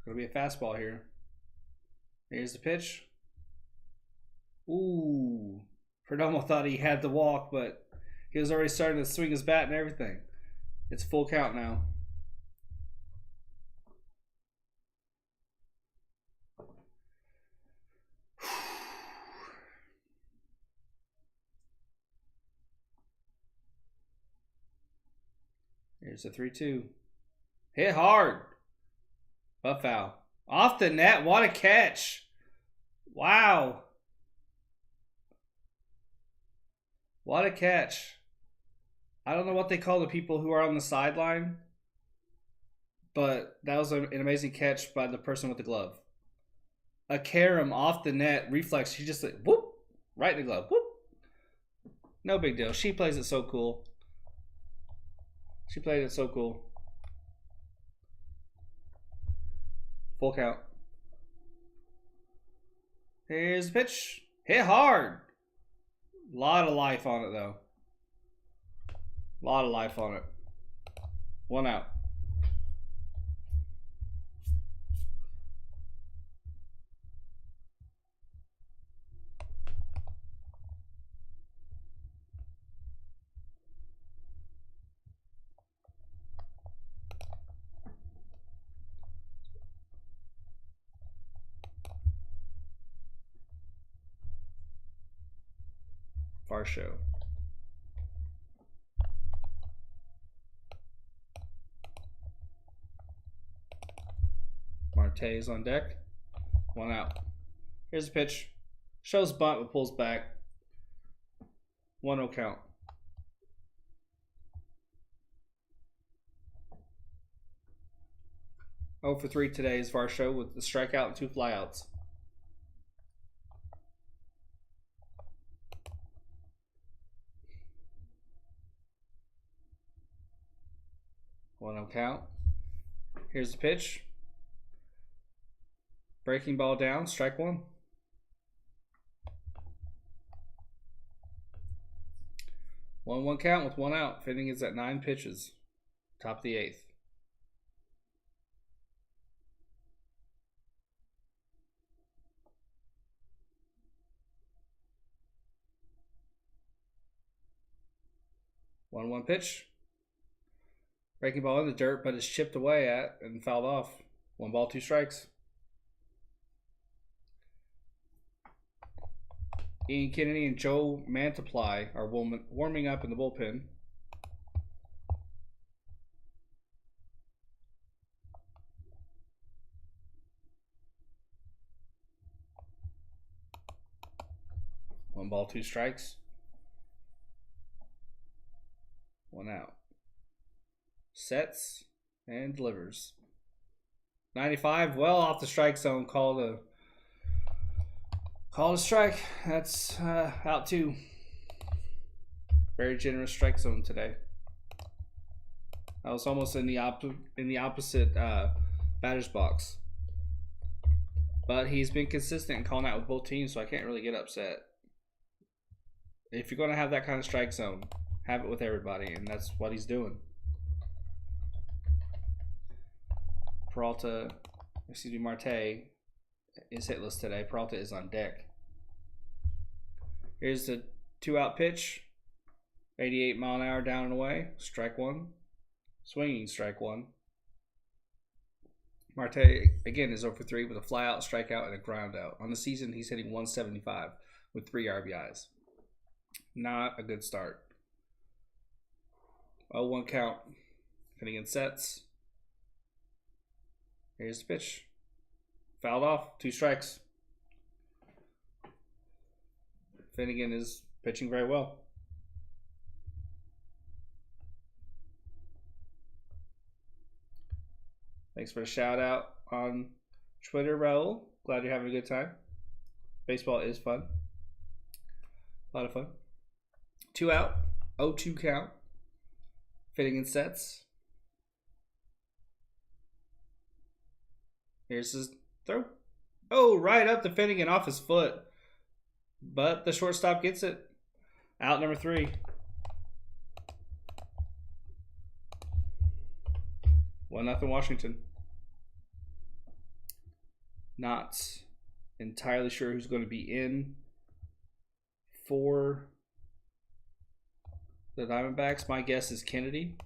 [SPEAKER 1] Gonna be a fastball here. Here's the pitch. Ooh. Perdomo thought he had the walk, but he was already starting to swing his bat and everything. It's full count now. Here's the 3-2. Hit hard. Butt foul. Off the net. What a catch. Wow. What a catch. I don't know what they call the people who are on the sideline, but that was an amazing catch by the person with the glove. A carom off the net reflex. She just like whoop right in the glove. Whoop. No big deal. She plays it so cool. She played it so cool. Full count. Here's the pitch. Hit hard. A lot of life on it though. A lot of life on it. 1 out. Far show. Marte's on deck. 1 out. Here's the pitch. Shows bunt but pulls back. 1-0 count. 0 for 3 today is Varsho with the strikeout and 2 flyouts. One count. Here's the pitch. Breaking ball down, strike 1. 1-1 count with 1 out. Fitting is at 9 pitches. Top of the 8th. One pitch. Breaking ball in the dirt, but it's chipped away at and fouled off. 1 ball, 2 strikes. Ian Kennedy and Joe Mantiply are warming up in the bullpen. One ball, 2 strikes. 1 out. Sets and delivers. 95, well off the strike zone. Called a strike. That's out 2. Very generous strike zone today. I was almost in the opposite batter's box, but he's been consistent in calling out with both teams, so I can't really get upset. If you're going to have that kind of strike zone, have it with everybody, and that's what he's doing. Marte is hitless today. Peralta is on deck. Here's the 2-out pitch. 88 mile an hour down and away. Strike 1. Swinging strike 1. Marte again is 0 for 3 with a flyout, strikeout, and a ground out. On the season, he's hitting 175 with 3 RBIs. Not a good start. 0-1 count. Finnegan sets. Here's the pitch. Fouled off. 2 strikes. Finnegan is pitching very well. Thanks for the shout out on Twitter, Raul. Glad you're having a good time. Baseball is fun. A lot of fun. 2 out. 0-2 count. Finnegan sets. Here's his throw. Oh, right up to Finnegan off his foot. But the shortstop gets it. Out number 3. 1-0 Washington. Not entirely sure who's going to be in for the Diamondbacks. My guess is Kennedy.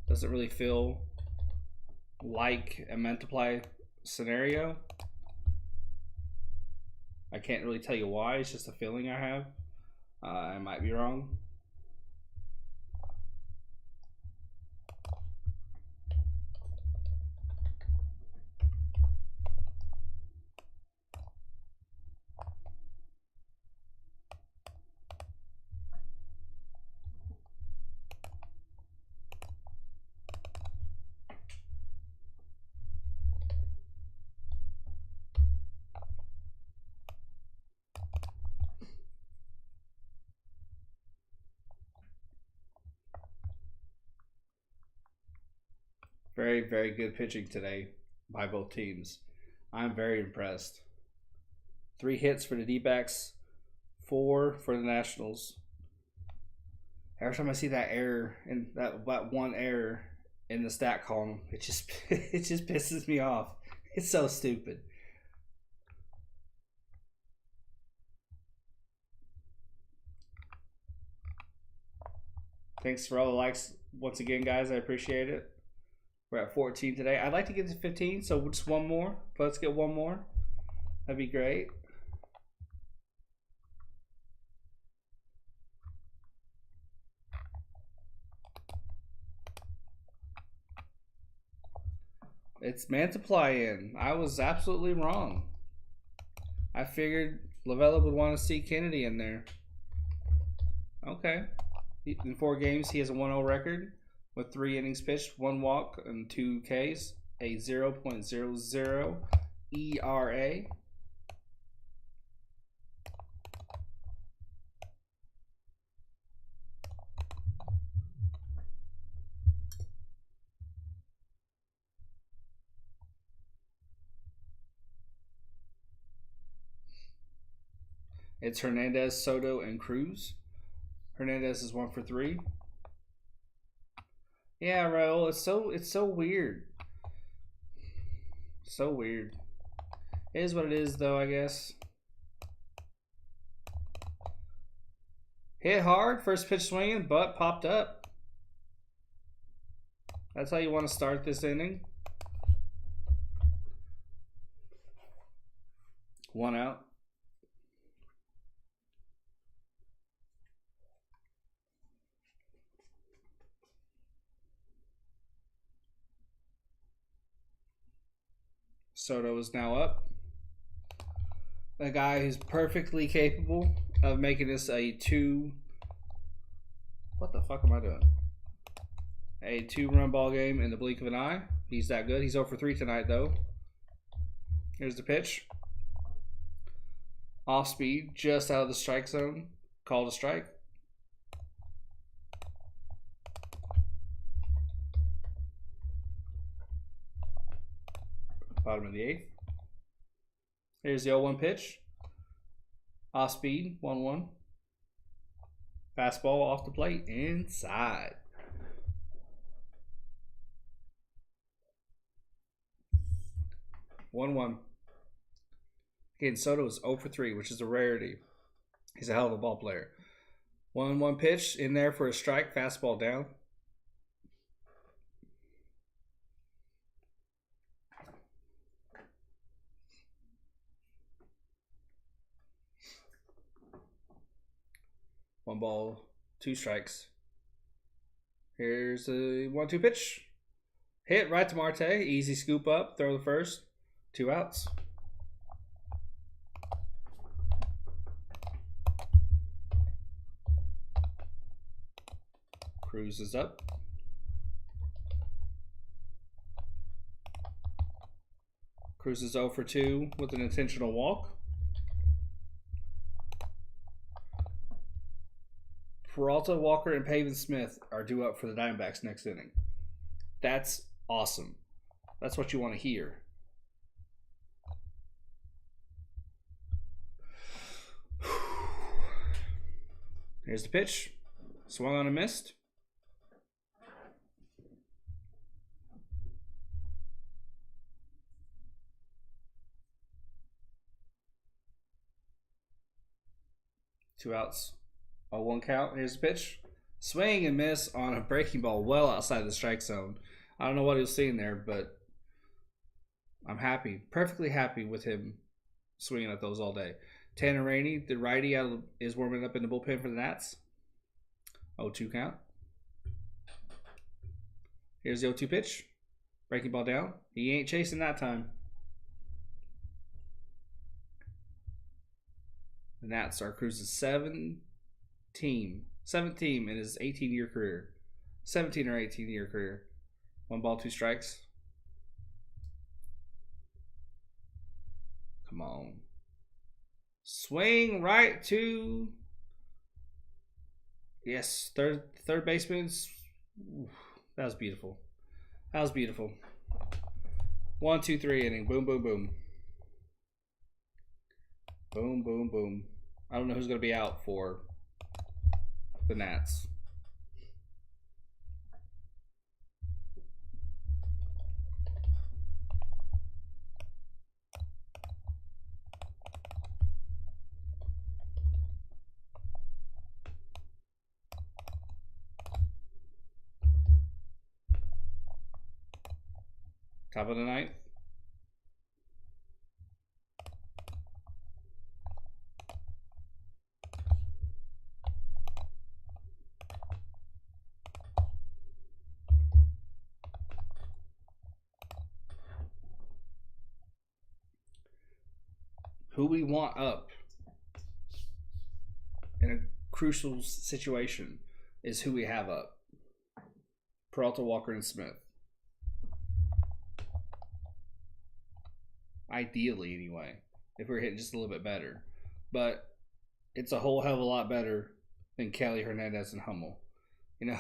[SPEAKER 1] Doesn't really feel like a Mantiply scenario. I can't really tell you why. It's just a feeling I have. I might be wrong. Very, very good pitching today by both teams. I'm very impressed. 3 hits for the D-backs, 4 for the Nationals. Every time I see that error and that one error in the stat column, it just pisses me off. It's so stupid. Thanks for all the likes once again, guys. I appreciate it. We're at 14 today. I'd like to get to 15, so just one more. Let's get one more. That'd be great. It's Mantiply-in. I was absolutely wrong. I figured Lavella would want to see Kennedy in there. Okay. In 4 games, he has a 1-0 record with 3 innings pitched, 1 walk, and 2 Ks, a 0.00 ERA. It's Hernandez, Soto, and Cruz. Hernandez is 1 for 3. Yeah, Raul, it's so weird. So weird. It is what it is, though, I guess. Hit hard, first pitch swinging, but popped up. That's how you want to start this inning. 1 out. Soto is now up. A guy who's perfectly capable of making this a 2. What the fuck am I doing? A 2-run ball game in the blink of an eye. He's that good. He's 0 for 3 tonight, though. Here's the pitch. Off speed, just out of the strike zone. Called a strike. Bottom of the 8th. Here's the 0-1 pitch. Off speed, 1-1. Fastball off the plate, inside. One. Again, Soto is 0 for 3, which is a rarity. He's a hell of a ball player. 1-1 pitch in there for a strike. Fastball down. One ball, 2 strikes. Here's a 1-2 pitch. Hit right to Marte. Easy scoop up. Throw the first. 2 outs. Cruz is up. Cruz is 0 for 2 with an intentional walk. Peralta, Walker, and Pavin Smith are due up for the Diamondbacks next inning. That's awesome. That's what you want to hear. Here's the pitch. Swung on and missed. Two outs. 0-1 count. Here's the pitch. Swing and miss on a breaking ball well outside the strike zone. I don't know what he was seeing there, but I'm happy. Perfectly happy with him swinging at those all day. Tanner Rainey, the righty, is warming up in the bullpen for the Nats. 0-2 count. Here's the 0-2 pitch. Breaking ball down. He ain't chasing that time. The Nats are Cruz's 7th team in his 18-year career. 17 or 18-year career. 1 ball, 2 strikes. Come on. Swing right to... Yes, third baseman. Oof, that was beautiful. That was beautiful. 1, 2, 3 inning. Boom, boom, boom. Boom, boom, boom. I don't know who's going to be out for the Nats. Top of the ninth. Who we want up in a crucial situation is who we have up. Peralta, Walker, and Smith. Ideally, anyway, if we're hitting just a little bit better. But it's a whole hell of a lot better than Kelly, Hernandez, and Hummel. You know,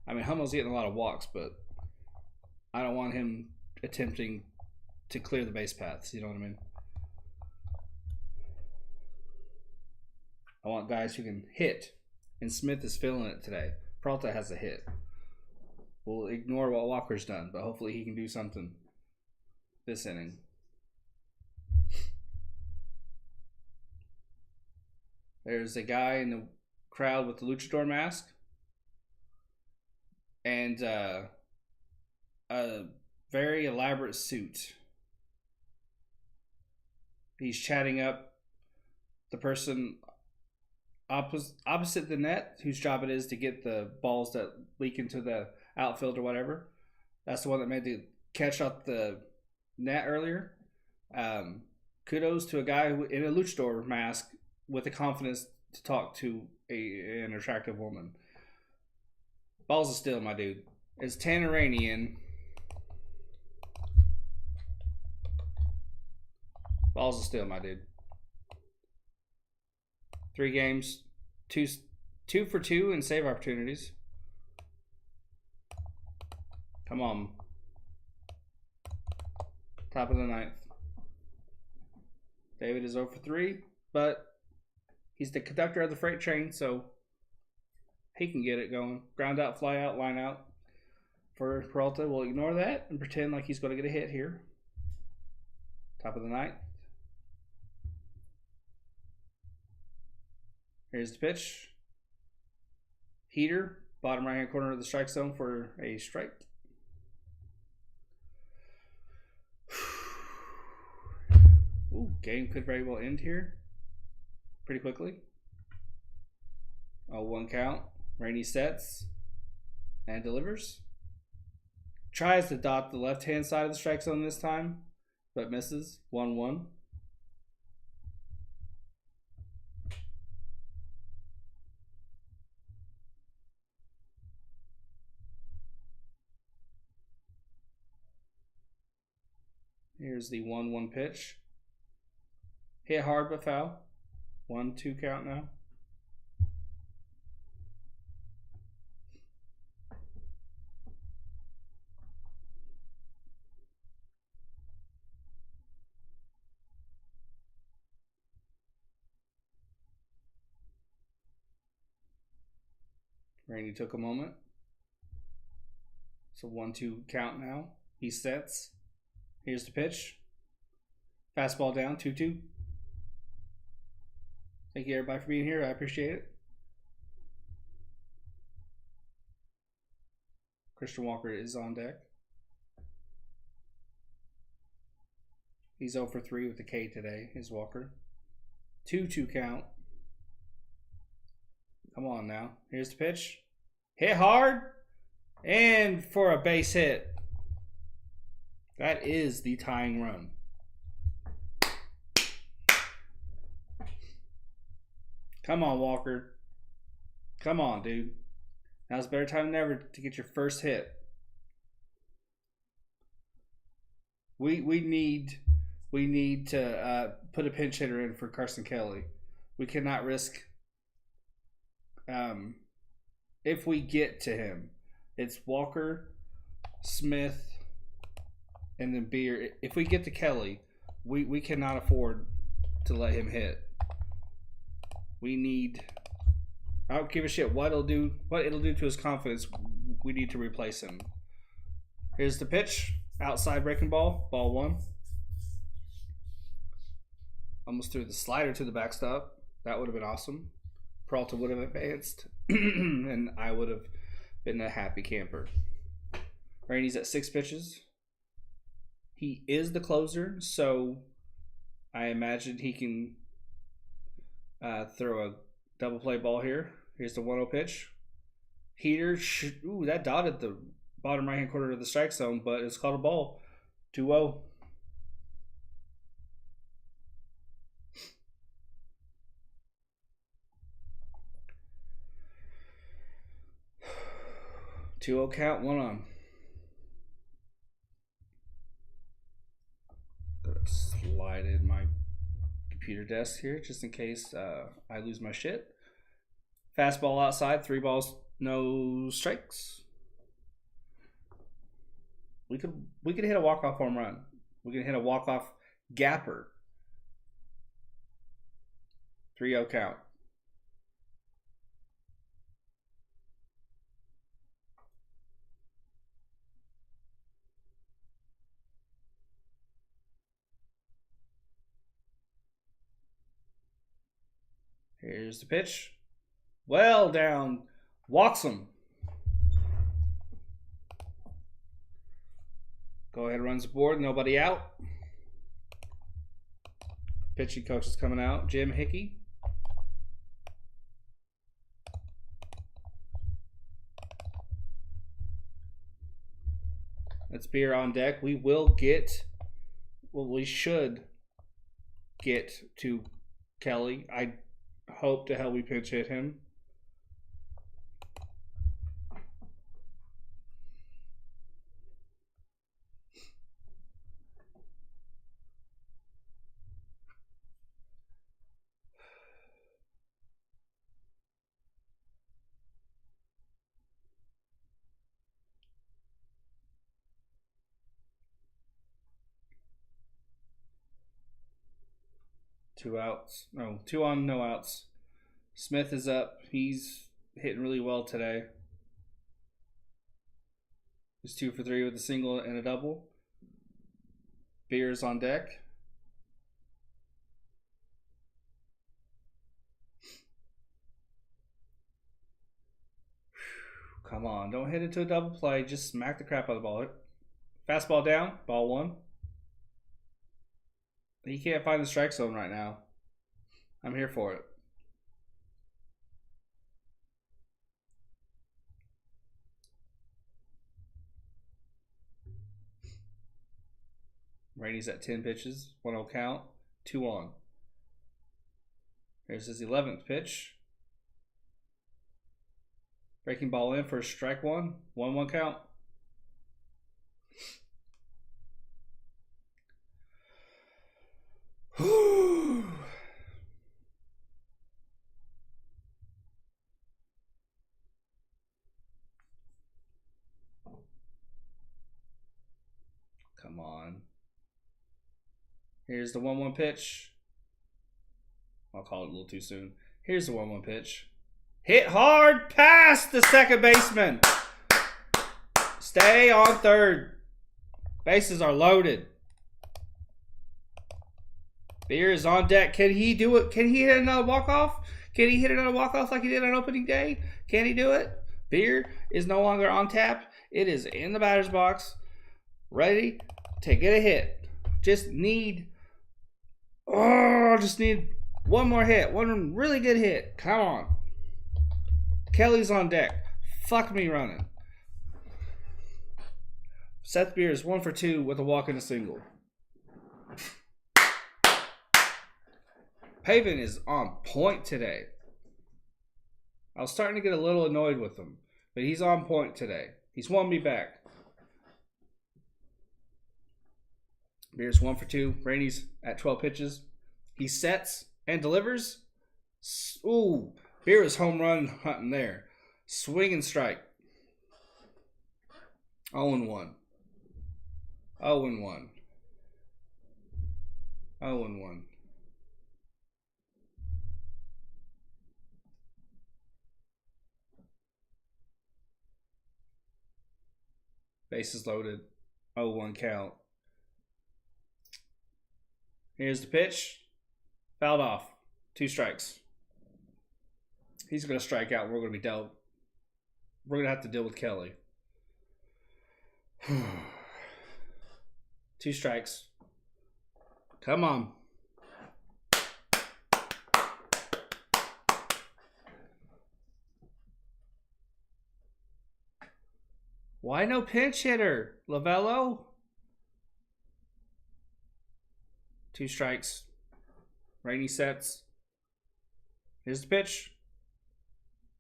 [SPEAKER 1] I mean, Hummel's getting a lot of walks, but I don't want him attempting to clear the base paths. You know what I mean? I want guys who can hit, and Smith is feeling it today. Peralta has a hit. We'll ignore what Walker's done, but hopefully he can do something this inning. There's a guy in the crowd with the luchador mask and a very elaborate suit. He's chatting up the person opposite the net, whose job it is to get the balls that leak into the outfield or whatever. That's the one that made the catch off the net earlier. Kudos to a guy in a luchador mask with the confidence to talk to an attractive woman. Balls are still, my dude. It's Tanner Rainey in. Balls are still, my dude. 3 games, two for 2 in save opportunities. Come on. Top of the ninth. David is 0 for 3, but he's the conductor of the freight train, so he can get it going. Ground out, fly out, line out for Peralta. We'll ignore that and pretend like he's going to get a hit here. Top of the ninth. Here's the pitch. Heater, bottom right-hand corner of the strike zone for a strike. Ooh, game could very well end here pretty quickly. 1 count. Rainey sets and delivers. Tries to dot the left-hand side of the strike zone this time, but misses. 1-1. Here's the 1-1 pitch. Hit hard but foul. 1-2 count now. Rainey took a moment. It's a 1-2 count now. He sets. Here's the pitch. Fastball down, 2-2. Thank you, everybody, for being here. I appreciate it. Christian Walker is on deck. He's 0 for 3 with the K today, is Walker. 2-2 count. Come on now. Here's the pitch. Hit hard. And for a base hit. That is the tying run. Come on, Walker. Come on, dude. Now's a better time than ever to get your first hit. We need to put a pinch hitter in for Carson Kelly. We cannot risk if we get to him. It's Walker Smith, and then Beer. If we get to Kelly, we cannot afford to let him hit. We need. I don't give a shit what it'll do to his confidence. We need to replace him. Here's the pitch. Outside breaking ball. Ball 1. Almost threw the slider to the backstop. That would have been awesome. Peralta would have advanced. And I would have been a happy camper. Rainey's at 6 pitches. He is the closer, so I imagine he can throw a double play ball here. Here's the 1-0 pitch. Heater. Ooh, that dotted the bottom right-hand corner of the strike zone, but it's called a ball. 2-0. Count, 1 on. Gotta slide in my computer desk here just in case I lose my shit. Fastball outside, 3 balls, no strikes. We could hit a walk-off home run. We could hit a walk-off gapper. 3-0 count. Here's the pitch. Well down. Walks him. Go ahead, runs the board. Nobody out. Pitching coach is coming out. Jim Hickey. That's Beer on deck. We will get, well, we should get to Kelly. I hope to hell we pinch hit him. Two outs. No, 2 on, no outs. Smith is up. He's hitting really well today. He's 2 for 3 with a single and a double. Beer's on deck. Come on, don't hit it to a double play. Just smack the crap out of the ball. Fastball down, ball 1. He can't find the strike zone right now. I'm here for it. Rainey's at 10 pitches, 1-0 count, 2 on. Here's his 11th pitch. Breaking ball in for strike 1, 1-1 count. Come on. Here's the 1-1 pitch. I'll call it a little too soon. Here's the 1-1 pitch. Hit hard past the second baseman. Stay on third. Bases are loaded. Beer is on deck. Can he do it? Can he hit another walk-off? Can he hit another walk-off like he did on opening day? Can he do it? Beer is no longer on tap. It is in the batter's box. Ready to get a hit. Just need one more hit. One really good hit. Come on. Kelly's on deck. Fuck me running. Seth Beer is 1 for 2 with a walk and a single. Pavin is on point today. I was starting to get a little annoyed with him, but he's on point today. He's won me back. Beer's 1 for 2. Rainey's at 12 pitches. He sets and delivers. Ooh, Beer is home run hunting there. Swing and strike. 0-1. 0-1. 0-1. Bases loaded. 0-1 count. Here's the pitch. Fouled off. 2 strikes. He's going to strike out. We're going to be dealt. We're going to have to deal with Kelly. 2 strikes. Come on. Why no pinch hitter? Lavello? 2 strikes. Rainey sets. Here's the pitch.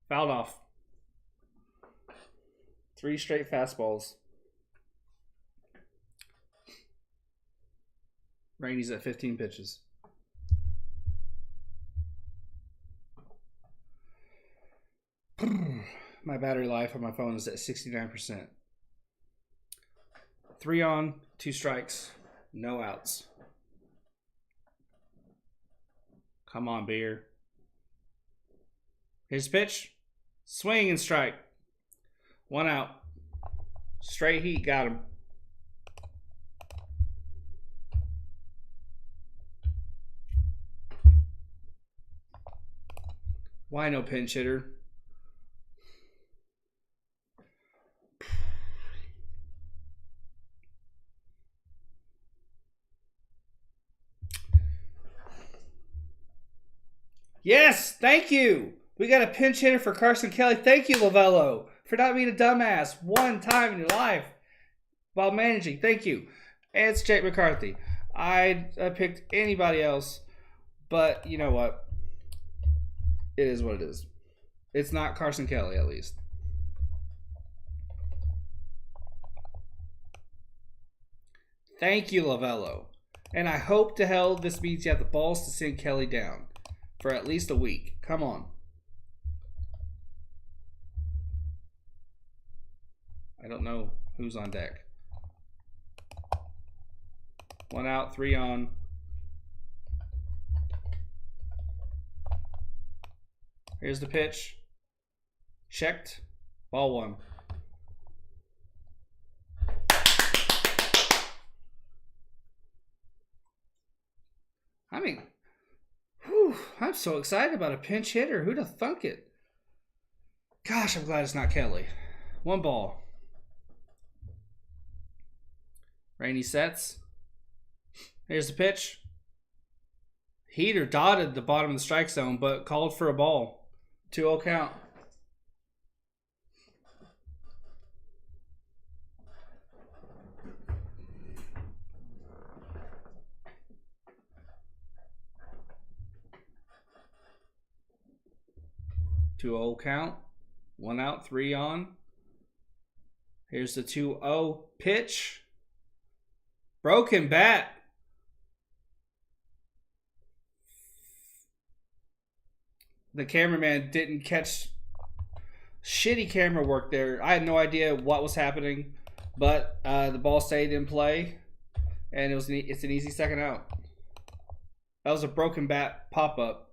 [SPEAKER 1] Fouled off. 3 straight fastballs. Rainey's at 15 pitches. My battery life on my phone is at 69%. 3 on, 2 strikes, no outs. Come on, Beer. Here's the pitch. Swing and strike. 1 out. Straight heat, got him. Why no pinch hitter? Yes, thank you. We got a pinch hitter for Carson Kelly. Thank you, Lavello, for not being a dumbass one time in your life while managing. Thank you. And it's Jake McCarthy. I picked anybody else, but you know what? It is what it is. It's not Carson Kelly, at least. Thank you, Lavello. And I hope to hell this means you have the balls to send Kelly down for at least a week. Come on. I don't know who's on deck. 1 out, 3 on. Here's the pitch. Checked. Ball 1. I mean, I'm so excited about a pinch hitter. Who'd have thunk it? Gosh, I'm glad it's not Kelly. 1 ball. Rainey sets. Here's the pitch. Heater dotted the bottom of the strike zone, but called for a ball. 2-0 count. Count. 1 out, 3 on. Here's the 2-0 pitch. Broken bat. The cameraman didn't catch. Shitty camera work there. I had no idea what was happening, but the ball stayed in play, and it's an easy second out. That was a broken bat pop-up.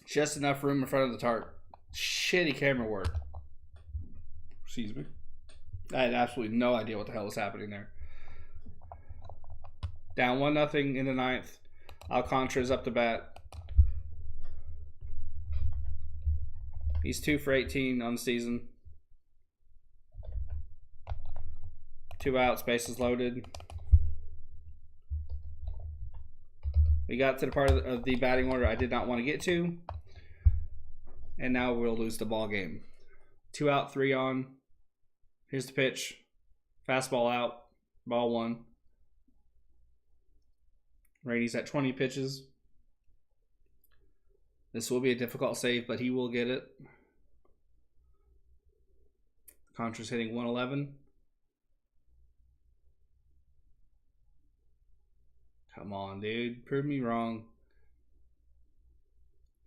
[SPEAKER 1] Just enough room in front of the tarp. Shitty camera work. Excuse me. I had absolutely no idea what the hell was happening there. Down 1-0 in the 9th. Alcantara's up to bat. He's 2 for 18 on the season. 2 outs, bases loaded. We got to the part of the batting order I did not want to get to. And now we'll lose the ball game. 2 out, 3 on. Here's the pitch. Fastball out. Ball 1. Rainey's at 20 pitches. This will be a difficult save, but he will get it. Contra's hitting 111. Come on, dude. Prove me wrong.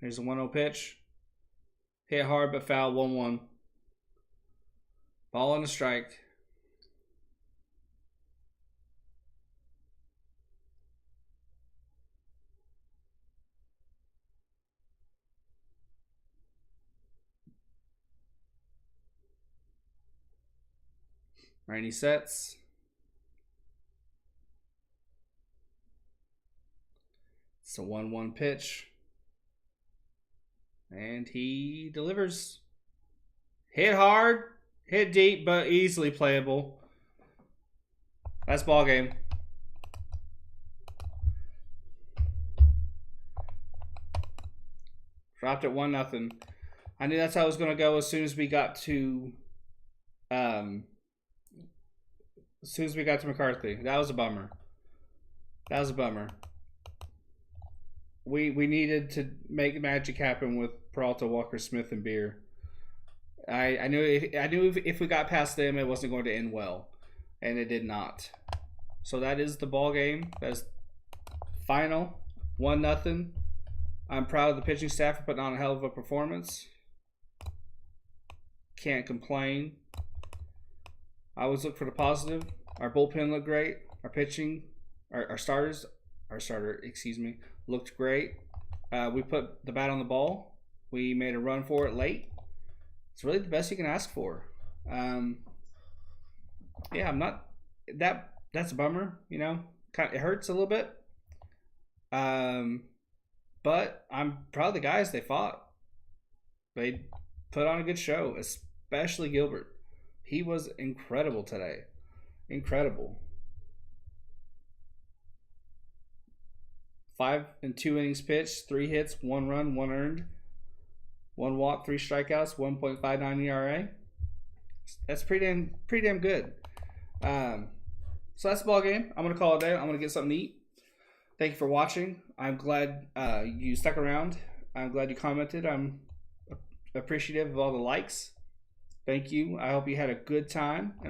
[SPEAKER 1] Here's a 1-0 pitch. Hit hard but foul, 1-1. Ball and a strike. Rainy sets. It's a 1-1 pitch. And he delivers. Hit hard, hit deep, but easily playable. That's ball game. Dropped it 1-0. I knew that's how it was going to go as soon as we got to McCarthy. That was a bummer. That was a bummer. We needed to make magic happen with Peralta, Walker, Smith, and Beer. I knew if we got past them, it wasn't going to end well, and it did not. So that is the ball game. That's final 1-0. I'm proud of the pitching staff for putting on a hell of a performance. Can't complain. I always look for the positive. Our bullpen looked great. Our pitching, our starter, looked great. We put the bat on the ball. We made a run for it late. It's really the best you can ask for. Yeah, I'm not that's a bummer, you know. It hurts a little bit. But I'm proud of the guys. They fought. They put on a good show, especially Gilbert. He was incredible today. Incredible. 5 and 2 innings pitched, 3 hits, 1 run, 1 earned, 1 walk, 3 strikeouts, 1.59 ERA. That's pretty damn good. So that's the ball game. I'm gonna call it a day. I'm gonna get something to eat. Thank you for watching. I'm glad you stuck around. I'm glad you commented. I'm appreciative of all the likes. Thank you. I hope you had a good time. And